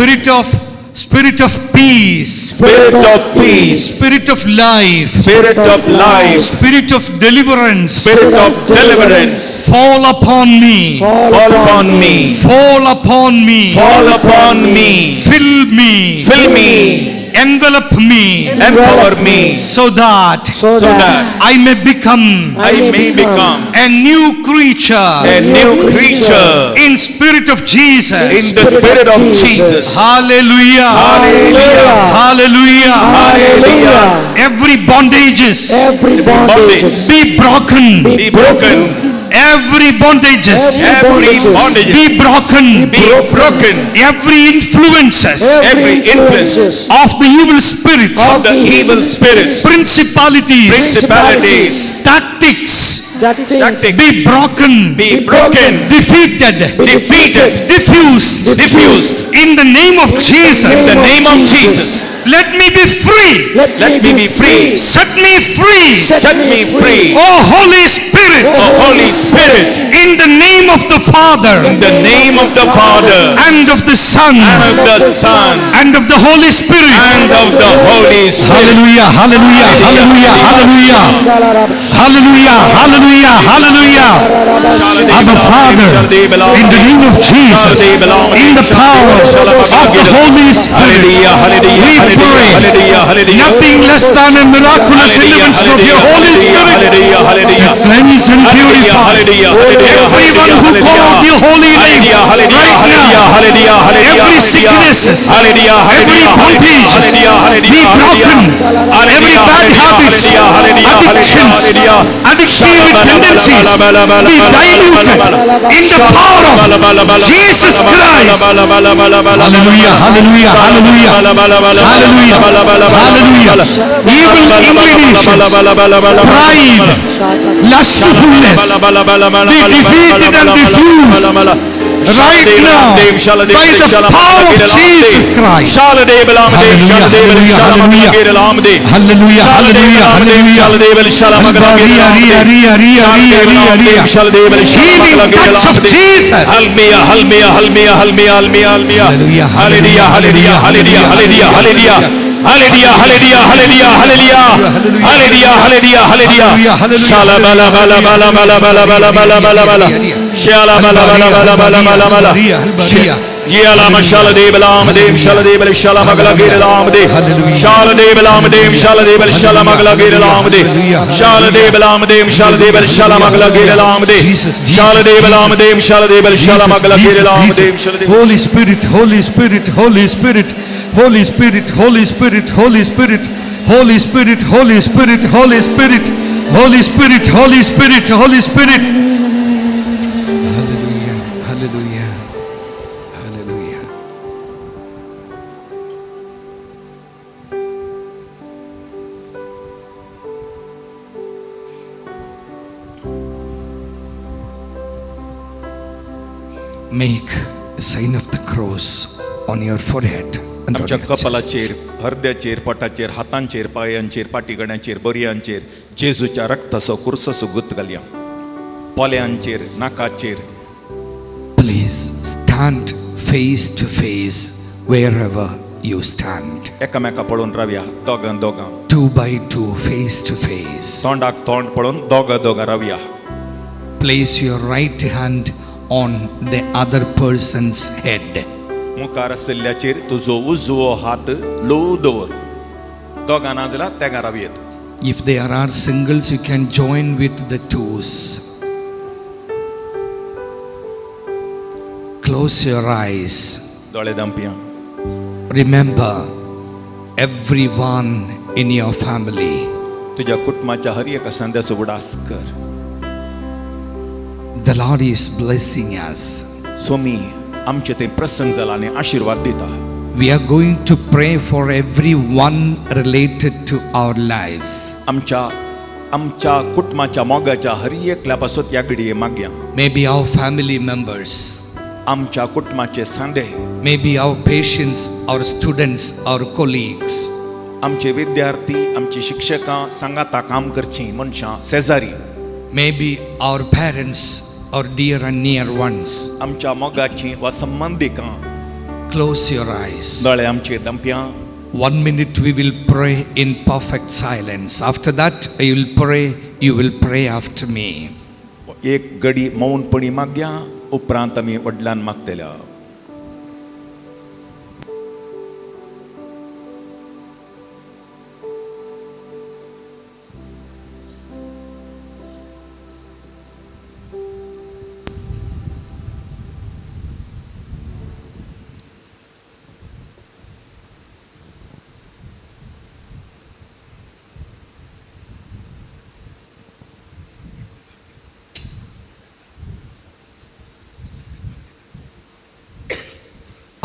Spirit of peace, Spirit of peace, Spirit of life, Spirit of life, Spirit of deliverance, Spirit of deliverance, fall upon me, fall upon me, fall upon me, fall upon me, fill me, fill me, envelop me, empower me, so that so that I may become I may become a new creature a new creature in spirit of Jesus. in the Spirit of Jesus. Hallelujah. Hallelujah. Hallelujah. Hallelujah. Every bondages every bondage be broken. Be broken. Every bondages Every bondage be broken. be broken. Every influences Every influence of the evil spirit, of the evil spirits, principalities, principalities, tactics tactics be broken, be broken, defeated, defeated, diffused diffused. in the name of In Jesus. the name of Jesus. Let me be free. let me be free. Set me free. Set me free. Oh Holy Spirit, O Holy Spirit, in the name of the Father in the name of the Father and of the Son and of the Son and of the Holy Spirit. and of the Holy Spirit. Hallelujah, hallelujah, hallelujah, hallelujah, hallelujah, hallelujah, hallelujah. Abba Father, in the name of Jesus, in the power of the Holy Spirit, we pray nothing less than a miraculous intervention of your Holy Spirit to cleanse and purify everyone who call out your holy name right now, every sicknesses, every bondage be broken, every bad habits, addictions, addictive tendencies be diluted in the power of Jesus Christ. Hallelujah, hallelujah, hallelujah, hallelujah, hallelujah. Evil inclinations, pride, lustfulness be defeated and diffused right now by the power of Jesus Christ. Hallelujah, hallelujah, hallelujah, hallelujah, hallelujah. Healing touch of Jesus. Hallelujah, hallelujah, hallelujah, hallelujah, hallelujah, hallelujah, hallelujah, hallelujah, hallelujah, hallelujah. Hallelujah, hallelujah, hallelujah, hallelujah, hallelujah, hallelujah, hallelujah. Shala bala bala bala bala bala bala bala bala bala. Shala bala bala bala bala bala bala. Jiala mashala de balam de shala de bal shala magla gir lam de. Shala de balam de shala de bal shala magla gir lam de. Shala de balam de shala de bal shala magla gir lam de. Shala de balam de shala de bal shala magla gir lam de. Holy Spirit, Holy Spirit, Holy Spirit, Holy Spirit, Holy Spirit, Holy Spirit, Holy Spirit, Holy Spirit, Holy Spirit, Holy Spirit, Holy Spirit, Holy Spirit. Hallelujah, hallelujah, hallelujah. Make a sign of the cross on your forehead. आमच्या कपालाचेर, हृदयाचेर, पोटाचेर, हातांचेर, पायांचेर, पाटीगण्याचेर, बरयांचेर जेजूच्या रक्ताचो कुर्सो गुत घालया. पोल्यांचेर, नाकाचेर. Please stand face to face wherever you stand. एकामेका पळोवन रावया, दोगां दोगां. 2 by 2 face to face. तोंडाक तोंड पळोवन दोगां दोगां रावया. Place your right hand on the other person's head. मुखार आसल्याचेर तुजो उजवो हात लो दवर. दोगां ना जाल्यार तेगा रावयेत. If there are singles, you can join with the twos. Close your eyes. दोळे धांपया. Remember everyone in your family. तुज्या कुटुंबाच्या हर एका संद्याचो उडास कर. The Lord is blessing us. स्वामी आमचे ते प्रसन्न जाला आनी आशीर्वाद दिता. We are going to pray for everyone related to our lives. आमच्या कुटुंबाच्या मोगाच्या हर एकल्या पासून ह्या घडये मागया. Maybe our family members. आमच्या कुटुंबाचे सांदे. Maybe our patients, our students, our colleagues. आमचे विद्यार्थी, आमची शिक्षकां, सांगाता काम करची मनशां, शेजारी. Maybe our parents, our dear and near ones. आमच्या मोगाची वा संबंधिकां. Close your eyes. दोळे आमचे धांपया. 1 minute we will pray in perfect silence. After that I will pray, you will pray after me. एक घडी मौनपणी मागया, उपरांत आमी वडल्यान मागतल्या.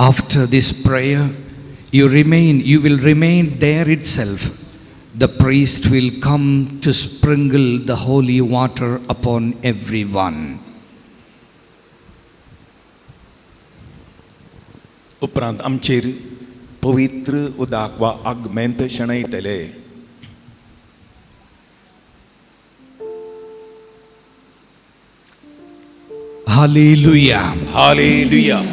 After this prayer, you will remain there itself. The priest will come to sprinkle the holy water upon everyone. उपरांत आमचेर पवित्र उदक वा आगमेंत शणयतले. Hallelujah. Hallelujah.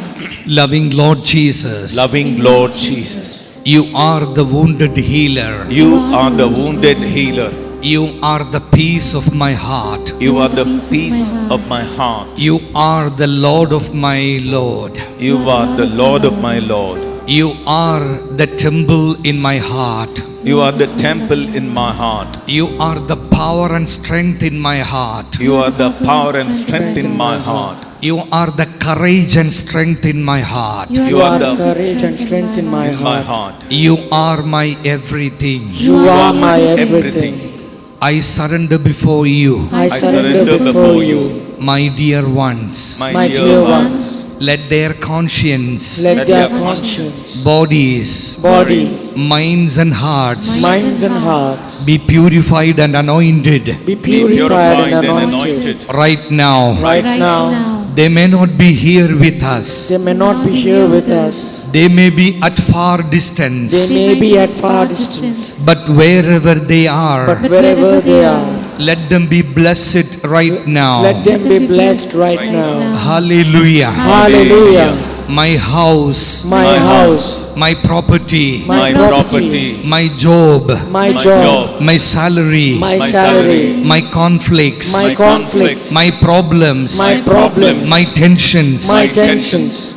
Loving Lord Jesus. Loving Lord Jesus. You are the wounded healer. You are the wounded healer. You are the peace of my heart. You are the peace of my heart. You are the Lord of my Lord. You are the Lord of my Lord. You are the temple in my heart. You are the temple in my heart. You are the power and strength in my heart. You are the power and strength in my heart. You are the courage and strength in my heart. You are the courage and strength in my heart. You are my everything. You are my everything. I surrender before you, I surrender before you, my dear ones. my dear ones. Let their conscience, Let their conscience, bodies, bodies, minds and hearts minds and hearts be purified and anointed be purified and anointed. right now. Right now, They may not be here with us. they may not be here with us. They may be at far distance. They may be at far distance. But wherever they are, But wherever they are, let them be blessed right now. let them be blessed right now. Hallelujah. Hallelujah. My house, My house, my property, my property, my job, my job, my salary, my salary, my conflicts, my conflicts, my problems, my problems, my tensions, my tensions,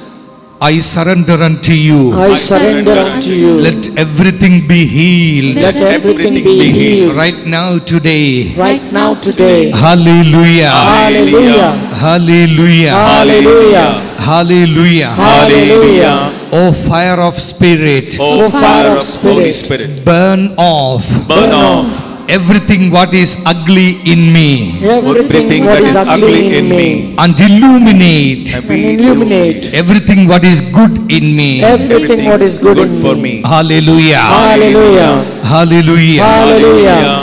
I surrender unto you. I surrender unto you. Let everything be healed Let everything be healed right now today. right now today. Hallelujah. Hallelujah. Hallelujah. Hallelujah. Hallelujah. Hallelujah. Oh fire of spirit, Oh fire of Holy Spirit, Spirit, burn off burn off everything what is ugly in me everything what is ugly in me, and illuminate and illuminate everything what is good in me. everything what is good in for me. me. Hallelujah. Hallelujah. Hallelujah. Hallelujah.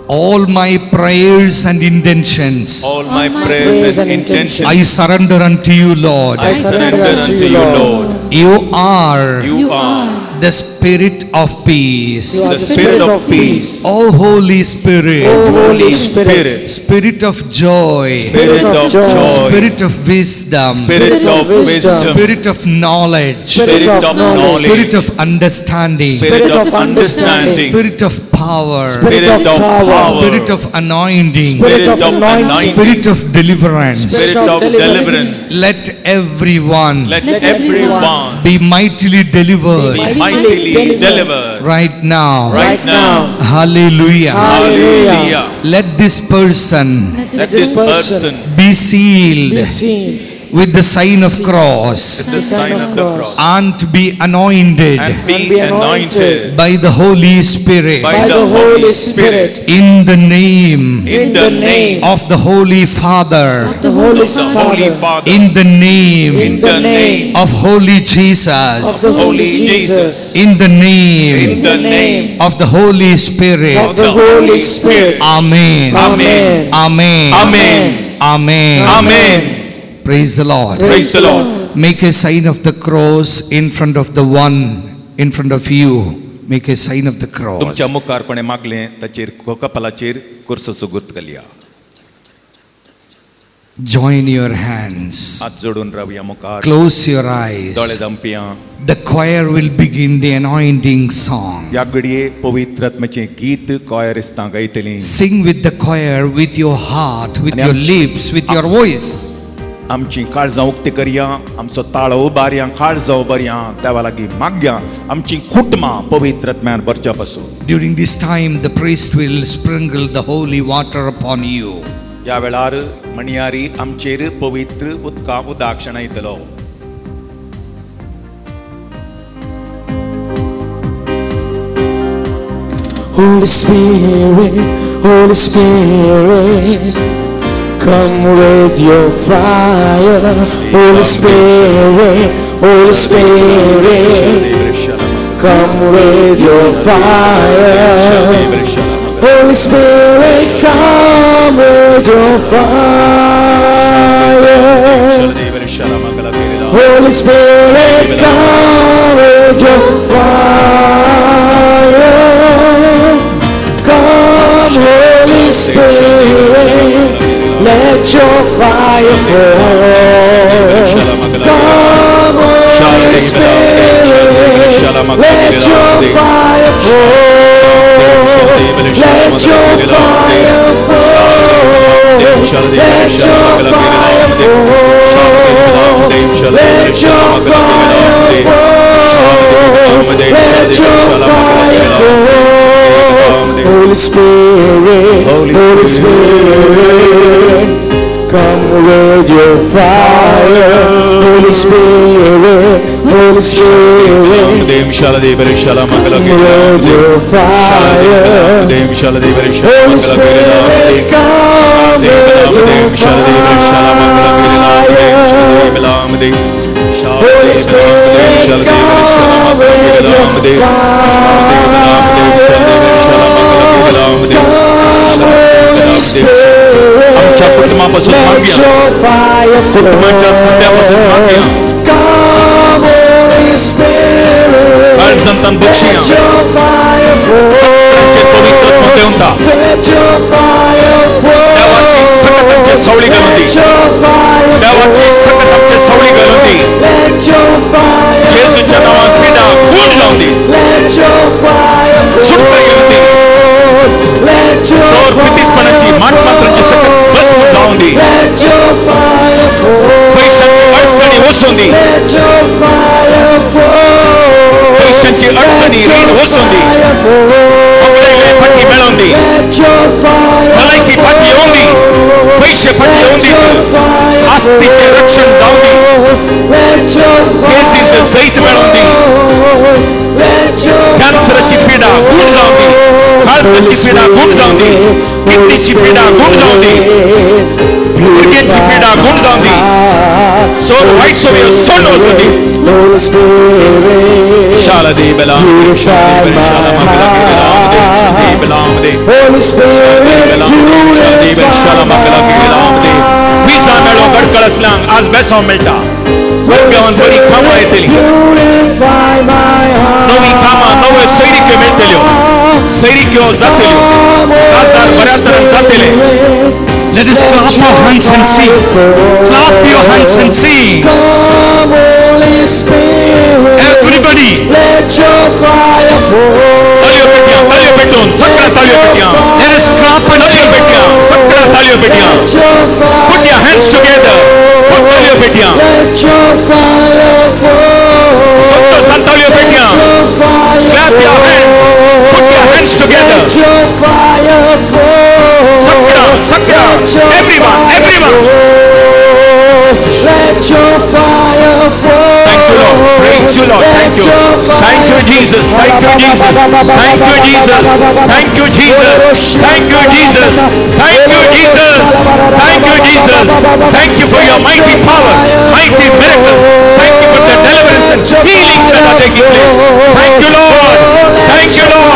All my prayers and intentions All my prayers and intentions, I surrender unto you, Lord. I surrender unto you, Lord. You are You are the Spirit of peace. You are the Spirit of peace. Oh Holy Spirit, Oh Holy Spirit, Spirit of joy, Spirit of joy, Spirit of wisdom, Spirit of wisdom, Spirit of knowledge, Spirit of knowledge, Spirit of understanding, Spirit of understanding, Spirit of power, Spirit of power, Spirit of anointing, Spirit of anointing, Spirit of deliverance. Spirit of deliverance. Let everyone Let everyone be mightily delivered be mightily delivered right now. right now. Hallelujah. Hallelujah. Let this person Let this person be sealed Be seen with the sign of cross the sign of the cross and to be anointed and be be anointed anointed by the Holy Spirit by the Holy Spirit in the name in the name of the Holy Father, the Holy of the Holy Father, Father, in the name in the name of Holy of Jesus, the Holy Holy Jesus, in the in name the name of the Holy of Spirit. the Holy Spirit. Amen. Amen. Amen. Amen. Amen. Amen. Praise the Lord. Praise the Lord. Make a sign of the cross in front of the one in front of you. Make a sign of the cross. तुमच्या मुखार कोणे मागले ताचेर कपालाचेर कुर्सोचो गुर्त घालया. Join your hands. हात जोडून रावया मुखार. Close your eyes. दोळे धांपया. The choir will begin the anointing song. ह्या घडये पवित्र आत्म्याचें गीत कॉयरिस्तां गायतलीं. Sing with the choir with your heart, with And your I'm- lips, with your voice. आमची काळजां उक्ती करया, आमचो ताळो उबारया, काळजां उबारया, देवा लागीं मागया, आमची कुटुंबां पवित्र आत्म्यान भरच्या पासून. During this time, the priest will sprinkle the holy water upon you. ह्या वेळार मणयारी आमचेर पवित्र उदक शणयतलो. Holy Spirit, Holy Spirit, come with your fire. Holy Spirit, Holy Spirit, come with your fire. Holy Spirit, come with your fire. Holy Spirit, come with your fire. Come, Holy Spirit, let your fire fall. Come, Holy Spirit, let your fire fall. Let your fire fall. Let your fire fall. Let your fire fall. Let your fire fall. Holy Spirit, Holy Spirit, come with your fire. Holy Spirit, Holy Spirit, Dev Shaladev Shalamangala come with your fire. Dev Shaladev Holy Shalamangala Spirit, come with your fire. Holy Spirit, come with your आमच्या कुटुंबापासून मागूया कुटुंबाच्या सध्यापासून मागूया हर संतान बक्षिया सगळ्यांचे पवित्रत्व देऊन दा देवाची सकट आमच्या सावळी घालून दी देवाची सकट आमच्या सावळी घालून दी येशूच्या नावात पिडा गुण लावून दी सुटका घेऊन दी सौर पितीसपणाची माटमात्रांची सकट भस्म जाऊन दी पैशांची अडचणी ओसून दी पैशांची अडचणी ऋण ओसून दी कपडे फाटी मिळवून दी भलायकी फाटी येऊन दी पैसे फाटी येऊन दी आस्तीचे रक्षण जाऊन दी केसींचं जैत मिळवून दी कॅन्सरची पीडा गुण जाऊन दी काळजाची पीडा गुण जाऊन दी किडनीची पीडा गुण जाऊन दी गुडघ्यांची पीडा गुण जाऊन दी सोर वाईसोय सोड ओसून दी शालदे बेला विजा मेळो गडकळसल्यांक आज बेसांव मेळटा भुरग्यांक बरी कामां येतली नवी कामां नव्यो सैरिक्यो मेळटल्यो सैरिक्यो जातल्यो आजार बऱ्या तरेन जातले Let us clap our hands and sing. Clap your hands and sing. Everybody. Let your fire fall. तालियों पेटून सगळ्या तालियों पेटया. Let us clap and sing. सगळ्या तालियों पेटया. Put your hands together. Put तालियों पेटया. Let your fire fall. सत्तर तालियों पेटया. Clap your hands. Put your hands together. Let your fire fall. सगळा everyone. Let your fire fall. Thank you Lord. Praise you Lord. Thank you. Thank you Jesus. Thank you Jesus. Thank you Jesus. Thank you Jesus. Thank you Jesus. Thank you Jesus. Thank you Jesus. Thank you for your mighty power, mighty miracles. Thank you for the deliverance and healings that are taking place. Thank you Lord. Thank you Lord.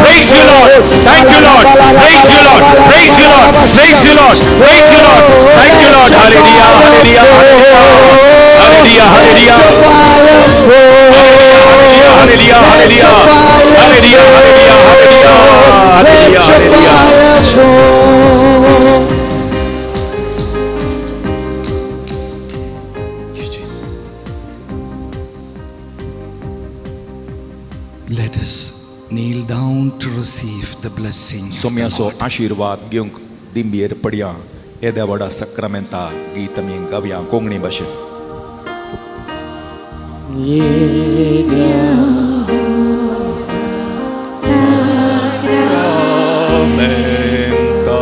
Praise you Lord. Thank you Lord. Praise you Lord. Praise you Lord. Praise you Lord. Praise you Lord. Thank you Lord. Hallelujah. Hallelujah. Hallelujah. Hallelujah. Hallelujah. Hallelujah. Hallelujah. Hallelujah. Hallelujah. Let us kneel down to receive the blessing of the सोम्यासो Lord. आशीर्वाद घेवंक दिंबीर पडया येद्या व्हडा सक्रामेंता गीत आमी गावया कोंकणी भाशेन Sakramenta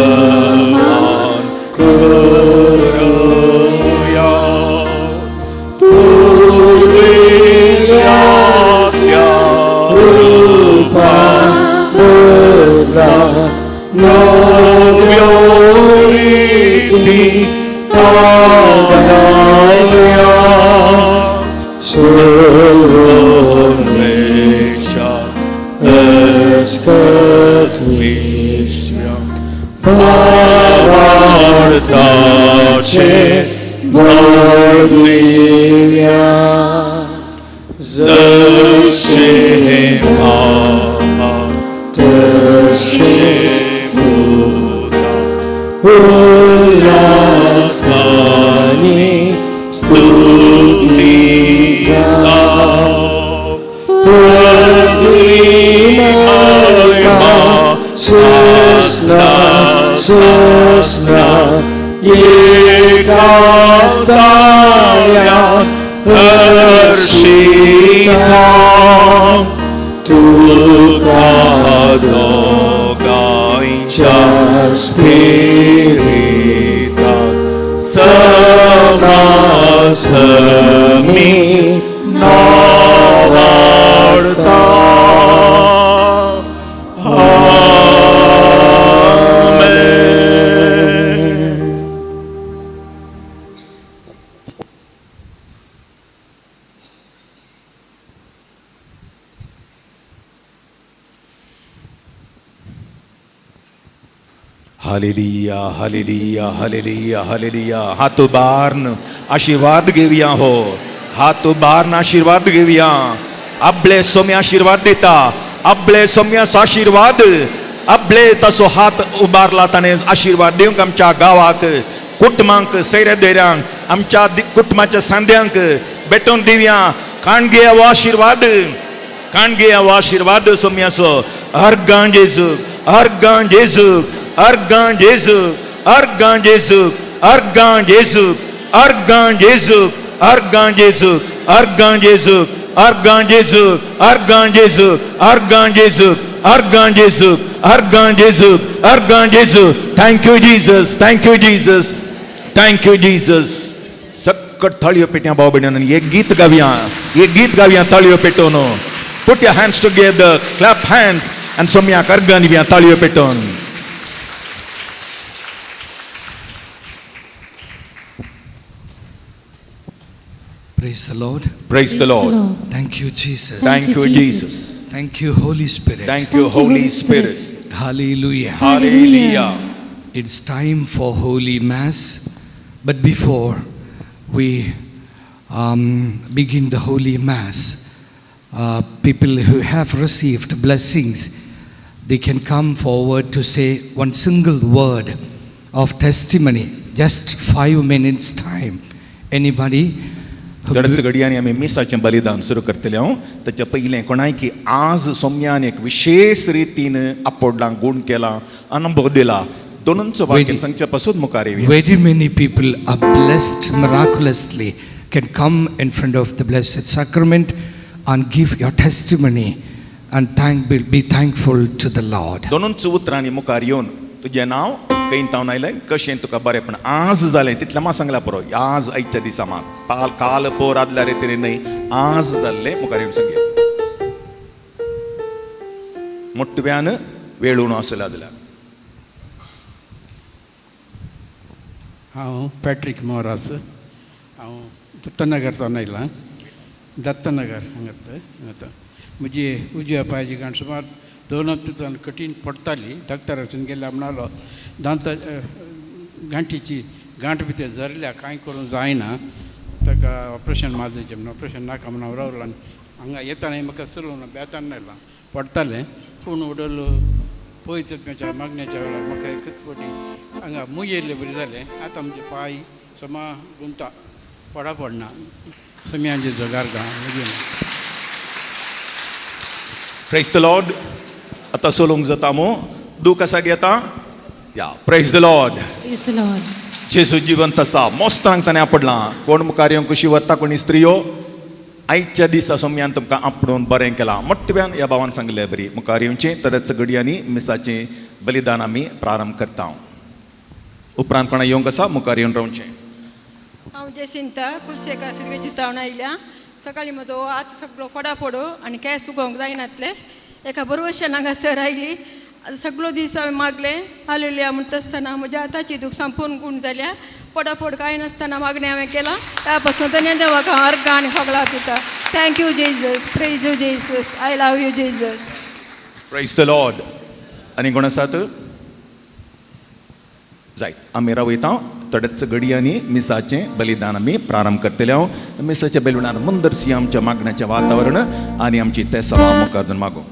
Sastanaman Kuruya Purviyatya Rupa Buddha Novyo Iti Adaya Survecha Eskatvisya Bhavartache Bharvivya Zashema Tashesputa Ullasani Stutiza Pradvimaya Susna Yekastarya Harshita Tu गायच्या स्पिरिटात समासमी नावाडता. हालेलुया हालेलुया हालेलुया हालेलुया. हात उभारून आशीर्वाद घेऊया. हो, हात उभारून आशीर्वाद घेऊया. आपले सोम्या आशीर्वाद देता. आपले सोम्यास आशीर्वाद. आपले तसो हात उभारला ताणे आशीर्वाद दिवंक आमच्या गावाक, कुटुंबांक, सैऱ्या देऱ्यांक, आमच्या कुटुंबाच्या सांद्यांक भेटून दिवया. काणगे हो आशीर्वाद, काणगे हो आशीर्वाद सोम्यासो. अर्गां जेजू, अर्गां जेजू, अर्गां जेजू, अर्गां जेजू, अर्गां जेजू, अर्गां जेजू, अर्गां जेजू, अर्गां जेजू, अर्गां जेजू, अर्गां जेजू, अर्गां जेजू, अर्गां जेजू, अर्गां जेजू, अर्गां जेजू. Thank you Jesus, thank you Jesus, thank you Jesus. सकट थाळयो पेट्या भाव भयणांनी एक गीत गावया, एक गीत गावया थाळयो पेटोवन. Put your hands together, clap hands, and सोम्याक अर्गां दिवया थाळयो पेटोवन. Praise the Lord. Praise the Lord. Thank you, Jesus. Thank you, Jesus. Thank you, Holy Spirit. Thank you, Holy Spirit. Hallelujah. Hallelujah. It's time for Holy Mass. But before we begin the Holy Mass, people who have received blessings, they can come forward to say one single word of testimony. Just 5 minutes time. Anybody? चडच घडयांनी आमी मिसाचें बलिदान सुरू करतले. हांव ताच्या पयलें कोणाय की आज सोम्यान एक विशेष रितीन आपोडलांक गूण केला, अनुभव दिला. दोनूंचो वाक्य सांगच्या पासून मुखार येवया. Very many people are blessed miraculously, can come in front of the Blessed Sacrament and give your testimony and be thankful to the Lord. दोनूंच उतरांनी मुखार येवन तुजें नांव खंय तावन आयलें, कशें तुका बरें, पण आज जालें तितलें म्हाका सांगला पुरो. आज आयच्या दिसा मात काल पोर आदल्या रितीन न्हय, आज जाल्लें मुखार येवन सांगया. मोठ्यान वेळून आसला जाल्यार. हांव पॅट्रीक मोरास, हांव दत्तनगरच्यान आयलां. दत्तनगर हांगा म्हजी उजव्या पांयाची गांठ सुमार 2 हप्त्यान कठीण पडटाली. डॉक्टराच्यान गेल्यार म्हणलो दांत गांठीची गांठ भितर झरल्या, कांय करूं जायना, ताका ऑपरेशन मारचें म्हणून ऑपरेशन नाका म्हणून हांव रावलो. आनी हांगा येताना म्हाका सुरू बेतान आयलां, पडटालें. पूण उडल पयत्याच्या मागण्याच्या वेळार म्हाका एकच फावटी हांगा मूय येयल्लें बरें जालें. आतां आमचे पांय सोमा गुंता, पडना. सोम्याचे जगार गा मगीर. Praise the Lord. आता सोलोंक जाता मो दूख आसा घेता या. Praise the Lord. Praise the Lord. जेजू जिवंत आसा. मोस्तांक ताणें आपडलां. कोण मुखार येवन कशी वता, कोणी स्त्रियो आयच्या दिसा सोम्यान तुमकां आपणून बरें केलां. मोठ्यान ह्या भावान सांगलें बरी मुखार येवचें. तरच घडयांनी मिसाचें बलिदान आमी प्रारंभ करता. उपरांत कोणा येवंक आसा मुखार येवन रावचें. हांव जेसिंता कुलशेकार फिरगेची तावन आयल्या. सकाळी म्हजो हात सगळो फोडाफोडो आनी केंस उगोवंक जायनातले. एका बरोवशेन हांगासर आयली. सगळो दीस हांवें मागलें. हालेलुया म्हणटा आसतना म्हज्या हाताची दूख संपूर्ण गूण जाल्या. फोडाफोड कांय नासतना मागणें हांवें केलां. त्या पासून ताणें देवाक हांव अर्गां आनी फगलां दिता. Thank you Jesus. Praise you Jesus. I love you Jesus. Praise the Lord. आनी कोण आसात? जायत आमी रावयता. थोडेच घडयांनी मिसाचें बलिदान आमी प्रारंभ करतले. हांव मिसाच्या बलिदानान मुंदरसी आमच्या मागण्याचें वातावरण आनी आमची ते सभा मुखार मागो.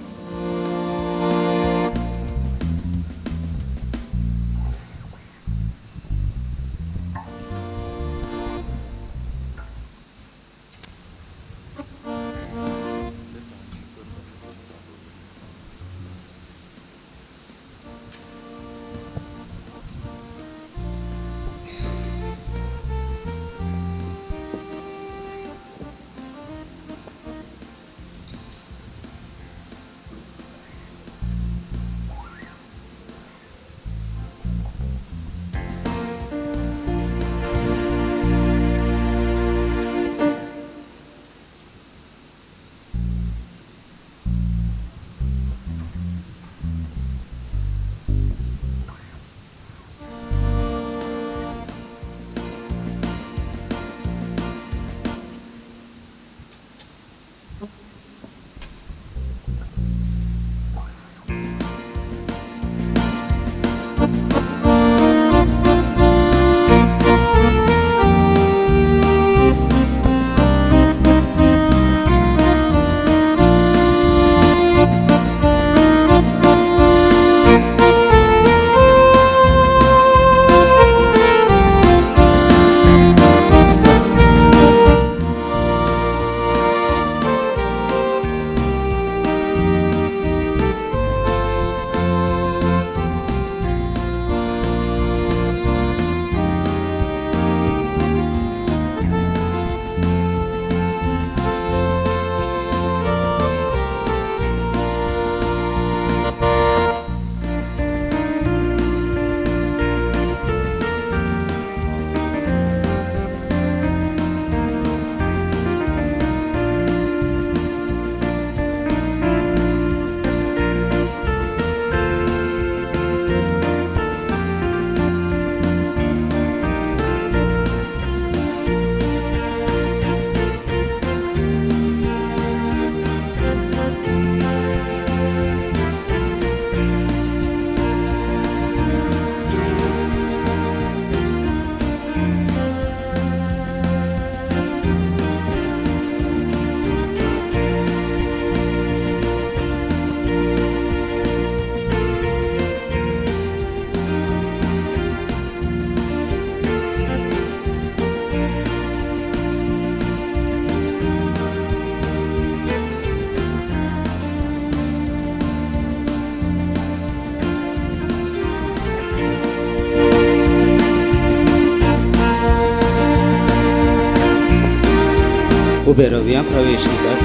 उभे राहूया, प्रवेश कर.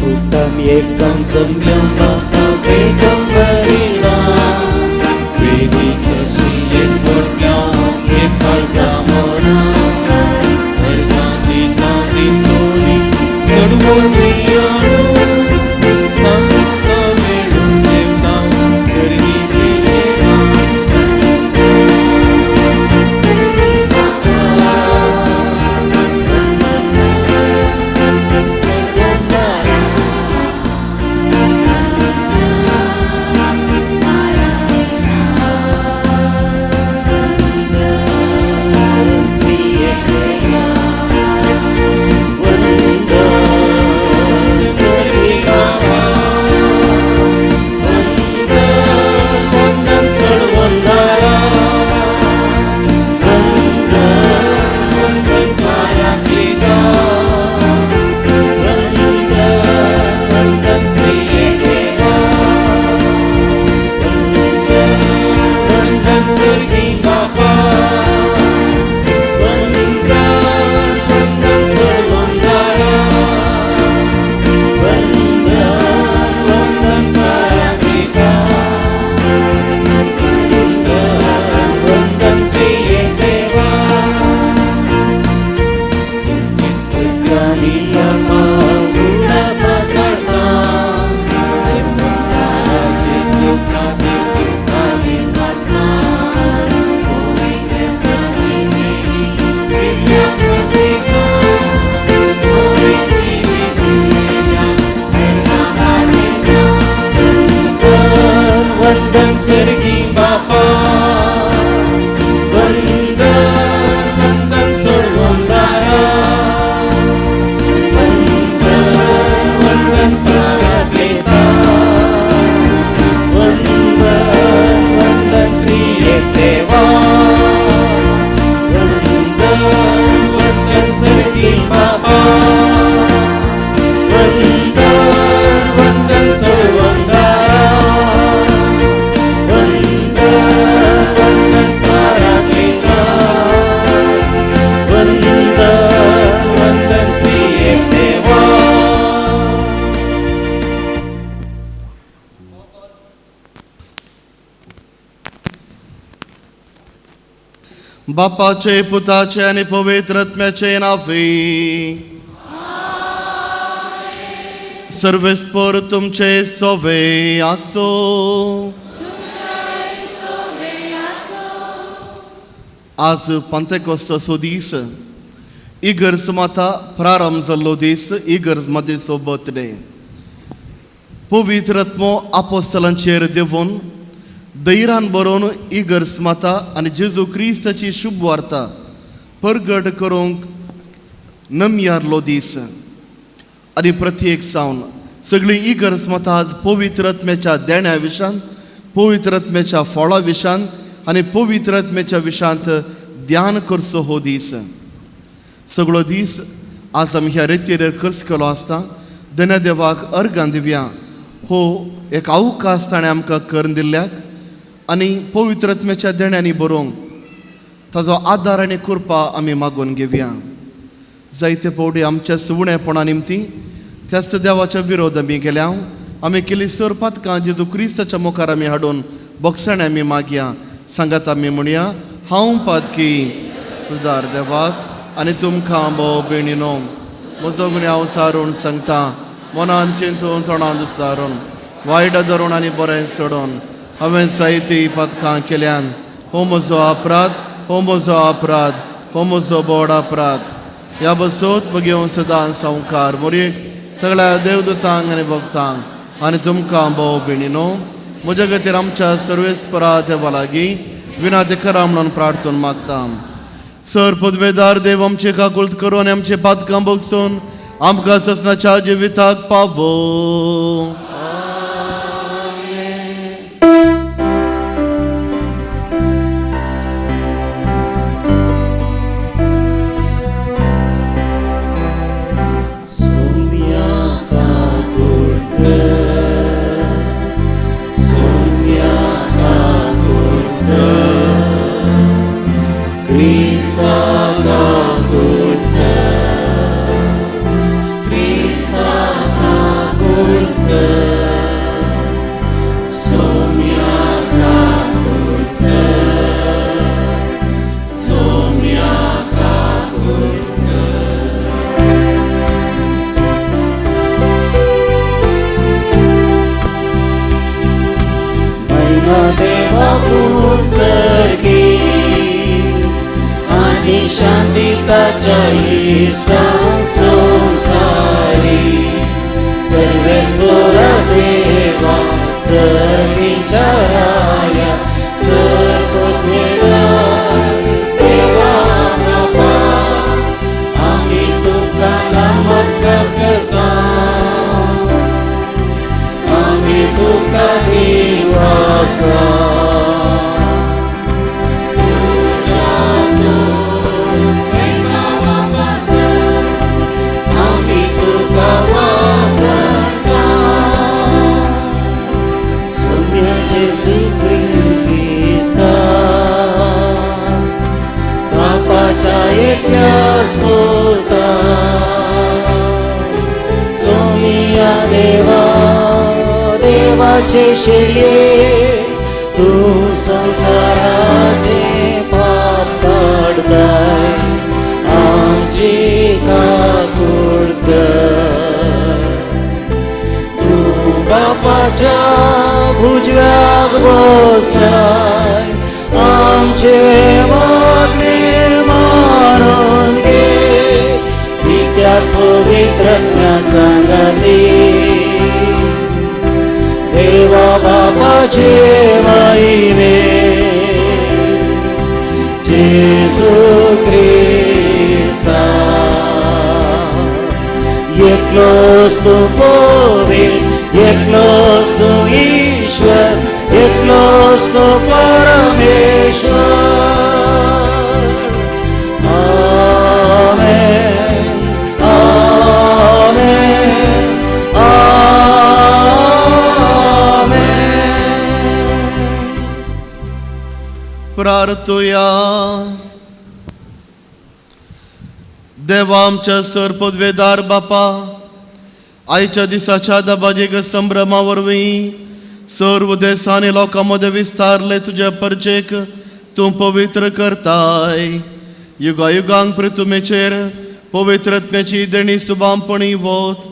उत्तम एक संसंभ्यम बाप्पा पेगंबरीला वेदी सशी एक मोठ्या एक काळजा मोना गांधी गांधी तोरी चढवून मिळालो सांगता मिळून देवता सर्गीची देवा वंदन सर्गी बापा वंदन वंदन सोडवंदारा वंदन वंदन परात्मेता वंदन वंदन प्रिय देवा वंदन वंदन सर्गी बापा वंदन वंदन सोडवंदारा बापाचे पुताचे आणि पवित्र आत्म्याचे नावे सर्वेस्पर तुमचे सोवे आसो. आज पेंटेकोस्टचो दीस इगर्ज माता प्रारंभ जाल्लो दीस, इगर्ज मातेचो बर्थडे. पवित्र आत्मो आपोस्तलांचेर देवून धैर्यान बरोवन इगर्ज माता आनी जेजू क्रिस्ताची शुभ वार्ता परगट करूंक नमयारलो दीस. आनी प्रत्येक सावन सगळी इगर्ज माता आज पवित्र आत्म्याच्या देण्या विशांत, पवित्र आत्म्याच्या फळा विशांत आनी पवित्र आत्म्याच्या विशांत ध्यान करचो हो दीस. सगळो दीस आज आमी ह्या रितीर खर्च केलो आसता. धन्यदेवाक अर्गां दिवया. हो एक अवकाश ताणें आमकां करून दिल्ल्याक आनी पवित्र आत्म्याच्या देण्यांनी बरोवंक ताजो आदार आनी कृपा आमी मागून घेवया. जायते फावटी आमच्या सुवणेपणा निमती त्याच देवाच्या विरोध आमी गेल्या. आमी केली सर पातकां जेजू क्रिस्ताच्या मुखार आमी हाडून बक्षाणे आमी मागया. सांगात आमी म्हणया, हांव पातकी सुदार देवाक आनी तुमकां भाव भयणीनो, म्हजो गुन्यांव हांव सारून सांगता, मनान चिंतून तोंडान विचारून वायट धरून आनी बरें सोडून हांवें जायतीं पातकां केल्यान. हो म्हजो अपराध, हो म्हजो अपराध, हो म्हजो बोड अपराध. ह्या बसोत बघेवन सदां संवकार मोरयेक सगळ्या देवदूतांक आनी भक्तांक आनी तुमकां भाव भयणीनो, म्हज्या खातीर आमच्या सर्वेस्परा देवा लागीं विनाती करा म्हणून प्रार्थना मागता. सर पदवेदार देव आमचे काकुळट करून आनी आमचे पातकां बगसून आमकां ससनाच्या जिविताक पावो. देवा उत्सर्गी आणि शांतीताच्या इष्टा संसारी सर्वेश्वर देवा सर्वीच्या राया सर्वोत्मेरा देवा बाबा आम्ही तुका नमस्कार करता आम्ही तुका वास्ता आम्ही तुका वागता सौम्याचे श्रीख्रिस्ता बापाच्या एकल्या स्फोटा सौम्या देवा देवाचे शिल्ये तू संसाराचे पाप काढताय आमची काकुळत तू बापाच्या भुजव्याक बसताय आमचे मागणे मारून घे त्यात पवित्रज्ञा सांगती देवा बापाचे महिमे जेसू ख्रिस्ता एकलोच तू पवित्र एकलोच तू ईश्वर एकलोच तू परमेश्वर आमेन प्रार्थुया. देवा आमच्या सरपदवेदार बापा, आयच्या दिसाच्या दबाजेक संभ्रमा वरवीं सर्व देशांनी लोकांमध्ये विस्तारले तुझ्या परचेक तूं पवित्र करताय. युगायुगांक पृथ्वीचेर पवित्रत्म्याची देणी सुबांपणी वत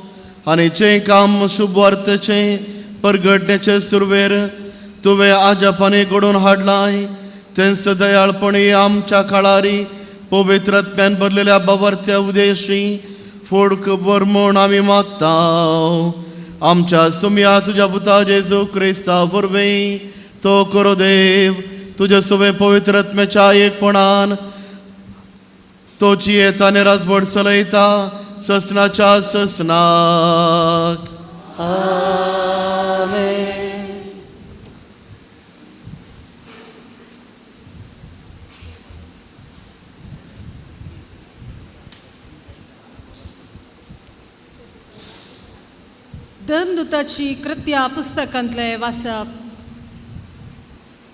आनी जें काम शुभवार्तेचें परगटण्याचे सुरवेर तुवें आजापाने घडोवन हाडलाय तें सदयाळपणी आमच्या काळारी पवित्रत्म्यान भरलेल्या बावर्त्या उदेशी फोडक बर म्हूण आमी मागता. आमच्या सुम्या तुज्या पुता जेजू क्रिस्ता वरवीं तो करो देव तुजे सुवे पवित्रत्म्याच्या एकपणान तोची येताने राजभट चलयता ससनाच्या ससनाक. आमेन. धर्मदूताची कृत्या पुस्तकांतले वाचप.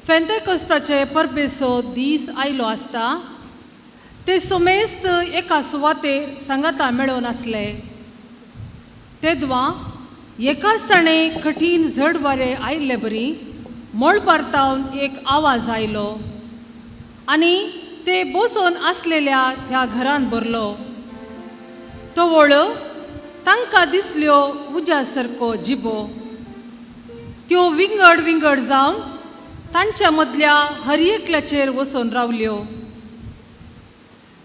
पेंटेकोस्ताचे परबेचो दीस आयलो आसता ते सोमेस्त एका सुवातेर सांगाता मेळोन आसले. तेदवा एकाच ताणे कठीण झड वारे आयिल्ले बरी मोळ परतावन एक आवाज आयलो आनी ते बसोन आसलेल्या त्या घरान भरलो. तो वळ तांकां दिसल्यो उज्या सारको जिबो. त्यो विंगड विंगड जावन तांच्या मदल्या हर एकल्याचेर वचून रावल्यो.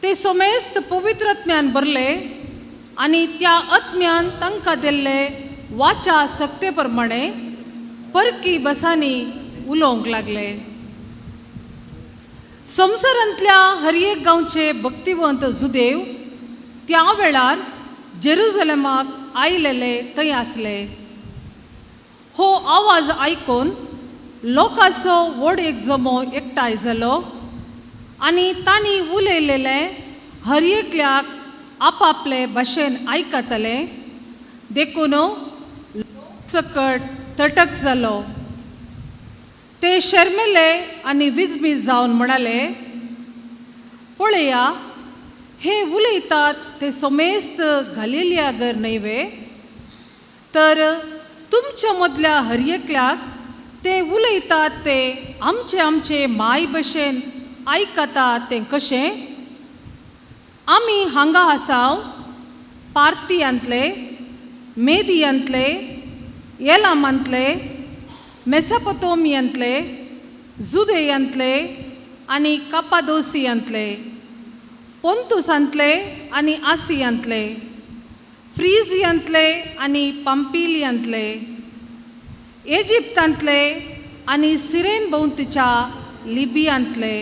ते सोमेस्त पवित्रत्म्यान भरले आनी त्या आत्म्यान तांकां दिल्ले वाचा सक्ते प्रमाणे परकी बसांनी उलोवंक लागले. संवसारांतल्या हर एक गांवचे भक्तिवंत जुदेव त्या वेळार जेरुसलेमाक आयिल्ले थंय आसले. हो आवाज आयकून लोकांचो व्हड एक जमो एकठांय जालो आनी तांणी उलयलेले हर एकल्याक आपापले भाशेन आयकताले देखून सकट तटक जालो. ते शर्मेले आनी विजमीज जावन म्हणाले, पळया, हे उलयतात ते सोमेस्त गलिलियागर न्हय, तर तुमच्या मदल्या हर एकल्याक ते उलयतात ते आमचे माय भशेन आयकतात तें कशें? आमी हांगा आसाव पार्थियांतले, मेदियांतले, एलामांतले, मेसोपोटोमियांतले, जुदेयांतले आनी कापादोसियांतले, पोंतुसांतले आनी आसियांतले, फ्रिजियांतले आनी पंपिलियांतले, इजिप्तांतले आनी सिरेन भोंवतीच्या लिबियांतले,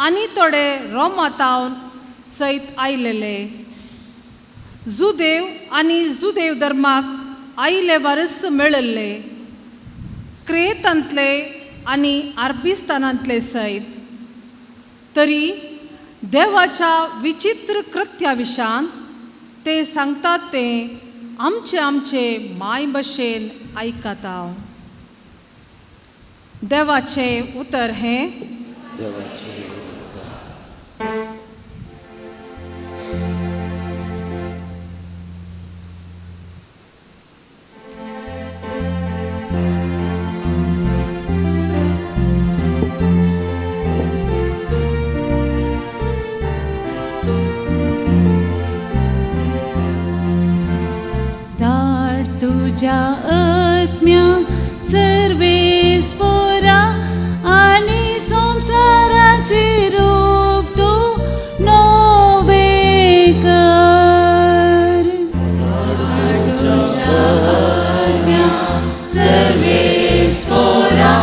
आनी थोडे रोमातावन सयत आयलेले, जुदेव आनी जुदेव धर्माक आयले वरस मेळिल्ले, क्रेतांतले आनी अरबिस्तानांतले सयत. तरी देवाच्या विचित्र कृत्या विशान ते सांगतात ते आमचे माय भशेन आयकता. देवाचे उतर हें. तुझ्या आत्म्या सर्वेस्वरा आणि संसाराचे रूप तू नवे कर. तुझ्या आत्म्या सर्वेस्वरा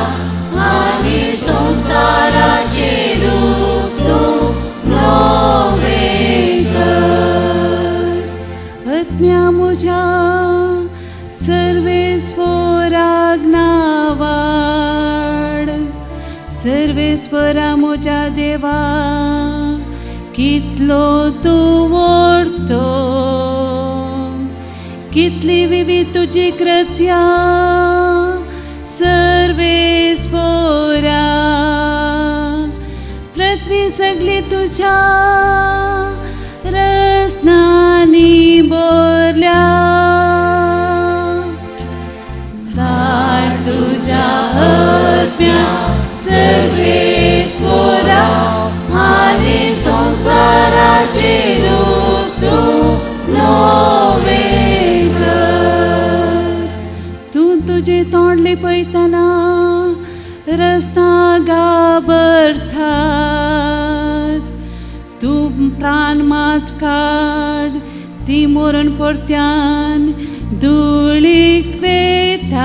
आणि संसाराचे रूप तू नवे कर. आत्म्या मुझ्या सर्वेस्वराज्ञा वाड. सर्वेस्वरा मोजा देवा कितलो तू वर्तो, कितली विविध तुझी कृत्या सर्वेस्वरा. पृथ्वी सगळी तुझ्या रसनानी बोरल्या. तुझ्या आत्म्या सर्वेस्वरा आणि संसाराचे रूप तू नवे कर. तू तुझे तोंडले पळयतना रस्ता गाबरतात. तू प्राण मात काड ती मरण परत्यान धुळीक वेतात.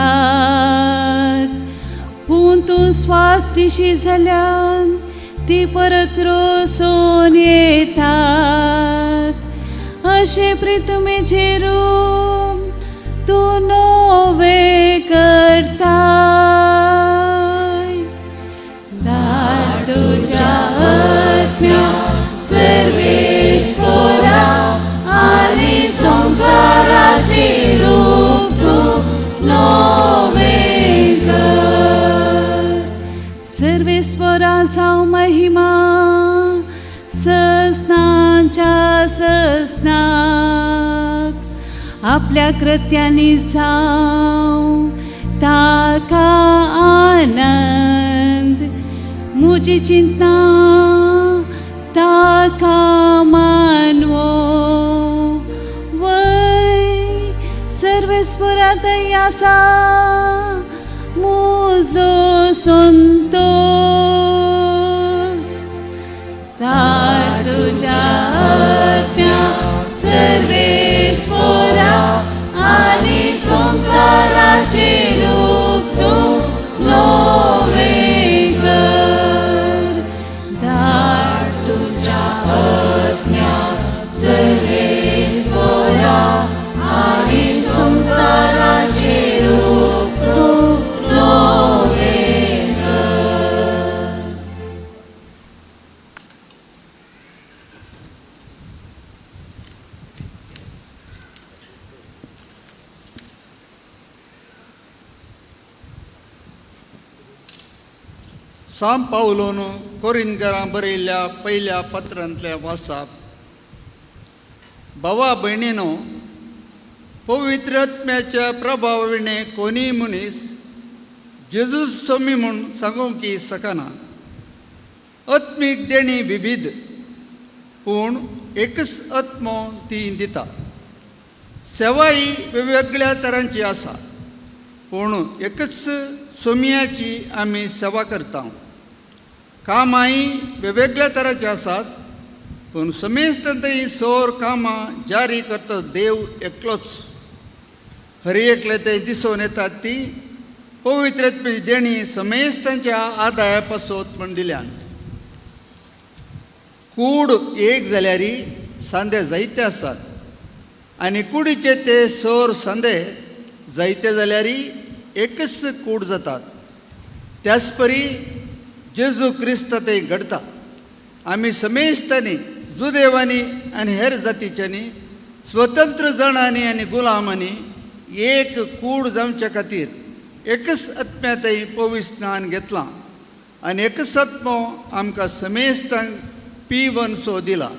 पूण तूं स्वास दिशी जाल्यान ती परत रोसोन येतात. अशे प्रितुमेचे रूप तूं नवे करताय. धाड तुझ्या आत्म्या सर्वेस्वरा आणि संसाराचे रूप तू नवे कर. सर्वेस्वरा जाव महिमा ससनाच्या ससनाक. आपल्या कृत्यांनी जाव ताका आनंद. मुजी चिंतना ताका मानवो. सर्वेस्वरा दय आसा मुजो संतोष. तुझ्या आत्म्या सर्वेस्वरा आणि संसाराचे रूप तू नवे कर. धाड तुझ्या आत्म्या सर्वेस्वरा आणि संसाराचे रूप तू नवे कर. San Paulon कोरिंथकारां बरयल्ल्या पयल्या पत्रांतल्या वाचप. भावा भयणीनो, पवित्र आत्म्याच्या प्रभावाने कोणीय मनीस जेजूस सोमी म्हूण सांगूंक शकना. आत्मीक देणी विविध, पूण एकच आत्मो ती दिता. सेवाय वेगवेगळ्या तरांची आसा, पूण एकच सोमयाची आमी सेवा करता. कामांय वेगवेगळ्या तरांची आसात, पूण समेस्ततांय सोर कामां जारी करता देव एकलोच. हर एकले ते दिसून येतात ती पवित्र आत्म्याची देणी समेस्तांच्या आदाया पासत म्हण दिल्यात. कूड एक जाल्यार सांदे जायते आसात, आनी कुडीचे ते सोर सांदे जायते जाल्यार एकच कूड जातात. त्याच परी जेजू क्रिस्त ते घडता. आमी समेस्तांनी जुदेवांनी आनी हेर जातीच्यांनी स्वतंत्र जाणांनी आनी गुलामांनी एक कूड जावचे खातीर एकच आत्म्यातय पवित्र स्नान घेतलां आनी एकच आत्मो आमकां समेस्तांक पिवन सो दिला.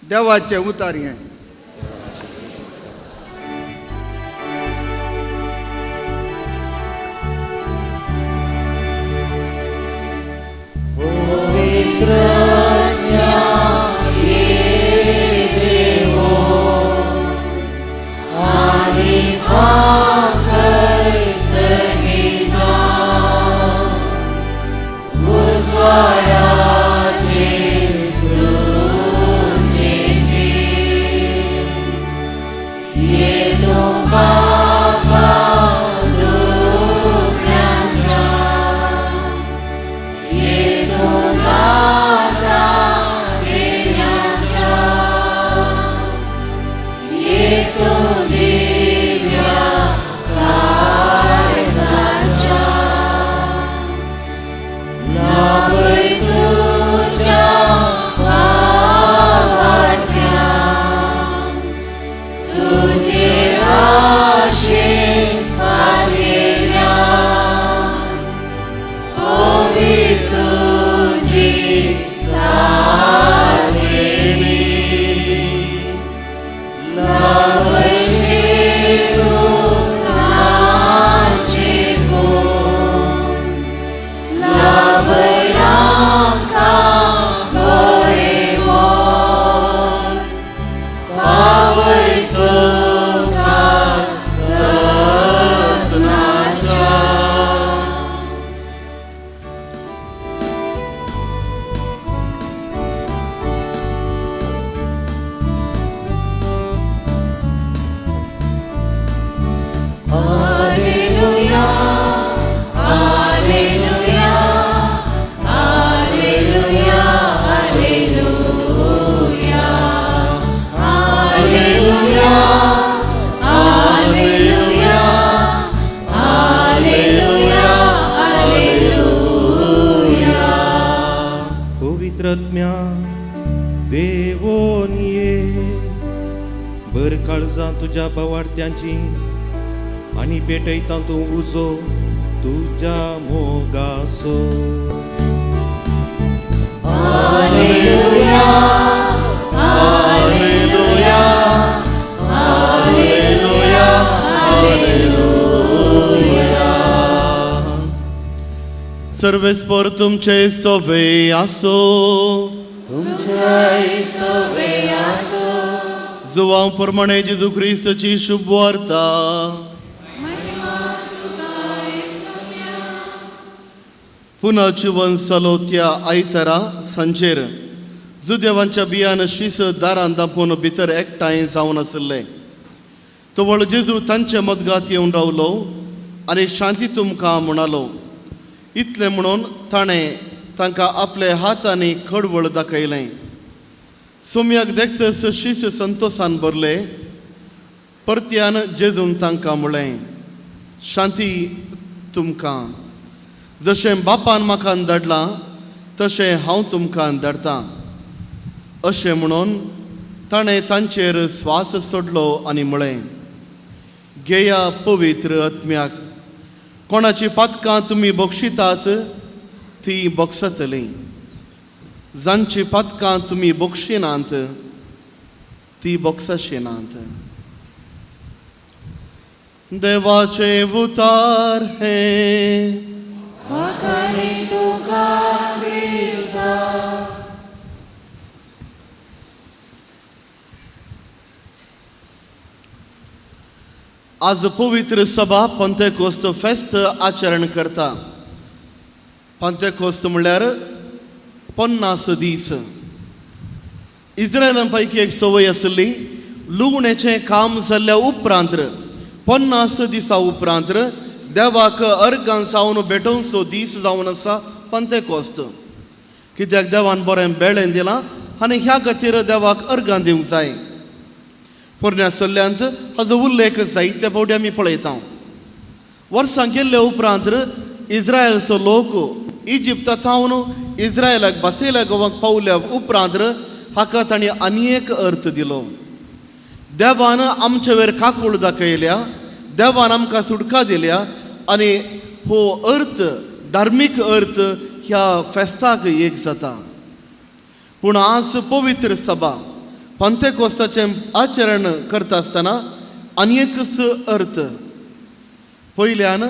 देवाचें उतार हें. तुझ्या बवाडत्यांची आणि पेटयता तूं उजो तुझ्या मोगासो. Hallelujah hallelujah hallelujah hallelujah. सर्वेस्पर तुमचे सोवे आसो, तुमचे सोवे आसो. जुवां प्रमाणे जेजू क्रिस्ताची शुभ वार्ता. पुन्हा जीवन जालो त्या आयतारा सांजेर जुदेवांच्या बियान शीस दारां दापून भितर एकठांय जावन आसले. तवळ जेजू तांचे मदगांत येवन रावलो आनी शांती तुमकां म्हणालो. इतलें म्हणून ताणें तांकां आपले हातांनी खडवळ दाखयलें. सोम्याक देखतस शीस संतोशान भरले. परत्यान जेजून तांकां म्हळें, शांती तुमकां. जशें बापान म्हाका धाडलां तशें हांव तुमकां धाडटां. अशें म्हणून ताणें तांचेर स्वास सोडलो आनी म्हळें, घेया पवित्र आत्म्याक. कोणाची पातकां तुमी बक्षितात ती बोगसतली. जांची पदकां तुमी बोगशिनांत ती बोगसशिनांत. देवाचे उतार हे आज पवित्र सभा पंतेकोस्त फेस्त आचरण करता. पंतेकोस्त म्हणल्यार 50 दीस. इस्रायलां पैकी एक संवय आसली, लुगण्याचें काम जाल्ल्या उपरांत 50 दिसा उपरांत देवाक अर्गां सावन भेटोवचो दीस जावन आसा पंतेकोस्त. कित्याक देवान बरें बेळें दिलां आनी ह्या खातीर देवाक अर्गां दिवंक जाय. पोरण्या चल्ल्यांत हाजो उल्लेख जायते फावटी आमी पळयता. वर्सां गेल्ल्या उपरांत इस्रायलचो लोक इजिप्तांतावन इस्रायलाक बसयल्या गोवाक पावल्या उपरांत हाका तांणी आनी एक अर्थ दिलो. देवान आमचे वयर काकूळ दाखयल्या, देवान आमकां सुटका दिल्या आनी हो अर्थ धार्मीक अर्थ ह्या फेस्ताक एक जाता. पूण आज पवित्र सभा पंतेकोस्ताचें आचरण करता आसतना आनी एकच अर्थ. पयल्यान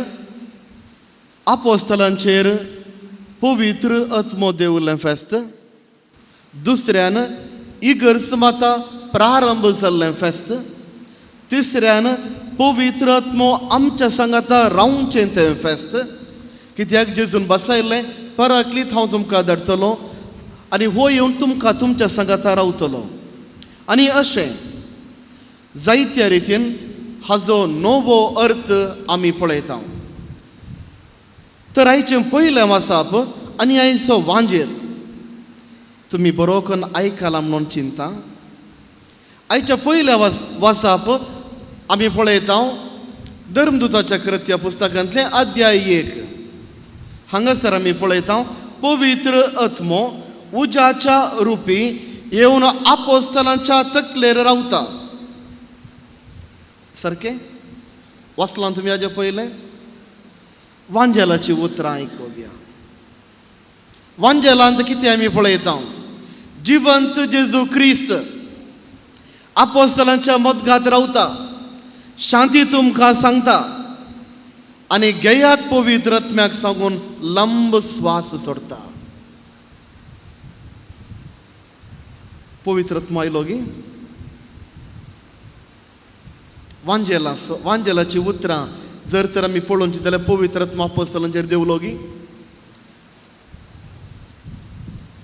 आपोस्तलांचेर पवित्र आत्मो देवल्लें फेस्त. दुसऱ्यान इगर्समाता प्रारंभ जाल्लें फेस्त. तिसऱ्यान पवित्र आत्मो आमच्या सांगाता रावचें तें फेस्त. कित्याक जेजून बसयल्लें पराक्लीत हांव तुमकां धाडटलो आनी हो येवन तुमकां तुमच्या सांगाता रावतलो. आनी अशें जायत्या रितीन हाजो नवो अर्थ आमी पळयता. तर आयचें पयलें वाचाप आनी आयचो वांजेर तुमी बरो करून आयकला म्हणून चिंता. आयच्या पयल्या वाचाप आमी पळयता धर्मदूताच्या कृत्या पुस्तकांतलें अध्याय 1. हांगासर आमी पळयता पवित्र आत्मो उज्याच्या रुपी येवन आपोस्तलांच्या तकलेर रावता. सारकें वाचलां तुमी हाजे पयलें? वांजेलाची उतरां आयकुया. वांजेलांत कितें आमी पळयता? जिवंत जेजू क्रिस्त आपोस्तलांच्या मदगांत रावता, शांती तुमकां सांगता आनी घेयात पवित्र आत्म्याक सांगून लंब स्वास सोडता. पवित्र आत्मो आयलो गी. वांजेलाची उतरां जर तर आमी पळोवची जाल्यार पवित्र आत्मो आपोस्तलांचेर देवलो गी.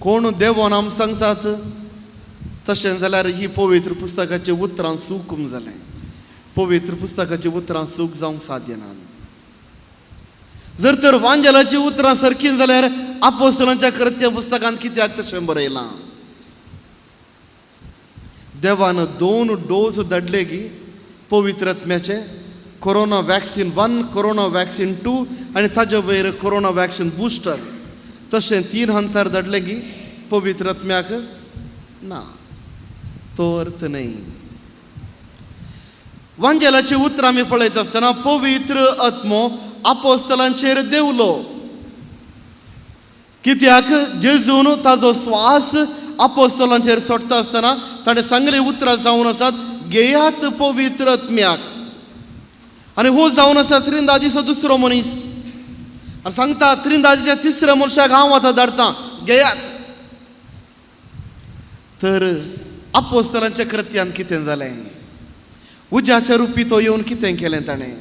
कोण देवान आम सांगतात तशें जाल्यार ही पवित्र पुस्तकाची उतरां सुकूम जालें. पवित्र पुस्तकाची उतरां सूक जावंक साध्य ना. जर तर वांजेलाची उतरां सारकीं जाल्यार आपोस्तलांच्या कृत्या पुस्तकांत कित्याक तशें बरयलां? देवान 2 डोस धाडले गी पवित्र आत्म्याचे. कोरोना वॅक्सीन 1, कोरोना वॅक्सीन 2 आनी ताजे वयर कोरोना वॅक्सीन बुस्टर. तशें 3 अंतर धाडले गी पवित्र आत्म्याक. ना, तो अर्थ न्ही. वांजेलाची उतरां आमी पळयत आसतना पवित्र आत्मो आपोस्तलांचेर देवलो. कित्याक जेजून ताजो स्वास आपोस्तलांचेर सोडटा आसतना ताणें सांगलें उतरां जावन आसात घेयात पवित्र आत्म्याक. आनी हो जावन आसा त्रिंदादीचो दुसरो मनीस. आनी सांगता त्रिंदादीच्या तिसऱ्या मनशाक हांव आतां धाडटां, घेयात. तर आपोस्तलांच्या कृत्यांत कितें जालें? उज्याच्या रुपी तो येवन कितें केलें ताणें?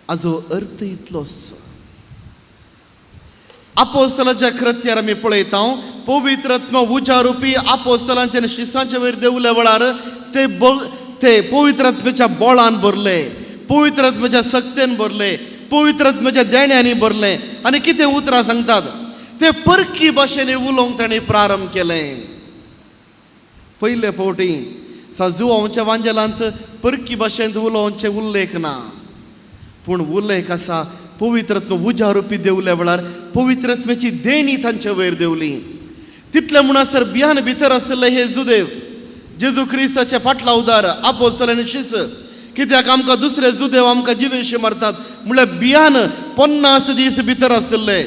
हाजो अर्थ इतलोच. आपोस्तलांच्या कृत्यार आमी पळयता पवित्र आत्मा उज्या रुपी आपोस्तलांच्या शिसांचे वयर देवल्या वेळार ते पवित्र आत्म्याच्या बोळान भरले, पवित्र आत्म्याच्या सक्तेन भरले, पवित्र आत्म्याच्या देण्यांनी भरले. आनी कितें उतरां सांगतात? ते परकी भाशेन उलोवंक ताणें प्रारंभ केलें. पयले फावटी जुवांच्या वांजेलांत परकी भाशेंत उलोवचे उल्लेख ना. पूण उल्लेख आसा पवित्र आत्मा उज्या रुपी देवल्या वेळार पवित्र आत्म्याची देणी तांचे वयर देवली. तितले म्हणसर बियान भितर आसले हे जुदेव जेजू क्रिस्ताचे फाटला उदार आपोस्तलांनी शिस. कित्याक आमकां दुसरे जुदेव आमकां जिवेशी मारतात म्हणल्यार बियान 50 दीस भितर आसले.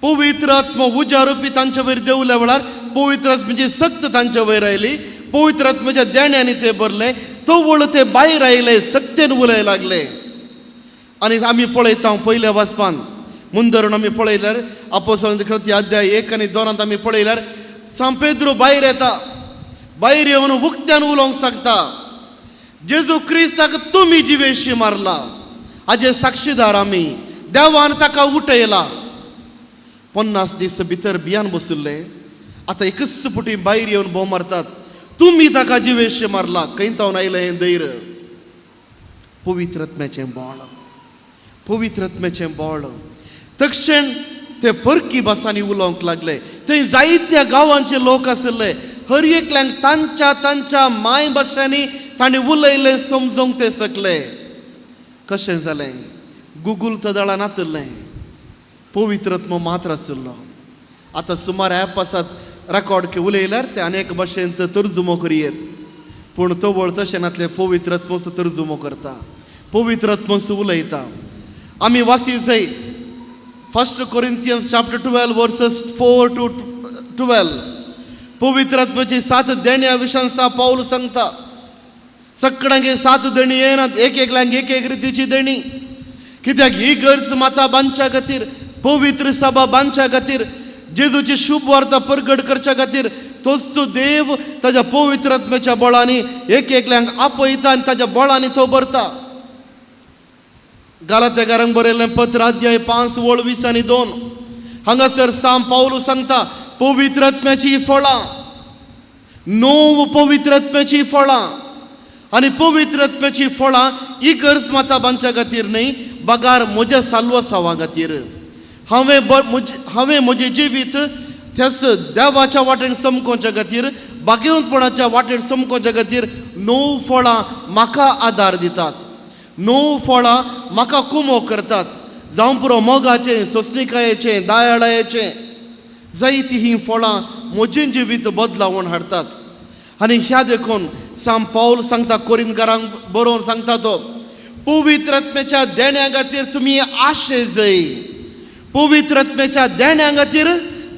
पवित्र आत्मा उज्या रुपी तांच्या वयर देवल्या वेळार पवित्र आत्म्याची सक्त तांच्या वयर आयली. पवित्र आत्म्याच्या देण्याने ते भरले. तो वळ ते भायर आयले, सक्तेन उलय लागले. आनी आमी पळयता पयल्या वाचपान मुंदरून आमी पळयल्यार अपोस्तलांचे कृत्य अध्याय 1 आनी 2 आमी पळयल्यार सांत पेद्रो भायर येता. भायर येवन उक्त्यान उलोवंक सांगता, जेजू क्रिस्ताक तुमी जिवेशी मारला, हाजे साक्षीदार आमी. देवान ताका उठयला. 50 दीस भितर बियान बसुल्ले, आतां एकच पुटी भायर येवन भोव मारतात, तुमी ताका जिवेशी मारला. खंयतावन आयलें हें धैर्य? पवित्र आत्म्याचें बळ, पवित्र आत्म्याचें बळ. तक्षण ते परकी भासांनी उलोवंक लागले. थंय जायत्या गांवांचे लोक आसले. हर एकल्यांक तांच्या तांच्या माय भाशांनी तांणी उलयलें समजोवंक ते शकले. कशें जालें? गुगल तदळां नातलें, पवित्र आत्मो मात्र आसलो. आतां सुमार ॲप आसात रेकॉर्ड के उलयल्यार ते अनेक भाशेंत तर्जुमो करियेत, पूण तो वळ तशें नातलें. पवित्र आत्मोचो तर्जुमो करता, पवित्र आत्मोचो उलयता. आमी वासी जाय 1 Corinthians chapter 12 verses 4 to 12. पवित्र आत्म्याची 7 देण्या विशयान पाऊल सांगता. सगळ्यांक 7 देणी येनात, एक एकल्यांक एक एक रितीची देणी. कित्याक ही गरज माता बांदच्या खातीर, पवित्र सभा बांदच्या खातीर, जेजूची शुभ वार्ता प्रगट करच्या खातीर तोच तो देव ताच्या पवित्र आत्म्याच्या बळांनी एक एकल्यांक आपयता आनी ताच्या बळांनी तो भरता. गालात्याकारांक बरयल्लें पत्र अध्याय 5 वळ 20 आनी 2 हांगासर सांत पाऊल सांगता, पवित्र आत्म्याची फळां, 9 पवित्र आत्म्याची फळां. आनी पवित्र आत्म्याची फळां इगर्ज माता बांदच्या खातीर न्ही, बगार म्हज्या साल्वसावा खातीर. हांवें म्हजें जिवीत त्याच देवाच्या वाटेन समकोवच्या खातीर, बागेवंतपणाच्या वाटेन समकोवच्या खातीर 9 फळां म्हाका आदार दितात. 9 फळां म्हाका कुमो करतात. जावं पुरो मोगाचें, सोंसणिकायेचें, दयाळायेचें. जायतीं हीं फळां म्हजें जिवीत बदलावून हाडटात. आनी ह्या देखून सांत पाऊल सांगता कोरिंथकारांक बरोवन सांगता तो, पवित्र आत्म्याच्या देण्या खातीर तुमी आशे जाय. पवित्र आत्म्याच्या देण्या खातीर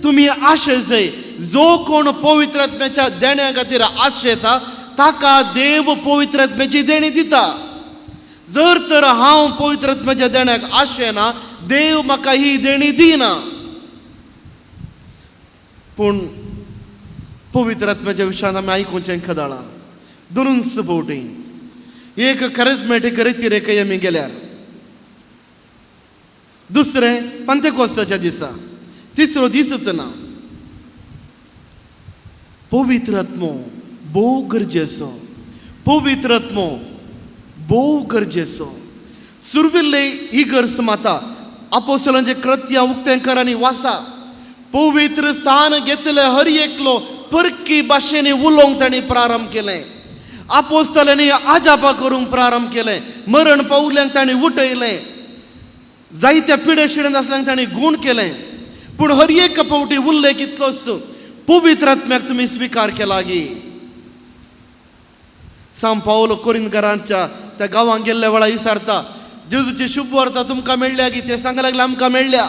तुमी आशे जाय. जो कोण पवित्र आत्म्याच्या देण्या खातीर आशेता ताका देव पवित्र आत्म्याची देणी दिता. जर तर हांव पवित्र आत्म्याच्या देण्याक आशेना, देव म्हाका ही देणी दिना. पूण पवित्र आत्म्याच्या विशयान आमी आयकुचें खदाळा. दुरुंस फावटी एक कॅरिझमॅटीक रितीरेक आमी गेल्यार, दुसरें पेंटेकोस्ताच्या दिसा, तिसरो दिसच ना. पवित्र आत्मो भोव गरजेचो, पवित्र आत्मो भोव गरजेचो. सुरविल्ले इगर्ज माता अपोस्तलांचे कृत्य उक्तेंकरांनी वाचा, पवित्र स्थान घेतले हर एकलो परकी भाशेनी उलोवंक तांणी प्रारंभ केलें. अपोस्तलांनी आजापा करूंक प्रारंभ केलें. मरण पावल्यांक तांणी उठयलें. जायत्या पिडे शिडेंत आसल्यांक तांणी गूण केलें. पूण हर एक फावटी उल्लेख इतलोच, पवित्र आत्म्याक तुमी स्विकार केला गी. सांत पाऊल कोरिंथकारांच्या त्या गांवांत गेल्ल्या वेळार विचारता, जेजूची शुभ वार्ता तुमकां मेळ्ळ्या गी? ते सांगूंक लागले, आमकां मेळ्ळ्या,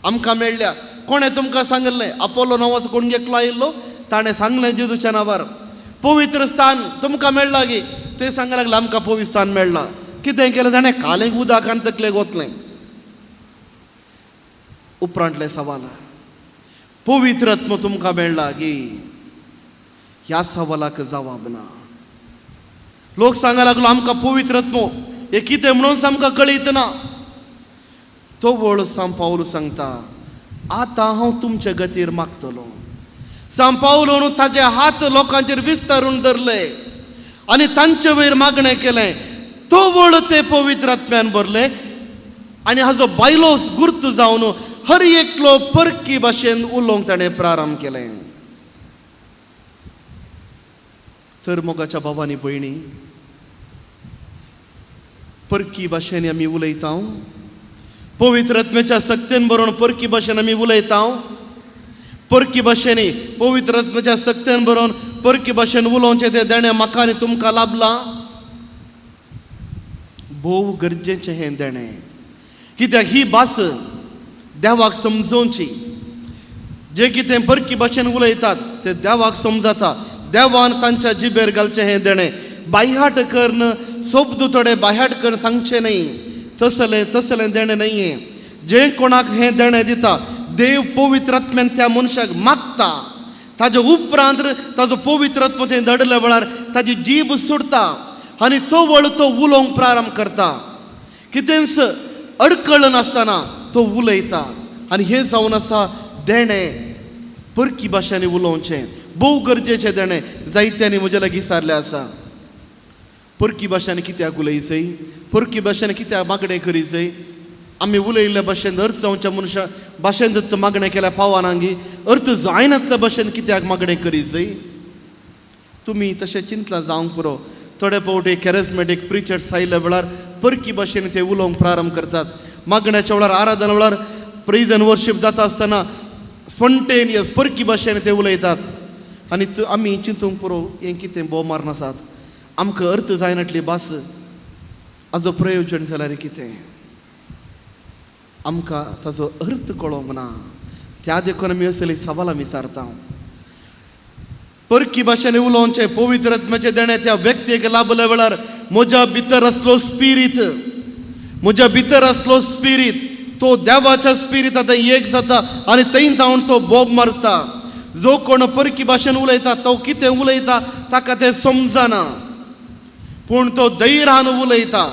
आमकां मेळ्ळ्या. कोणें तुमकां सांगलें? आपोलो नांवाचो कोण एकलो आयिल्लो, ताणें सांगलें जेजूच्या नांवार. पवित्र स्थान तुमकां मेळ्ळा गी? ते सांगूंक लागले, आमकां पवित्र स्थान मेळ्ळा. कितें केलें ताणें? कालेंक उदक आनी तकलेक ओतलें. उपरांतले सवाल, पवित्र आत्मो तुमकां मेळ्ळा गी? ह्या सवालाक जवाब ना. लोक सांगूंक लागलो, आमकां पवित्र आत्मो हें कितें म्हणून आमकां कळीत ना. तो वळ सांत पाऊल सांगता, आतां हांव तुमचे खातीर मागतलो. सांत पाऊल ताचे हात लोकांचेर विस्तारून धरले आनी तांचे वयर मागणें केलें. तो वळ ते पवित्र आत्म्यान भरले आनी हाजो बायलो गुर्त जावन हर एकलो परकी भाशेन उलोवंक ताणें प्रारंभ केलें. तर मोगाच्या भावांनी भयणी, परकी भाशेन आमी उलयता, पवित्र आत्म्याच्या सक्तेन बरोवन परकी भाशेन आमी उलयता. परकी भाशेनी पवित्र आत्म्याच्या सक्तेन बरोवन परकी भाशेन उलोवचें तें देणें म्हाका आनी तुमकां लाभलां. भोव गरजेचें हें देणें. कित्याक ही भास देवाक समजोवची. जे कितें परकी भाशेन उलयतात ते देवाक समजता. देवान तांच्या जिबेर घालचें हें देणें. बायहाट करून सोबद थोडे बायहाट करून सांगचें न्ही. तसलें देणें न्हय. जे कोणाक हें देणें दिता देव पवित्र आत्म्यान त्या मनशाक मागता. ताजे उपरांत ताजो पवित्र आत्मो थंय दडले वेळार ताजी जीब सुटता आनी तो वळ तो उलोवंक प्रारंभ करता. कितेंच अडकळ नासतना तो उलयता. आनी हें जावन आसा देणें परकी भाशेनी उलोवचें. भोव गरजेचें देणें. जायत्यांनी म्हजे लागीं सारलें आसा. परकी भाशेन कित्याक उलयचय? परकी भाशेन कित्याक मागणें करीचय? आमी उलयल्ल्या भाशेन अर्थ जावच्या मनशा भाशेन जर मागणें केल्या पावानांगी अर्थ जायनातल्या भाशेन कित्याक मागणें करीचय? तुमी तशें चिंतलां जावंक पुरो. थोडे फावटी कॅरिझमॅटीक प्रिचर्स आयिल्ल्या वेळार परकी भाशेन ते उलोवंक प्रारंभ करतात. मागण्याच्या वेळार आराधना वेळार प्रेज एंड वर्शीप जाता आसतना स्पॉन्टेनियस परकी भाशेन ते उलयतात. आनी आमी चिंतूंक पुरो हें कितें बोमार नासात. आमकां अर्थ जायनातली भास हाजो प्रयोजन जाल्यार कितें? आमकां ताजो अर्थ कळोंक ना. त्या देखून आमी असली सवालां विचारता. परकी भाशेन उलोवचें पवित्र आत्म्याचें देणें त्या व्यक्तीक लाभल्या वेळार म्हज्या भितर आसलो स्पिरीट, म्हज्या भितर आसलो स्पिरीट तो देवाच्या स्पिरीट आतां एक जाता आनी थंय जावन तो बोब मारता. जो कोण परकी भाशेन उलयता तो कितें उलयता ताका तें समजना. पूण तो धैर्यान उलयता.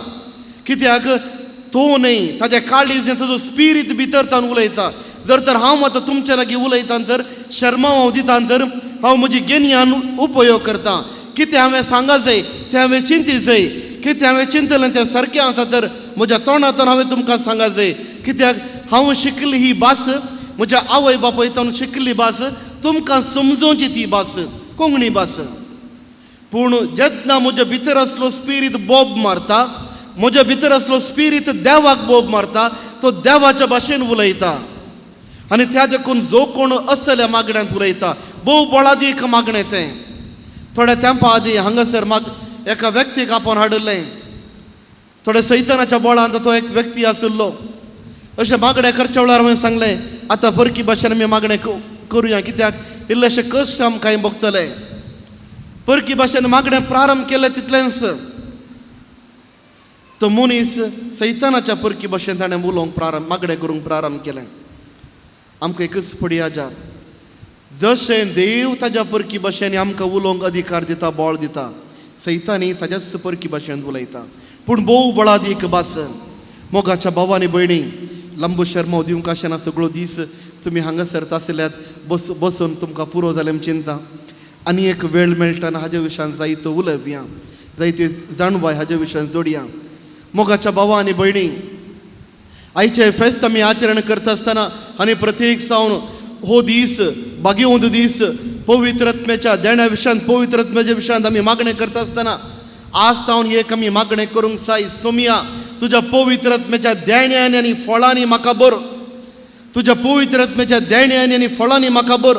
कित्याक तो न्ही ताच्या काळीज ताजो स्पिरीट भितर तावन उलयता. जर तर हांव आतां तुमच्या लागीं उलयता तर शर्मा हांव दिता तर हांव म्हजी गिन्यान उपयोग करता. कितें हांवें सांगा जाय तें हांवें चिंती जाय. कितें हांवें चिंतलें तें सारकें आसा तर म्हज्या तोंडांतल्यान हांवें तुमकां सांगा जाय. कित्याक हांव शिकली ही भास म्हज्या आवय बापायतान शिकली भास तुमकां समजोवची ती भास कोंकणी भास. पूण जेन्ना म्हज्या भितर आसलो स्पिरीट बोब मारता, म्हज्या भितर आसलो स्पिरीट देवाक बोब मारता, तो देवाच्या भाशेन उलयता. आनी त्या देखून जो कोण असल्या मागण्यांत उलयता भोव बोळादीक मागणें तें. थोड्या तेंपा आदीं हांगासर एका व्यक्तीक आपोवन हाडलें. थोड्या सैतानाच्या बोळांत तो एक व्यक्ती आशिल्लो. अशें मागणें करच्या वेळार हांवें सांगलें आतां परकी भाशेन आमी मागणें करुया. कित्याक इल्लेशे कश्ट आमकां भोगतले. परकी भाशेन मागणें प्रारंभ केलें तितलेंच तो मनीस सैतानाच्या परकी भाशेन ताणें उलोवंक मागणें करूंक प्रारंभ केलें. आमकां एकच पडया जाप. जशें देव ताज्या परकी भाशेन आमकां उलोवंक अधिकार दिता, बोळ दिता, सैतानी ताज्याच परकी भाशेन उलयता. पूण भोव बळादीक भास. मोगाच्या भावांनी भयणी लंबू शर्मा दिवंक आशेना. सगळो दीस तुमी हांगासर आशिल्ल्यात बसून तुमकां पुरो जालें चिंता. आनी एक वेळ मेळटना हाज्या विशयान जायतो उलयया, जायती जाणवाय हाज्या विशयान जोडया. मोगाच्या भावा आनी भयणी आयचे फेस्त आमी आचरण करता आसतना आनी प्रत्येक सावन हो दीस भाग्यवंत दीस पवित्र आत्म्याच्या देण्या विशयान पवित्र आत्म्याच्या विशयान आमी मागणें करता आसतना आज तावन एक आमी मागणें करूंक जाय. सोमिया तुज्या पवित्र आत्म्याच्या देण्यांनी आनी फळांनी म्हाका भर. तुज्या पवित्र आत्म्याच्या देण्यांनी आनी फळांनी म्हाका भर.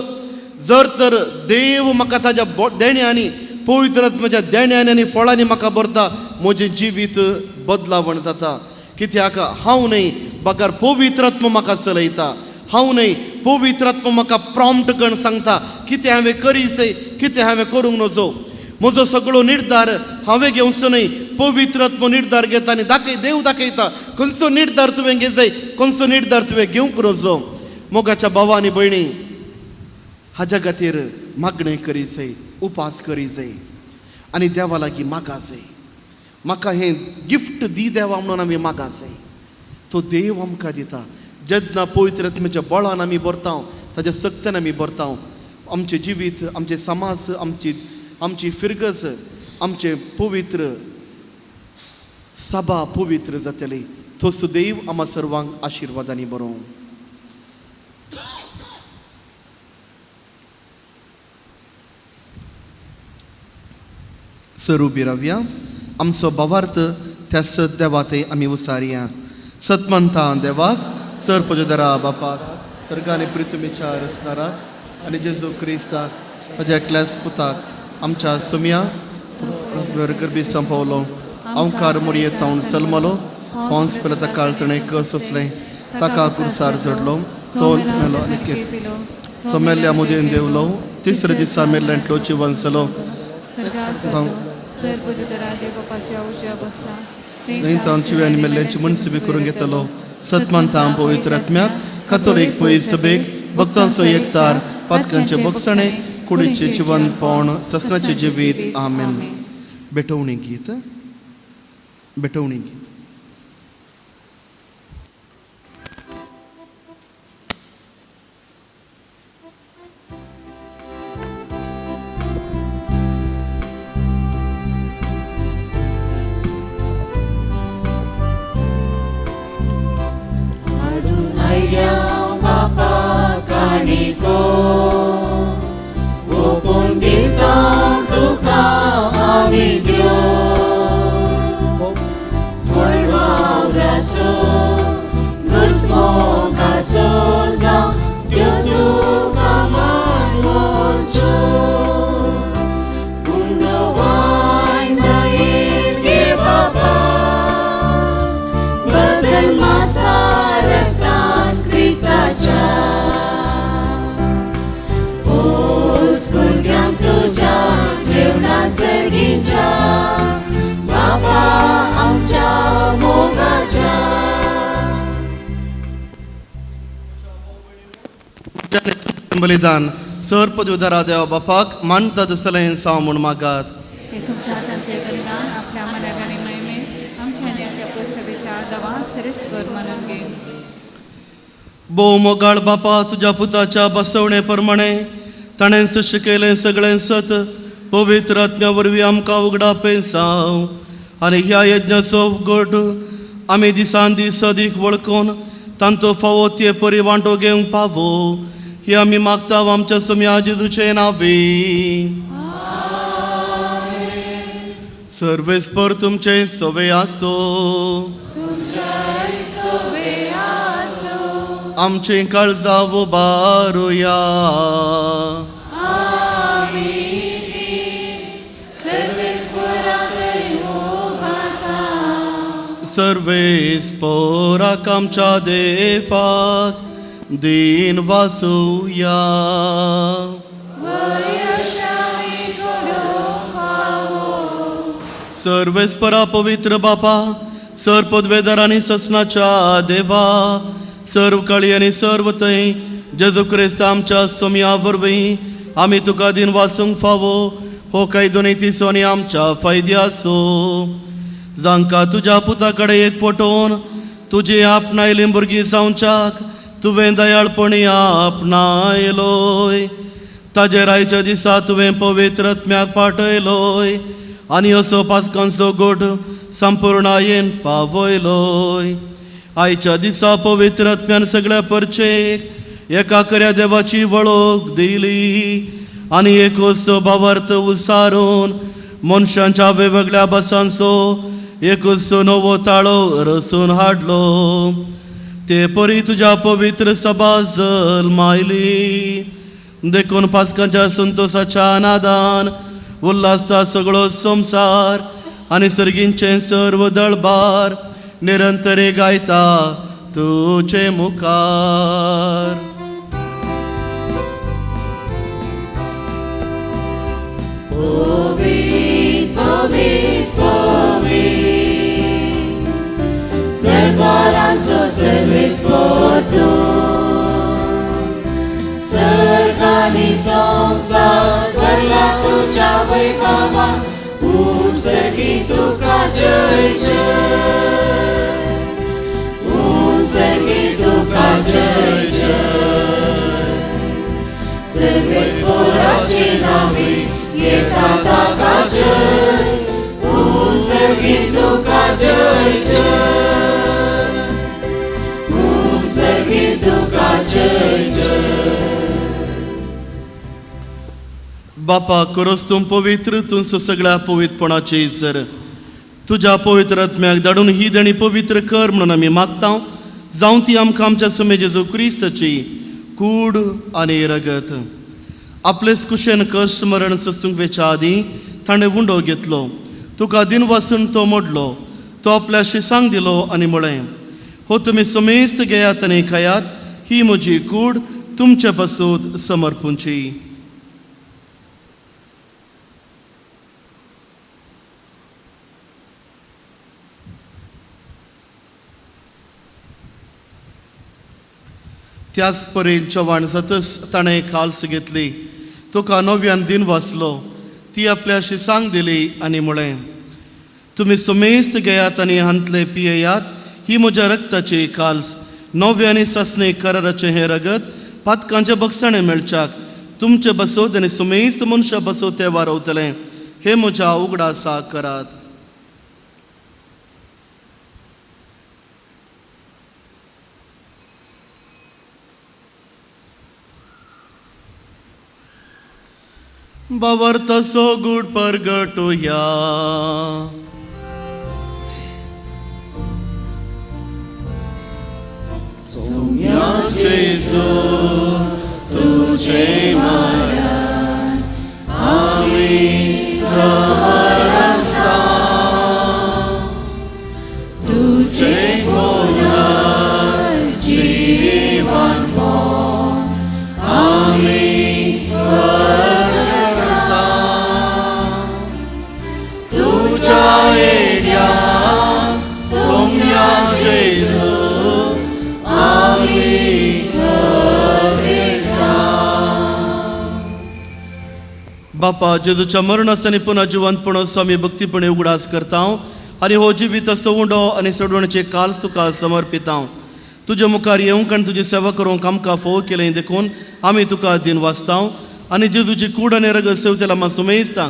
जर तर देव म्हाका ताज्या देण्यांनी पवित्र आत्म्याच्या देण्यांनी आनी फळांनी म्हाका भरता म्हजें जिवीत बदलावण जाता. कित्याक हांव न्ही बगर पवित्र आत्मा म्हाका चलयता. हांव न्ही पवित्र आत्मा म्हाका प्रॉम्प्ट करून सांगता कितें हांवें करीचय कितें हांवें करूंक नजो. म्हजो सगळो निर्धार हांवें घेवचो न्ही, पवित्र आत्मा निर्धार घेता आनी देव दाखयता खंयचो निर्धार तुवें घेवचो खंयचो निर्धार तुवें घेवंक नजो. मोगाच्या भावा आनी भयणी हाज्या खातीर मागणें करीचय, उपास करीचय आनी देवा लागीं मागासय. म्हाका हें गिफ्ट दी देवा म्हणून आमी मागासय. तो देव आमकां दिता. जेन्ना पवित्र आत्म्याच्या बळान आमी भरता ताज्या सक्तीन आमी भरता आमचें जिवीत, आमचें समाज, आमची फिरगस, आमचें पवित्र सभा पवित्र जातली. तोच देव आम्हा सर्वांक आशिर्वादांनी बरो. सर उबी रावया. आमचो भावार्थ त्या सत देवाते आमी उसारया. सतमंता देवाक, सर पजोदरा बापाक, सर्गांनी पृथ्वीच्या रचणाराक आनी जेजू क्रिस्ताक ताज्या एकल्याच पुताक आमच्या सोम्या गरबी संपवलो. अवकार मोरये तावन सलमलो. पावस पेला काळतणे कस असलें ताका कुरसार जडलो तो मेलो आनी केलो तो मेल्ल्या मुदयेन देवलो तिसऱ्या दिसा मेल्ल्यांतलो जिवन जालो तांची शिव्यान मेल्ल्यांची मनस बी करून घेतलो सतमानता पवित्र आत्म्याक कथोलिक पयस सभेक भक्तांचो एकतार पातकांचे बक्षणे कुडीचे जिवन पण ससनाचे जिवीत आमेन. बेटवणी गीत Bapa kaniko upon ditang tuka amidyo Forward raso good mo kaso zang Diyodu kamanwocho Undawain dahin ke Bapa Badal masaratan Kristacha Uskurgyam tuja जेवणात सगळींच्या बाबा आमच्या मोगाच्या बलिदान सर पदवीधरा देवा बापाक मानता दसलें सावमूण मागात. हे तुमच्या हातांतले बलिदान आपल्या मनागाने महिमे आमच्या नेत्या पुस्तकाच्या दवा सरेस्वर म्हणून घे. भोव मोगाळ बापा तुझ्या पुताच्या बसवणे प्रमाणे ताणें सशें केलें सगळें सत पवित्र आत्म्या वरवीं आमकां उगडा पेंसाव आनी ह्या यज्ञाचो घोट आमी दिसान दीस अदीक वळखून तांचो फावो ते परी वांटो घेवंक पावो ही आमी मागता आमच्या सोम्या जेजूचे नांवे. सर्वेस्पर तुमचे सोवे आसो आमचे काळजावो बारोया सर्वेस्पराक आमच्या देवाक दिन वाचूया. सर्वेस्परा पवित्र बापा सर पदवेदार आनी ससनाच्या देवा सर्व काळी आनी सर्व थंय जेजू क्रिस्त आमच्या सोम्या वरवीं आमी तुका दिन वाचूंक फावो हो काय दोनूय तिसो आनी आमच्या फायद्या आसो जांकां तुज्या पुता कडेन एक पटोवन तुजी आपणायली भुरगीं जावच्याक तुवें दयाळपणी आपणायलोय. ताजे आयच्या दिसा तुवें पवित्र आत्म्याक पाठयलोय आनी असो पासकांचो गोठ संपूर्णायेन पावयलोय. आयच्या दिसा पवित्र आत्म्यान सगळ्या परचेक एका खऱ्या देवाची वळख दिली आनी एकूच भावार्थ उसारून मनशांच्या वेगवेगळ्या भासांचो एकूच नवो ताळो रचून हाडलो. ते परी तुज्या पवित्र सभा जल्मायली देखून पासकांच्या संतोषाच्या नादान उल्हासता सगळो संसार आनी सर्गींचे सर्व दळबार निरंतरे गायता तुझे मुखार. Dălboranțo सर्वेस्पर तू सर्गानी संसार भरला तुझ्या वैभवा उत्सर्गी तुका जय जय उत्सर्गी तुका जय जय सर्वेस्पराचे नावे येता ताका जय उत्सर्गी तुका जय जय बापा खरोच तूं पवित्र तूं सगळ्या पवित्रपणाचे सर तुझ्या पवित्र आत्म्याक धाडून ही देणी पवित्र कर म्हणून आमी मागता जावं ती आमकां आमच्या समे जेजू क्रिस्ताची कूड आनी रगत. आपलेच कुशेन कश्ट मरण सोंसूंक वेच्या आदीं ताणें उंडो घेतलो तुका दिन वाचून तो मोडलो तो आपल्या शिसांक दिलो आनी म्हळें हो तुमी सुमेस्त घेयात आनी खायात, ही म्हजी कूड तुमचे पासून समर्पूंची. त्याच परेन चव्हाण जातच ताणें खालस घेतली. तुका नव्यान दिन वाचलो. ती आपल्या शिसांक दिली आनी म्हळें, तुमी सुमेस्त घेयात आनी हांतले पियेयात, ही म्हज्या रक्ताची खालस, नवे आनी ससणे कराराचें हें रगत पातकांचे बगसाणें मेळच्याक तुमचे बसोत आनी सुमेस्त मनशा बसोत तें वारवतलें. हे म्हज्या उगडासा करात. बावर तसो गूड परगटुया. सोम्या जेजू तुझे मरण आम्ही समरता, तुझे पुनर्जीवन आम्ही बापा जेजूच्या मरणास आनी पुन्हा जिवंतपणाचो आमी भक्तीपणे उगडास करता आनी हो जिवीत सोडो आनी सोडवणेचे काल तुका समर्पिता. तुजे मुखार येवंक आनी तुजी सेवा करूंक आमकां फोव केलें देखून आमी तुका दिन वाचता आनी जेजूची कूड आनी रगत सेवतेला आमी सुमेजता.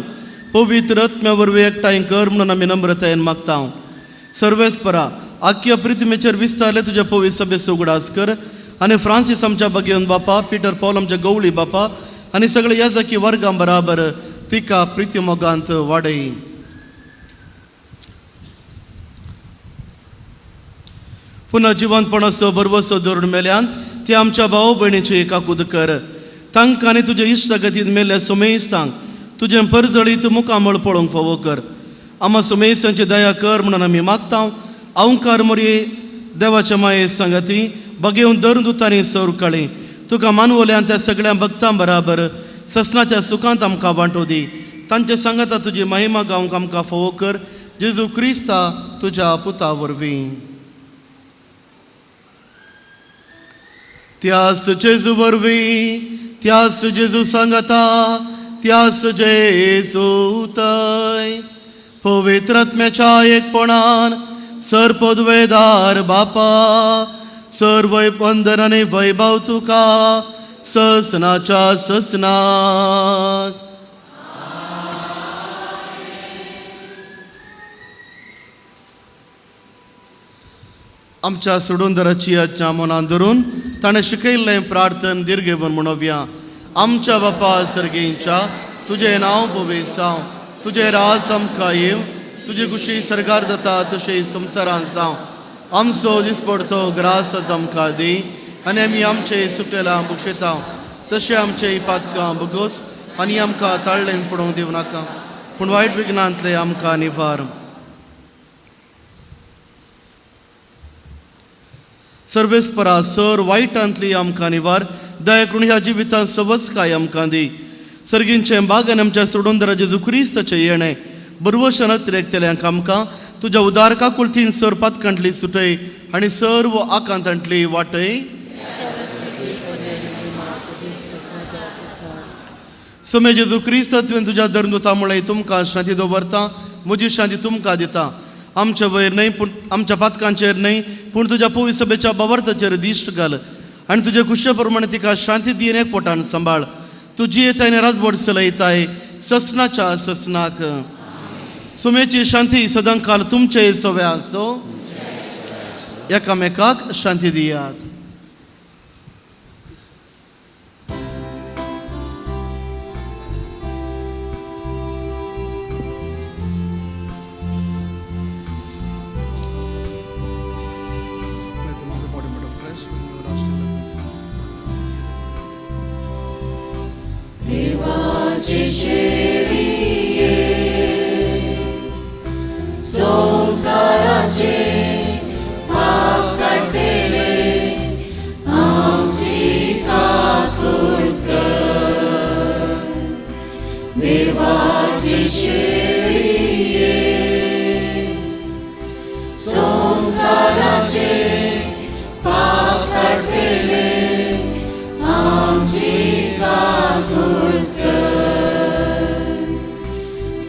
पवित्र आत्म्या वरवीं एकठांय कर म्हणून आमी नम्रतायेन मागता. सर्वेस्परा आख्या प्रिथमेचेर विस्तारले तुज्या पवित्र सभेचो उगडास कर आनी फ्रांसीस आमच्या भगियन बापा, पीटर पॉल आमच्या गवळी बापा आनी सगळे याजकी वर्गां बराबर तिका प्रिती मोगांत वाडय. पुन्हा जिवंतपणाचो बरवसो धरून मेल्यान ती आमच्या भाव भयणीची काकूद कर. तांकां आनी तुजे इश्टगतीन मेल्ल्या सुमेस्तांक तुजें परजळीत मुखामळ पळोवंक फावो कर. आम्हा सुमेस्तांची दया कर म्हणून आमी मागता. अवंकार मोरये देवाच्या माये सांगाती बगेवन धरून दुतांनी सौर काळी तुका मानवल्यान त्या सगळ्या भक्तां बराबर ससनाच्या सुखांत आमकां वांटो दी. तांच्या सांगाता तुजी महिमा गावंक आमकां फावो कर. जेजू क्रिस्ता तुज्या पुता वरवीं. त्यास जेजू वरवीं, त्यास जेजू सांगाता, त्यास जेजू तय पवित्र आत्म्याच्या एकपणान सरपदवेदार बापा सर्व वंदन आनी वैभव तुका ससनाच्या ससनाक. आमच्या सोडूंदराची आज्ञा मनान धरून ताणें शिकयल्लें प्रार्थन दीर्घेवन म्हणोवया. आमच्या बापा सर्गेंच्या तुजें नांव पवित्र जावं, तुजें राज आमकां येव, तुजी खुशी सरकार जाता तशें संवसारांत जावं. आमचो दिसपडतो ग्रास आमकां दी आनी आमी आमचे सुटलेलां बुक्षेता तशें आमचे पातकां बगोस आनी आमकां ताळ्ळेन पडोवंक दिवं नाका, पूण वायट विघ्नांतले आमकां निवार. सर्वेस्परा सर वायटांतली आमकां निवार. दया करून ह्या जिवितांत सवस्काय आमकां दी. सर्गींचें बाग आनी आमच्या सोडूंदरा जेजू क्रिस्ताचें येणें बरवशनात तिरेकतेल्यांक आमकां तुज्या उदार काकुळतीन सर पातकांतली सुटय आनी सर्व आकांतांतली वाटय. समे जेजू क्रिस्त तुवें तुज्या धर्मदुता मुळे तुमकां शांती दवरता. म्हजी शांती तुमकां दिता. आमच्या वयर न्हय पूण आमच्या पातकांचेर न्हय पूण तुज्या पवित्र सभेच्या बावर्ताचेर दिश्ट घाल आनी तुजे खुशे प्रमाणे तिका शांती दी एक पोटान सांबाळ. तुजी येताय आनी राजवट चलयताय ससनाच्या ससनाक. सुमेची शांती सदांकाल तुमचे सवे आसो. एकामेकाक शांती दियात. देवाची शेळी संसाराचे पाप काढ आमची काकूट कर.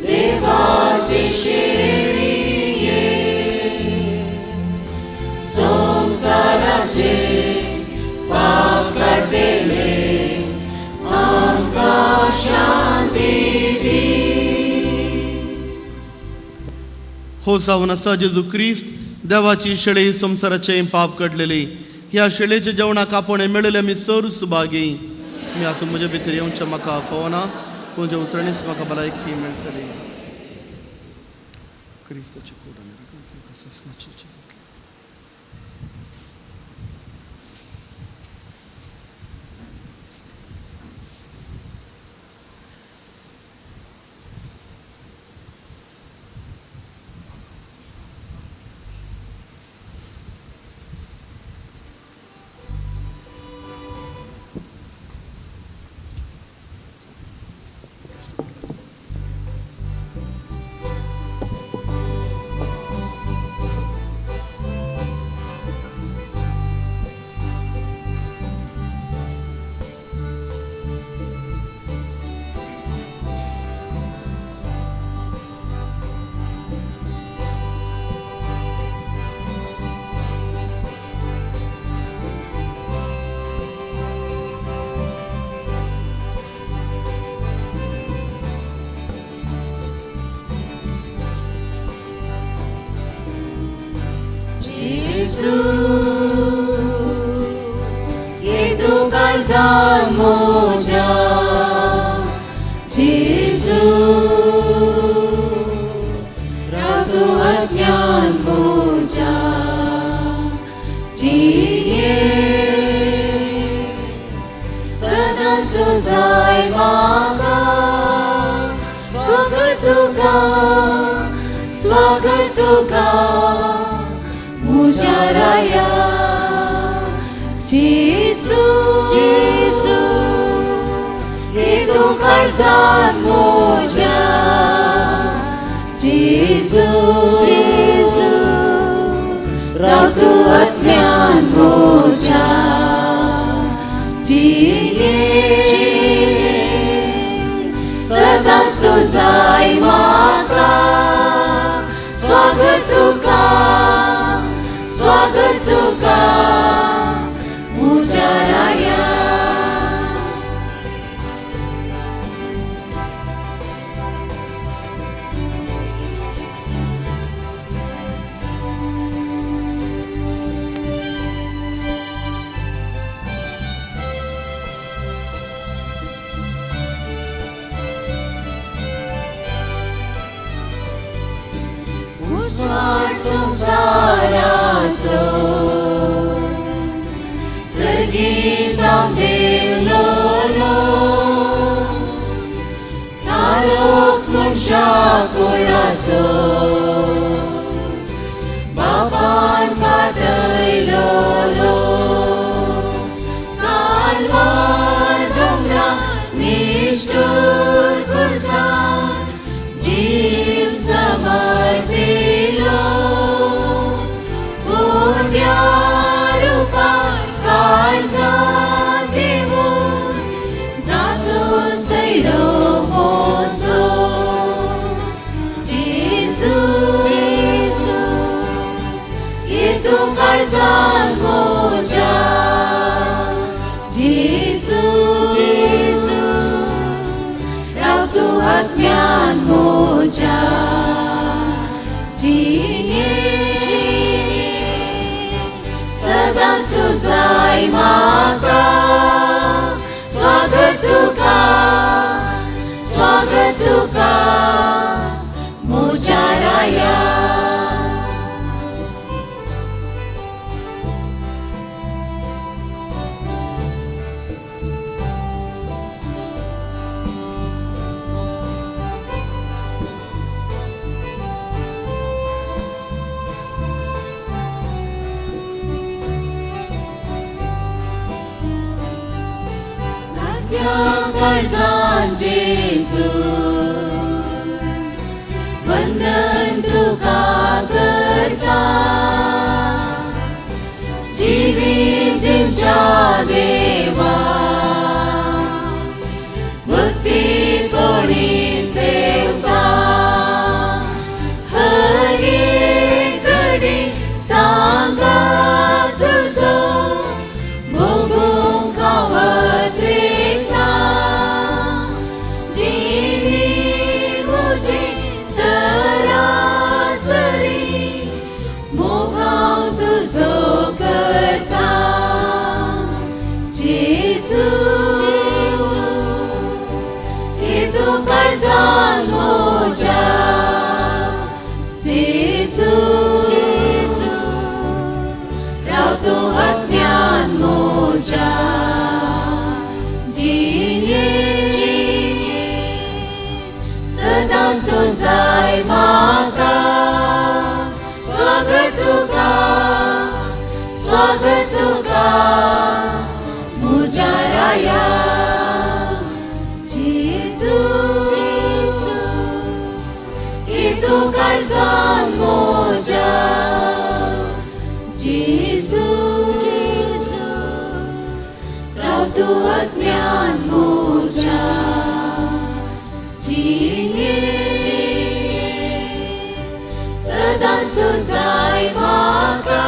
देवाची शेळी ये, संसाराचे पाप काढले, आमकां शांती दी. हो जावन आसा जेजू क्रिस्त देवाची शेळी संसाराचे पाप काडलेली. ह्या शेळेच्या जेवणाक आपण मेळयले आमी सर सुभागी. मी आतां म्हज्या भितर येवचें म्हाका फावना, तुज्या उतरणीच म्हाका भलायकी मेळटली. क्रिस्ताची कूड आनी रगत म्हाका ससनाची जिवीत. Jesu, येदो काळजान मोजा. Jesu, रावतो अज्ञान मोजा. जिये सदांच तूं जाय म्हाका. स्वागत तुका, स्वागत तुका मुझ्या राया. जेसू, जेसू, येदो काळजान मोजा. जेसू, जेसू, रावतो अज्ञान मोजा. जिये सदांच तूं जाय म्हाका. स्वागत तुका, स्वागत तुका मुझ्या राया. उस्वाड संसाराचो सर्गीत हांव देवलोलो. नालोक मनशा कुळाचो बापान पातयलोलो. कालवार दोंगरा निश्ठूर कुर्सान जीव समर्पिलो. मोठ्या रुपान काळजांत देवून जातो सैरो मोचो. जेजू, जेजू, येदो काळजान मोजा. जेजू, जेजू, रावतो अज्ञान मोजा. जिये सदांच तूं जाय म्हाका. स्वागत तुका, स्वागत तुका मुझ्या राया. काळजान जेजू वंदन तुका करता. जिवीत दिवच्या देवा तुका मुजा राया जेजू जेजू येतो काळजान मोजा जेजू जेजू राव तूं आत्म्यान मोजा जिणे सदांच तूं जाय म्हाका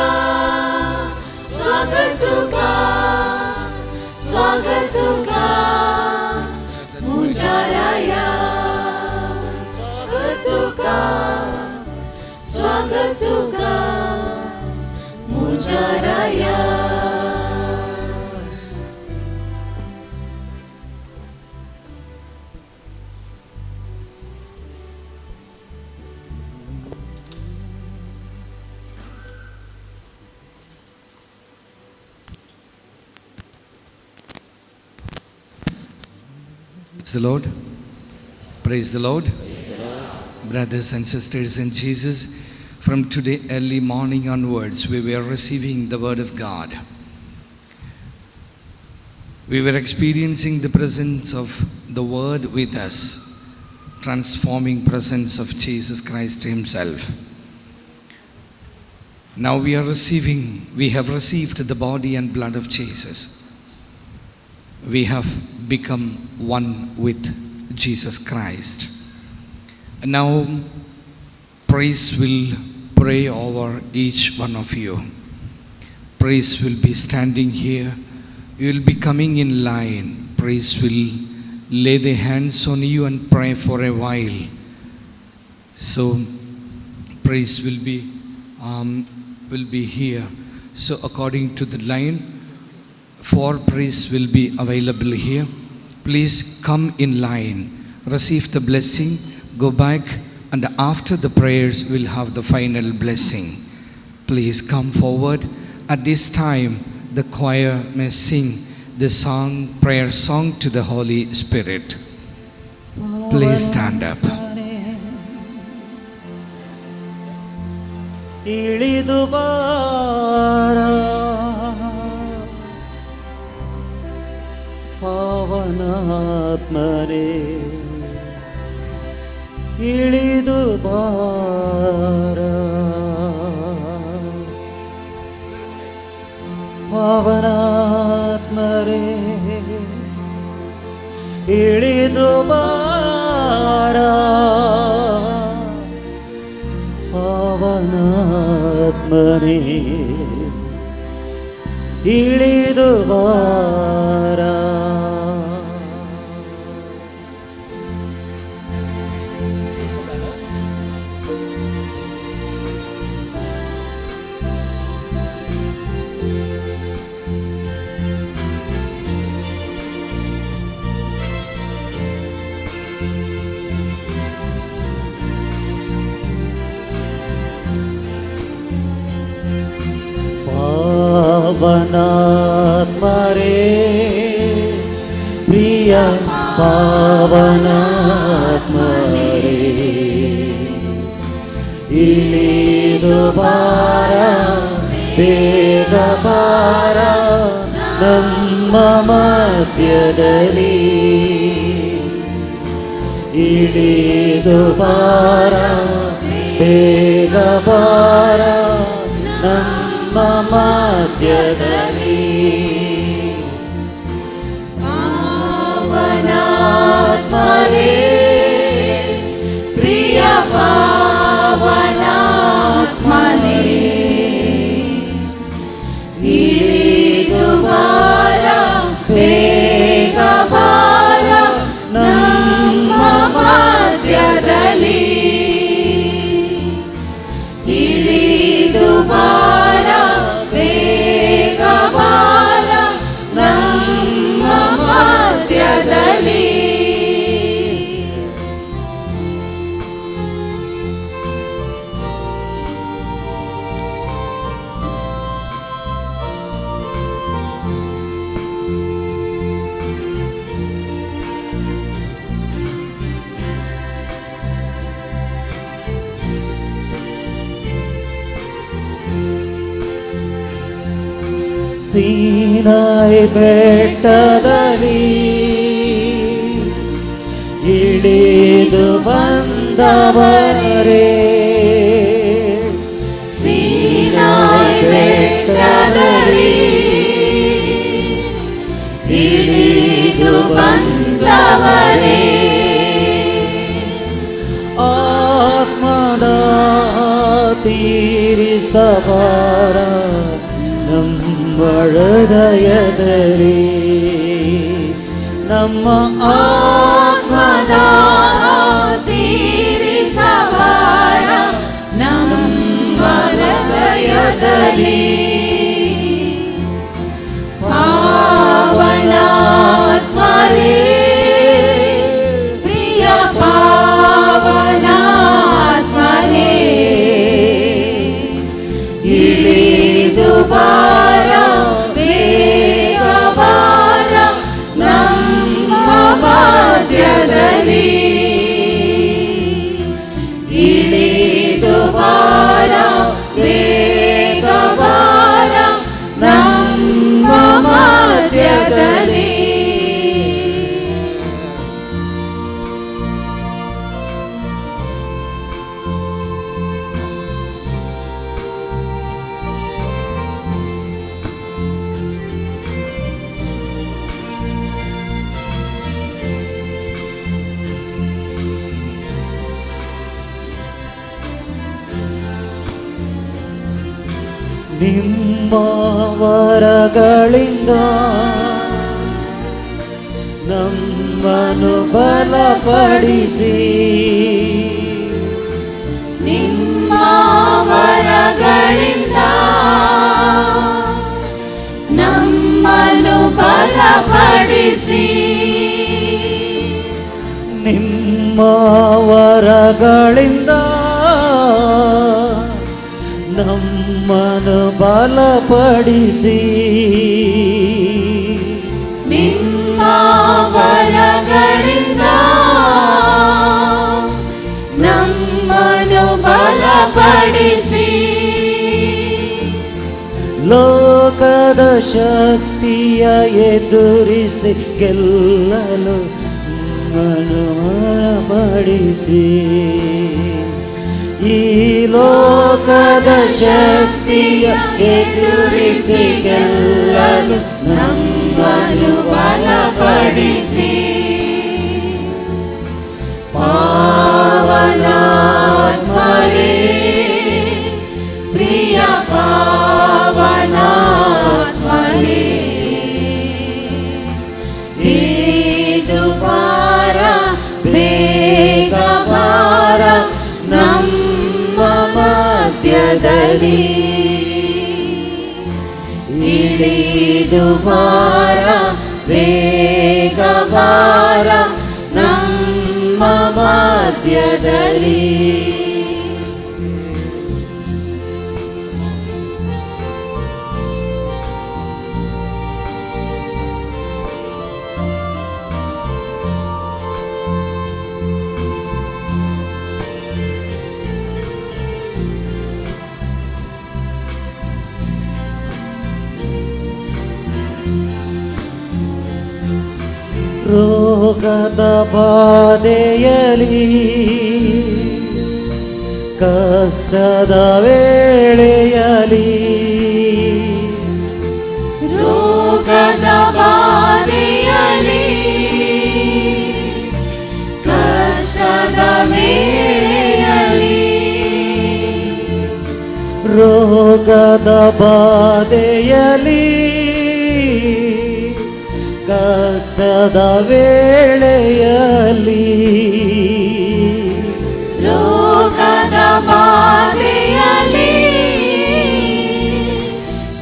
स्वागत तुका मुजा राया स्वागत तुका मुजा राया. Praise the Lord. Praise the Lord. Brothers and sisters in Jesus, from today early morning onwards, we were receiving the Word of God. We were experiencing the presence of the Word with us, transforming presence of Jesus Christ Himself. Now we have received the body and blood of Jesus. We have become one with Jesus Christ. Now, praise will pray over each one of you. Praise will be standing here. You will be coming in line. Praise will lay their hands on you and pray for a while. So, praise will be here. So, according to the line, 4 praise will be available here. Please come in line, receive the blessing, go back, and after the prayers we'll have the final blessing. Please come forward. At this time, the choir may sing the song, prayer song to the Holy Spirit. Please stand up. ಇಳಿದು ಬಾರ ಪಾವನಾತ್ಮರೇ ಇಳಿದು ಬಾರ ಪಾವನಾತ್ಮರೇ ಇಳಿದು ಬಾರ ಪಾವನಾತ್ಮರೇ ಇಳಿದು ಬಾರ ಪಾವನಾತ್ಮರೇ ಪ್ರಿಯ ಪಾವನಾತ್ಮರೇ ಇಳಿದು ಬಾರ ಬೇಗ ಬಾರ ನಮ್ಮ ಮಧ್ಯದಲ್ಲಿ ಇಳಿದು ಬಾರ ಬೇಗ ಬಾರ ನಮ್ಮ ಮಧ್ಯದಲ್ಲಿ ಪಾವನಾತ್ಮರೇ ಪ್ರಿಯ ಪಾವನಾತ್ಮನೇ ಇಳಿದು ಬಾರ ಬೇಗ ಬಾರ ನಮ್ಮ ಮಧ್ಯದಲ್ಲಿ ಇಳಿದು ಬಾರ ಬೇಗ ಬಾರ ಸೀನಾಯಿ ಬೆಟ್ಟದಲ್ಲಿ ಇಳಿದು ಬಂದವರೇ, ಸೀನಾಯಿ ಬೆಟ್ಟದಲ್ಲಿ ಇಳಿದು ಬಂದವರೇ, ಆತ್ಮದ ತೀರಿಸಬಾರ ನಮ್ಮ ಹೃದಯದಲ್ಲಿ, ನಮ್ಮ ಆತ್ಮದ ತೀರಿಸಬಾರ ನಮ್ಮ ಹೃದಯದಲ್ಲಿ, ಪಾವನಾತ್ಮರೇ ಪ್ರಿಯ ಪಾವನಾತ್ಮರೇ, ಇಳಿದು ಬಾರ ಬೇಗ ಬಾರ ನಮ್ಮ ಮಧ್ಯದಲ್ಲಿ, ಇಳಿದು ಬಾರ ಬೇಗ ಬಾರ ನಮ್ಮ ಮಧ್ಯದಲ್ಲಿ. ನಿಮ್ಮ ವರಗಳಿಂದ ನಮ್ಮನ್ನು ಬಲಪಡಿಸಿ, ನಿಮ್ಮ ವರಗಳಿಂದ ನಮ್ಮನ್ನು ಬಲಪಡಿಸಿ, ನಿಮ್ಮ ವರಗಳಿಂದ ನಮ್ಮನ್ನು ಬಲಪಡಿಸಿ, ನಿಮ್ಮ ವರಗಳಿಂದ ನಮ್ಮನ್ನು ಬಲಪಡಿಸಿ, ಲೋಕದ ಶಕ್ತಿಯ ಎದುರಿಸಿ ಗೆಲ್ಲಲು ನಮ್ಮನ್ನು ಬಲಪಡಿಸಿ, ಈ ಲೋಕದ ಶಕ್ತಿಯ ಎದುರಿಸಿ ಗೆಲ್ಲಲು ನಮ್ಮನ್ನು ಬಲಪಡಿಸಿ, ಪಾವನಾತ್ಮರೇ ಪ್ರಿಯ ಪಾವನಾತ್ಮರೇ, ಇಳಿದು ಬಾರ ಬೇಗ ಬಾರ ನಮ್ಮ ಮಧ್ಯದಲ್ಲಿ, ಇಳಿದು ಬಾರ ಬೇಗ ಬಾರ ನಮ್ಮ ಮಧ್ಯದಲ್ಲಿ. ರೋಗದ ಬಾಧೆಯಲಿ ಕಷ್ಟದ ವೇಳೆಯಲಿ, ರೋಗದ ಬಾಧೆಯಲಿ ಕಷ್ಟದ ವೇಳೆಯಲಿ, ರೋಗದ ಬಾಧೆಯಲಿ ಕಷ್ಟದ ವೇಳೆಯಲಿ, ರೋಗದ ಬಾಧೆಯಲಿ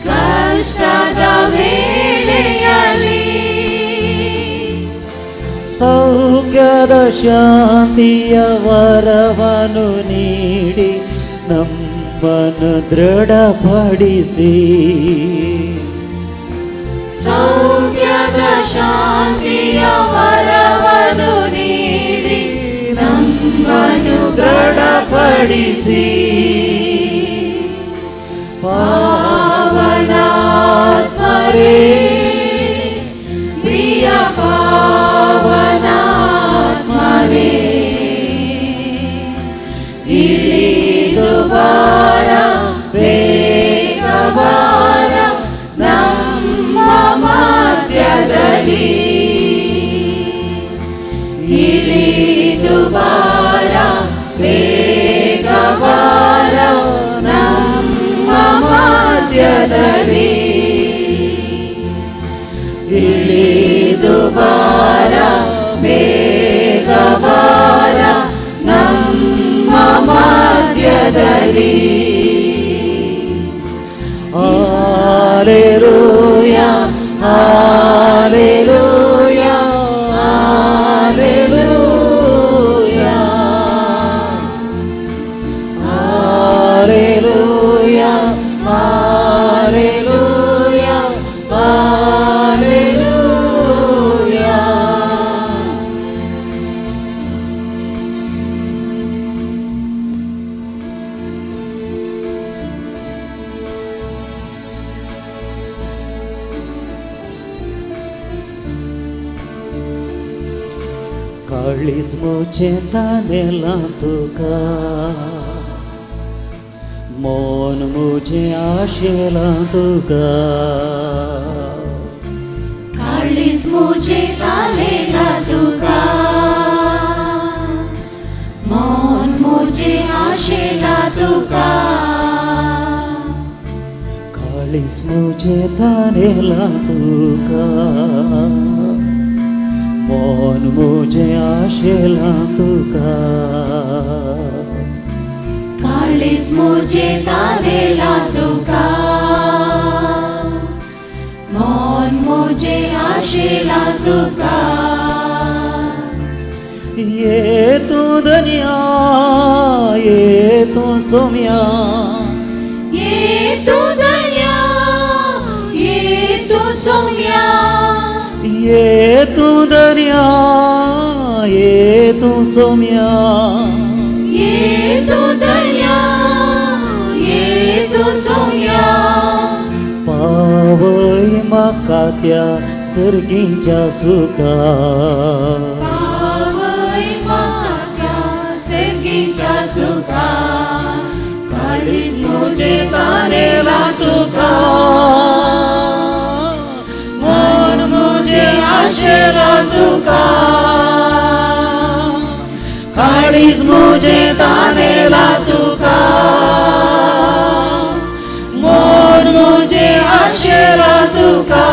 ಕಷ್ಟದ ವೇಳೆಯಲಿ, ಸೌಖ್ಯದ ಶಾಂತಿಯ ವರವನ್ನು ನೀಡಿ ನಮ್ಮನ್ನು ದೃಢಪಡಿಸಿ, ಸೌಖ್ಯದ ಶಾಂತಿಯ ವರವನ್ನು ನೀಡಿ ನಮ್ಮನ್ನು ದೃಢಪಡಿಸಿ, ಪಾವನಾತ್ಮರೇ रे प्रिया पावनात्मा रे इळिದು ಬಾರ ಬೇಗ ಬಾರ ನಮ್ಮ ಮಧ್ಯದಲ್ಲಿ ಇಳಿದು ಬಾರ ಬೇಗ ಬಾರ ನಮ್ಮ ಮಧ್ಯದಲ್ಲಿ ಇಳಿದು ಬಾರ ಬೇಗ ಬಾರ ನಮ್ಮ ಮಧ್ಯದಲ್ಲಿ Hallelujah, hallelujah, hallelujah, hallelujah, hallelujah, hallelujah. काळीज मुझे तानेला तुका मन मुझे आशेला तुका काळीज मुझे तानेला तुका मन मुझे आशेला तुका काळीज मुझे तानेला तुका मन मुझे आशेला तुका काळीज मुझे तानेला तुका मन मुझे आशेला तुका ये तू दुनिया ये तू सोम्या ये तू दुनिया ये तू सोम्या ये तू दरिया ये तू सोम्या ये तू दरिया ये तू सोम्या पावय म्हाका त्या सर्गींच्या सुखा पावय म्हाका त्या सर्गींच्या सुखा काळीज मुझे तानेला तुका आशेला तुका काळीज मुझे तानेला तुका मन मुझे आशेला तुका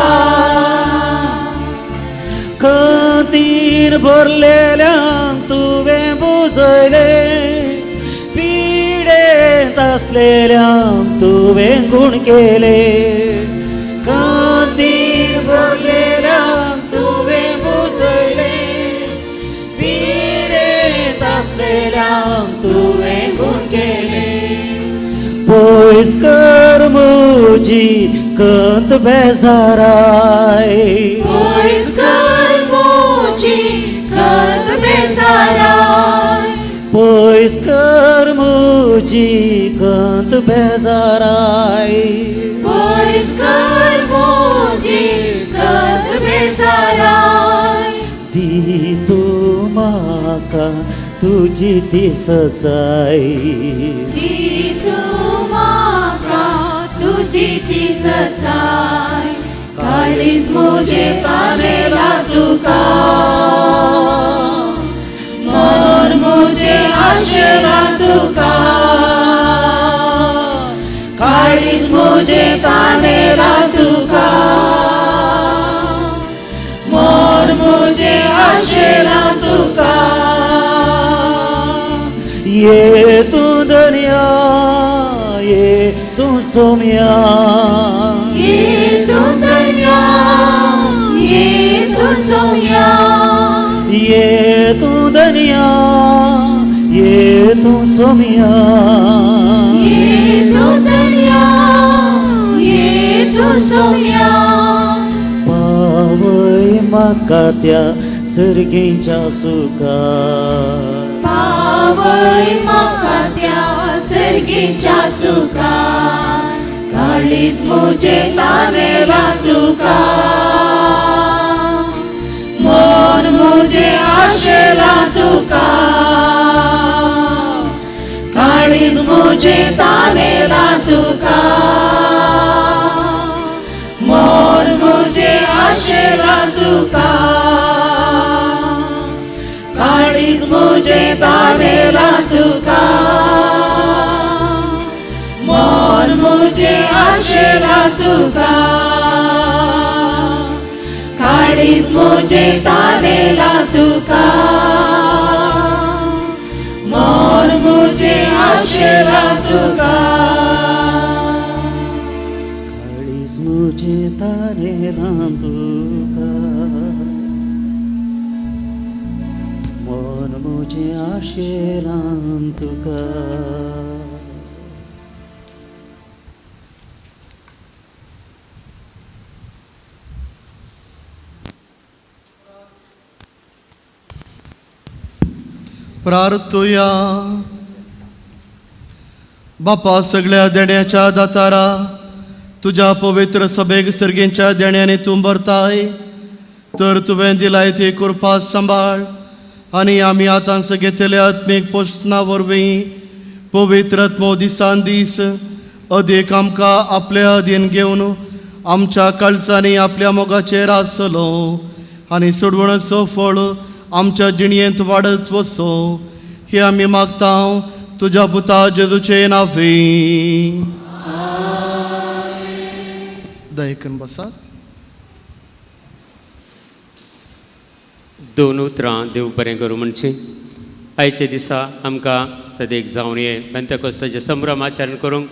कंतीन भरलेल्यांक तुवें बुजयले पिडेंत आसलेल्यांक तुवें गुण केले कंतीन भरलेल्यांक तुवें गुण केले पयस कर मुजी कंत बेजाराय पयस कर मुजी कंत बेजाराय पयस कर मुजी कंत बेजाराय पयस कर मुजी कंत बेजाराय दी तू म्हाका तुझी दिस साई दी तू म्हाका तुझी दिस साई काळीज मुझे तानेला तुका मन मुझे आशेला तुका काळीज मुझे तानेला तुका मन मुझे आशेला तुका ये तू दुनिया ये तू सोम्या ये तू दुनिया ये तू सोम्या ये तू दुनिया ये तू सोम्या ये तू दुनिया ये तू सोम्या पावय म्हाका त्या सर्गींच्या सुखा पावय म्हाका त्या सर्गींच्या सुखा काळीज मुझे तानेला तुका मन मुझे आशेला तुका काळीज मुझे तानेला तुका मन मुझे आशेला तुका काळीज मुझे तानेला तुका मन मुझे आशेला तुका काळीज मुझे तानेला तुका मन मुझे आशेला तुका काळीज मुझे तानेला तुका मन मुझे आशेला तुका प्रार्थुया. बापा, सगळ्या देण्याच्या दातारा तुझ्या पवित्र सभेक सर्गेंच्या देण्याने तूं भरताय, तर तुवें दिलाय ती कृपा सांबाळ आनी आमी आतांच घेतलेल्या आत्मीक पोषणा वरवीं पवित्र आत्मो दिसान दीस अदीक आमकां आपल्या अधीन घेवन आमच्या काळजांनी आपल्या मोगाचेर आसलो आनी सोडवणाचो फळ आमच्या जिणयेंत वाडत वचो, हे आमी मागता तुझ्या पुता जेजूचे नांवे. दयेकन बसात. दोन उतरां देव बरें करूं म्हणची. आयचे दिसा आमकां प्रत्येक जावन ये पेंतेकोस्ताचें संभ्रम आचरण करूंक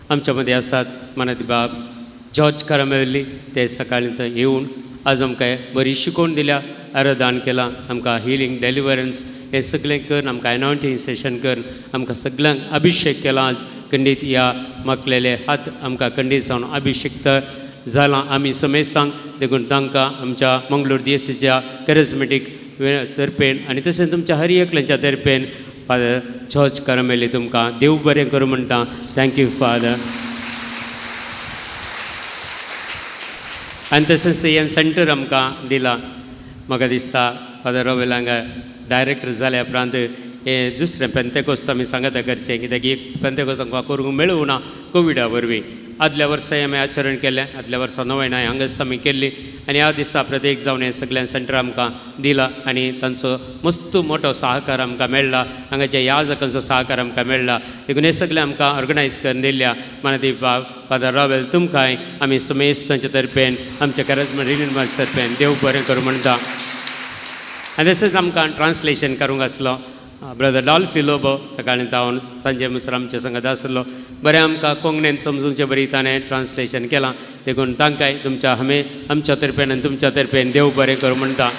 आमच्या मदीं आसात मानद बाब जॉर्ज कारामेली. ते सकाळीं थंय येवन आज आमकां बरी शिकोवन दिल्या, आराधन केलां, आमकां हिलींग डेलिव्हरन्स हें सगळें करून आमकां एनॉयंटींग सेशन करून आमकां सगळ्यांक अभिशेक केला. आज खंडीत ह्या मागलेले हात आमकां खंडीत जावन अभिषेक्त जालां. आमी समेस्तांक देखून तांकां आमच्या मंगळूर दिएसीच्या कॅरिझमॅटीक तर्फेन आनी तशेंच तुमच्या हर एकल्यांच्या तर्फेन फादर जॉर्ज कारामेली तुमकां देव बरें करूं म्हणटा. Thank you father. आनी तशेंच हें सेंटर आमकां दिलां. म्हाका दिसता फादर रॉवेल हांगा डायरेक्टर जाल्या उपरांत हें दुसरें पेंतेकोस्त आमी सांगाता करचें, कित्याक एक पेंतेकोस्त आमकां करूंक मेळूं ना कोविडा वरवीं. आदल्या वर्सा आमी आचरण केलें, आदल्या वर्सा नोवेनाय हांगाच आमी केल्ली आनी ह्या दिसा प्रत्येक जावन हें सगळें सेंटर आमकां दिलां आनी तांचो मस्त मोठो सहकार आमकां मेळ्ळा, हांगाच्या याजकांचो सहकार आमकां मेळ्ळा. देखून हें सगळें आमकां ऑर्गनायज करून दिल्ल्या मानदी फादर रॉवेल तुमकांय आमी समेस्तांच्या तर्फेन आमच्या कॅरिझमॅटीक रिन्यूवल तर्फेन देव बरें करूं म्हणटा. आनी तशेंच आमकां ट्रान्सलेशन करूंक आसलो ब्रदर डॉल्फी लोबो. सकाळीं तावन संजय मुसर आमच्या संगत आसलो, बरें आमकां कोंकणीन समजूंचे बरी ताणें ट्रान्सलेशन केलां. देखून तांकांय तुमच्या आमच्या तर्फेन आनी तुमच्या तर्फेन देव बरें करूं म्हणटा.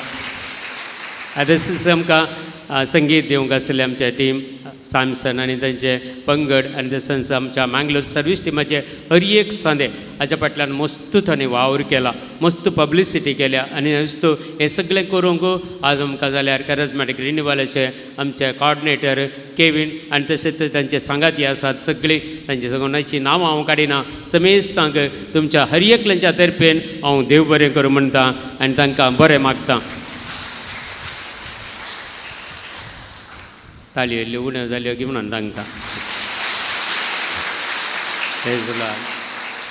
तशेंच आमकां संगीत दिवंक आसलें आमचे टीम सॅमसन आनी तांचे पंगड आनी तशेंच आमच्या मँगलोर सर्वीस टिमाचे हर एक सांदे हाच्या फाटल्यान मस्त ताणें वावर केला, मस्त पब्लिसिटी केल्या आनी नुस्तो हें सगळें करूंक आज आमकां जाल्यार कॅरिझमॅटीक रिन्यूवलाचे आमचे कॉर्डिनेटर केविन आनी तशेंच तांचे सांगाती आसात सगळीं, तांचे सगळ्यांची नांवां हांव काडिना. समेस्तांक तुमच्या हर एकल्यांच्या तर्फेन हांव देव बरें करूं म्हणटा आनी तांकां बरें मागता. ताळयो इल्ल्यो उण्यो जाल्यो की म्हणून तांकां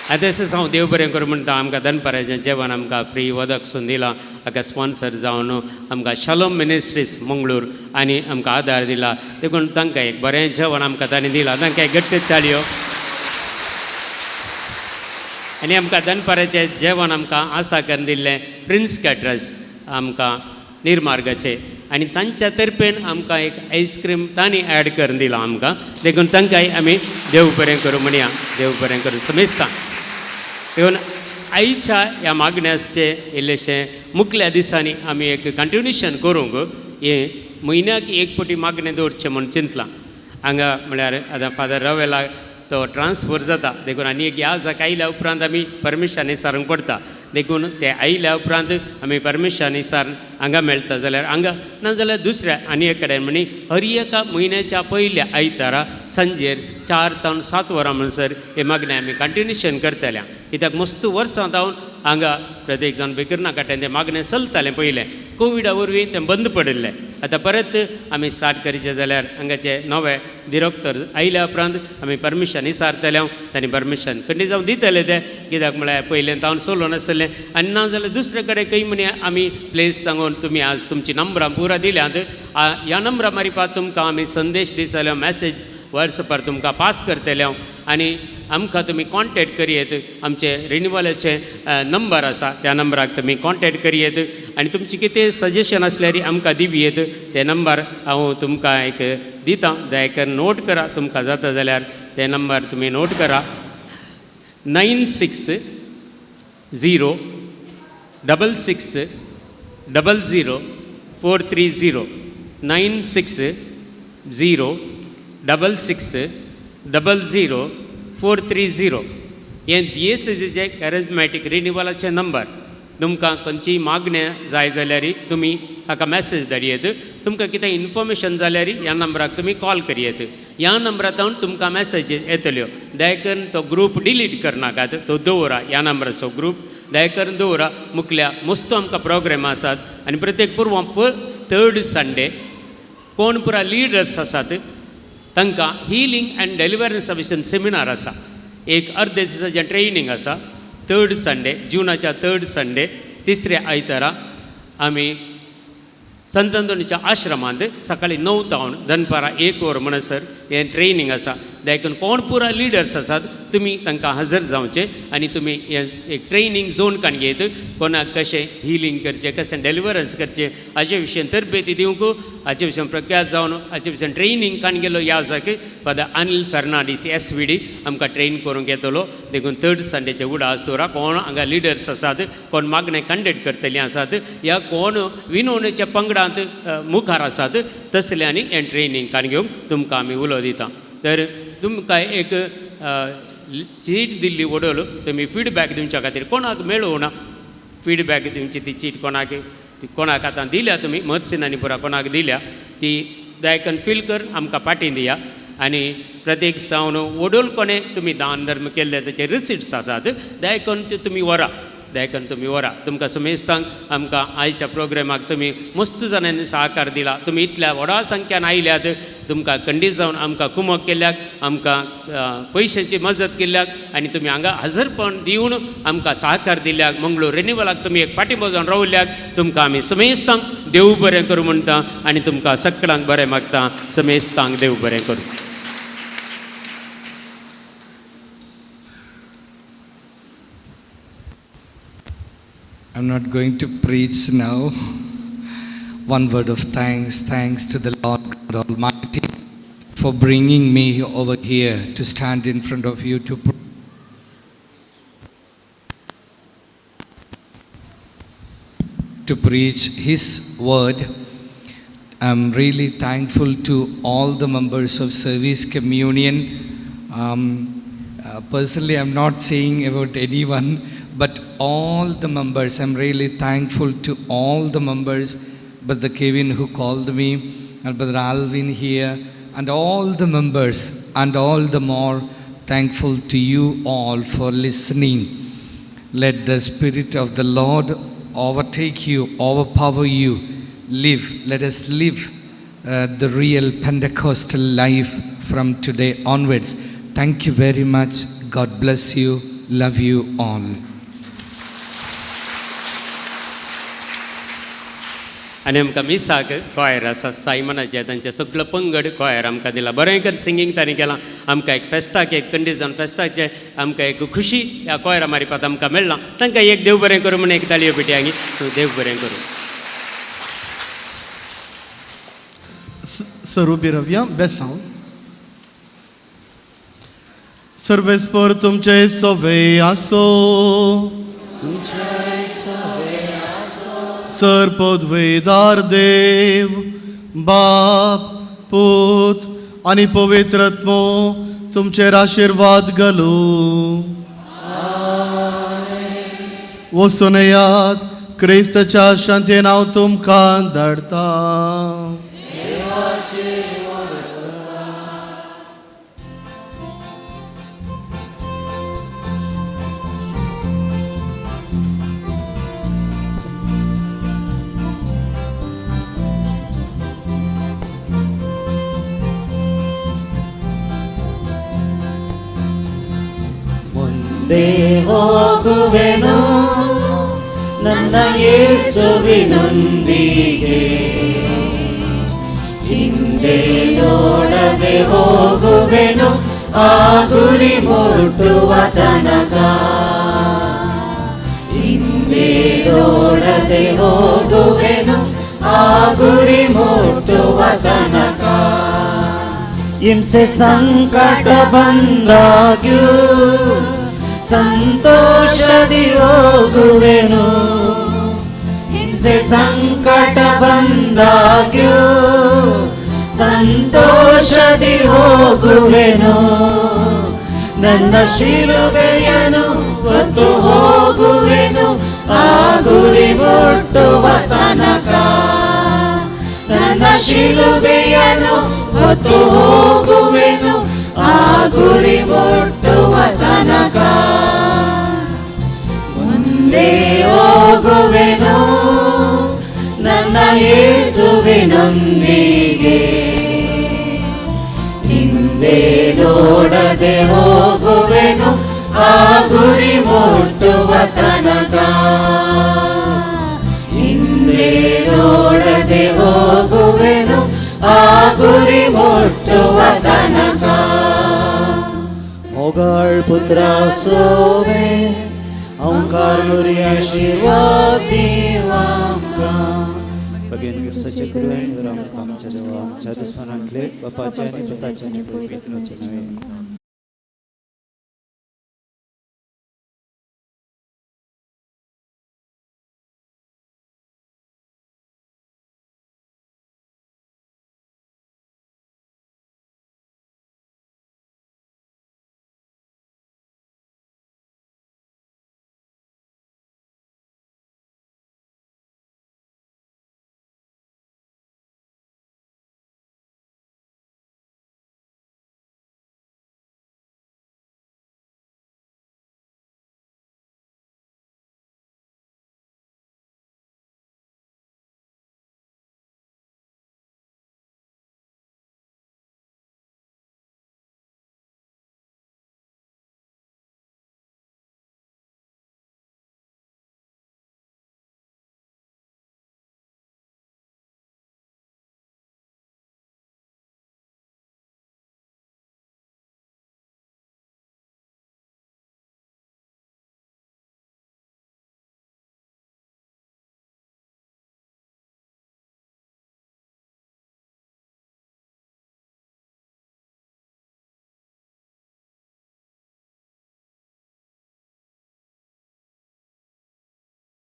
आतां तशेंच हांव देव बरें करूं म्हणटा. आमकां दनपाराचें जेवण आमकां फ्री वदकसून दिलां, हाका स्पॉन्सर जावन आमकां शालोम मिनिस्ट्रीज मंगळूर आनी आमकां आदार दिला. देखून तांकां एक बरें जेवण आमकां ताणें दिलां, तांकां एक गट्ट ताळयो. आनी आमकां दनपाराचें जेवण आमकां आसा करून दिल्लें प्रिन्स कॅटरर्स आमकां निर्मार्गाचे आनी तांच्या तर्फेन आमकां एक आयस्क्रीम तांणी ॲड करून दिलां आमकां. देखून तांकांय आमी देव बरें करूं म्हणया, देव बरें करूं समेस्तां. देखून आयच्या ह्या मागण्याचे इल्लेशें मुखल्या दिसांनी आमी एक कंटिन्युएशन करूंक हे म्हयन्याक एक फावटी मागणें दवरचें म्हूण चिंतलां. हांगा म्हळ्यार आतां फादर रॉवेलाक तो ट्रान्सफर जाता देखून आनी एक ह्या जाका आयल्या उपरांत आमी परमेशान सारूंक पडटा देखून ते आयल्या उपरांत आमी परमेशान सार हांगा मेळटा जाल्यार हांगा नाजाल्यार दुसऱ्या आनी एक कडेन म्हणी हर एका म्हयन्याच्या पयल्या आयतारा सांजेर 4 ते 7 वरां म्हणसर हे मागणें आमी कंटिन्युएशन करतल्या कित्याक मस्त वर्सां जावन हांगा प्रत्येक जाण बिकरनाकाट्यान तें मागणें चलतालें पयलें कोविडा वरवीं तें बंद पडिल्लें आतां परत आमी स्टार्ट करचें जाल्यार हांगाचे नवे डिरेक्टर आयल्या उपरांत आमी परमिशन इसारतले तांणी परमिशन कंटिन्यू जावन दितले तें कित्याक म्हळ्यार पयलें तावन सोलो नासलें आनी ना जाल्यार दुसरे कडेन खंय म्हणे आमी प्लेस सांगून तुमी आज तुमची नंबरां पुरा दिल्यात ह्या नंबरा मारिफात तुमकां आमी संदेश दितले मॅसेज वॉट्सॅपार तुमकां पास करतले आनी आमकां तुमी कॉन्टॅक्ट करियेत आमचे रिन्युवलाचे नंबर आसा त्या नंबराक तुमी कॉन्टॅक्ट करियेत आनी तुमची कितें सजेशन आसल्यार आमकां दिवियेत ते नंबर हांव तुमकां एक दितां दया करून नोट करा तुमकां जाता जाल्यार ते नंबर तुमी नोट करा 96 0 66 00 430 96 0 66 00 430 हे DSCचे कॅरिझमॅटीक रिन्युवलाचे नंबर तुमकां खंयचीय मागण्या जाय जाल्यार तुमी हाका मॅसेज धाडियेत तुमकां कितें इन्फॉर्मेशन जाल्यार ह्या नंबराक तुमी कॉल करियेत ह्या नंबरांत तुमकां मॅसेजीस येतल्यो दया करून तो ग्रूप डिलीट करनाकात तो दवरा ह्या नंबराचो ग्रूप दया करून दवरा मुखल्या मस्त आमकां प्रोग्राम आसात आनी प्रत्येक पुरवां 3rd संडे कोण पुरा लिडर्स आसात तांकां हिलींग एंड डेलिव्हरन्सा विशीं सेमिनार आसा एक अर्दे दिसाचें ट्रेनिंग आसा 3rd संडे जुनाच्या 3rd संडे तिसऱ्या आयतारा आमी संत अंतोनीच्या आश्रमांत सकाळीं 9 तावन दनपारां 1 वर म्हणसर हें ट्रेनिंग आसा देखून कोण पुरा लिडर्स आसात तुमी तांकां हजर जावचें आनी तुमी हें एक ट्रेनिंग झोन काणयेत कोणाक कशें हिलींग करचें कशें डेलिव्हरन्स करचें हाचे विशीं तरबेती दिवंक हाचे विशीं प्रख्यात जावन हाचे विशीं ट्रेनिंग काणयलो ह्या जागे फादर अनिल फेर्नांडीस SVD आमकां ट्रेन करूंक येतलो देखून 3rd संडेचे उडास दवरा कोण हांगा लिडर्स आसात कोण मागणें कंडक्ट करतलीं आसात या कोण विनवणेच्या पंगडांत मुखार आसात तसल्यांनी हें ट्रेनिंग काणयोवंक तुमकां आमी उलो दिता तर तुमकां एक चीट दिल्ली वडोल तुमी फीडबॅक दिवच्या खातीर कोणाक मेळूं ना फीडबॅक दिवची ती चीट कोणाक आतां दिल्या तुमी मर्सिनांनी पुरा कोणाक दिल्या ती दयाकन फील कर आमकां पाटी दिया आनी प्रत्येक जावन वडोल कोणे तुमी दान धर्म केल्ले ताचे रिसिट्स आसात दयाकन ते तुमी व्हरा दयाकन तुमी व्हरा तुमकां समेस्तांक आमकां आयच्या प्रोग्रामाक तुमी मस्त जाणांनी सहकार दिला तुमी इतल्या व्हडा संख्यान आयल्यात तुमकां खंडीत जावन आमकां कुमक केल्ल्याक आमकां पयशांची मजत केल्ल्याक आनी तुमी हांगा हजरपण दिवन आमकां सहकार दिल्ल्याक मंगळूर रिन्युवलाक तुमी एक पाठिंबो जावन रावल्ल्याक तुमकां आमी समेस्तांक देव बरें करूं म्हणटा आनी तुमकां सगळ्यांक बरें मागता समेस्तांक देव बरें करूं. I'm not going to preach now. One word of thanks. Thanks to the Lord God Almighty for bringing me over here to stand in front of you to preach His word. I'm really thankful to all the members of Service Communion. Personally, I'm not saying about anyone, but all the members, I'm really thankful to all the members, Brother Kevin who called me, and Brother Alvin here, and all the members, and all the more thankful to you all for listening. Let the Spirit of the Lord overtake you, overpower you. Live, let us live the real Pentecostal life from today onwards. Thank you very much. God bless you. Love you all. आनी आमकां मिसाक कॉयर आसा सायमनाचे तांचे सगळो पंगड कॉयर आमकां दिला बरें कर सिंगींग तांणी केलां आमकां एक फेस्ताक एक कंडिशन फेस्ताचे आमकां एक खुशी ह्या कॉयरा मारिफात आमकां मेळ्ळां तांकां एक देव बरें करूं म्हणून एक ताळयो पेटयांगी देव बरें करूं. Sarubiravya Besão. Serves por तुमचे सोवे आसो सर्पोद्वेदार देव बाप पूत आणि पवित्रात्मो तुमचेर आशीर्वाद घालू. वचून येयात, क्रिस्ताच्या शांतीन हांव तुमकां धाडटा. ಮುಂದೆ ಹೋಗುವೆನು ನನ್ನ ಯೇಸುವಿನೊಂದಿಗೆ, ಹಿಂದೆ ನೋಡದೆ ಹೋಗುವೆನು ಆ ಗುರಿ ಮುಟ್ಟುವ ತನಕ. ಹಿಂದೆ ನೋಡದೆ ಹೋಗುವೆನು ಆ ಗುರಿ ಮುಟ್ಟುವ ತನಕ. ಹಿಂಸೆ ಸಂಕಟ ಬಂದಾಗ್ಯೂ ಸಂತೋಷದಿ ಹೋಗುವೆನು. ಹಿಂಸೆ ಸಂಕಟ ಬಂದಾಗ್ಯೂ ಸಂತೋಷದಿ ಹೋಗುವೆನು. ನನ್ನ ಶಿಲುಬೆಯನ್ನು ಹೊತ್ತು ಹೋಗುವೆನು ಆ ಗುರಿ ಮುಟ್ಟುವ ತನಕ. ನನ್ನ ಶಿಲುಬೆಯನ್ನು ಹೊತ್ತು ಹೋಗುವೆನು ಆ ಗುರಿ ಮುಟ್ಟುವ ತನಕ. ಮುಂದೆ ಹೋಗುವೆನು ನನ್ನ ಯೇಸುವಿನೊಂದಿಗೆ, ಹಿಂದೆ ನೋಡದೆ ಹೋಗುವೆನು ಆ ಗುರಿ ಮುಟ್ಟುವ ತನಕ. ಹಿಂದೆ ನೋಡದೆ ಹೋಗುವೆನು ಆ ಗುರಿ ಮುಟ್ಟುವ ತನಕ. मोगाळ पुत्रा सोवे ओंकार मुरी आशीर्वाद दिवा आमकां. भगेन गिरसाचे कृपेन आमकां आमच्या देवा आमच्या दुस्मानांतले बापाचे आनी पुताचे आनी पवित्राचे नांवान.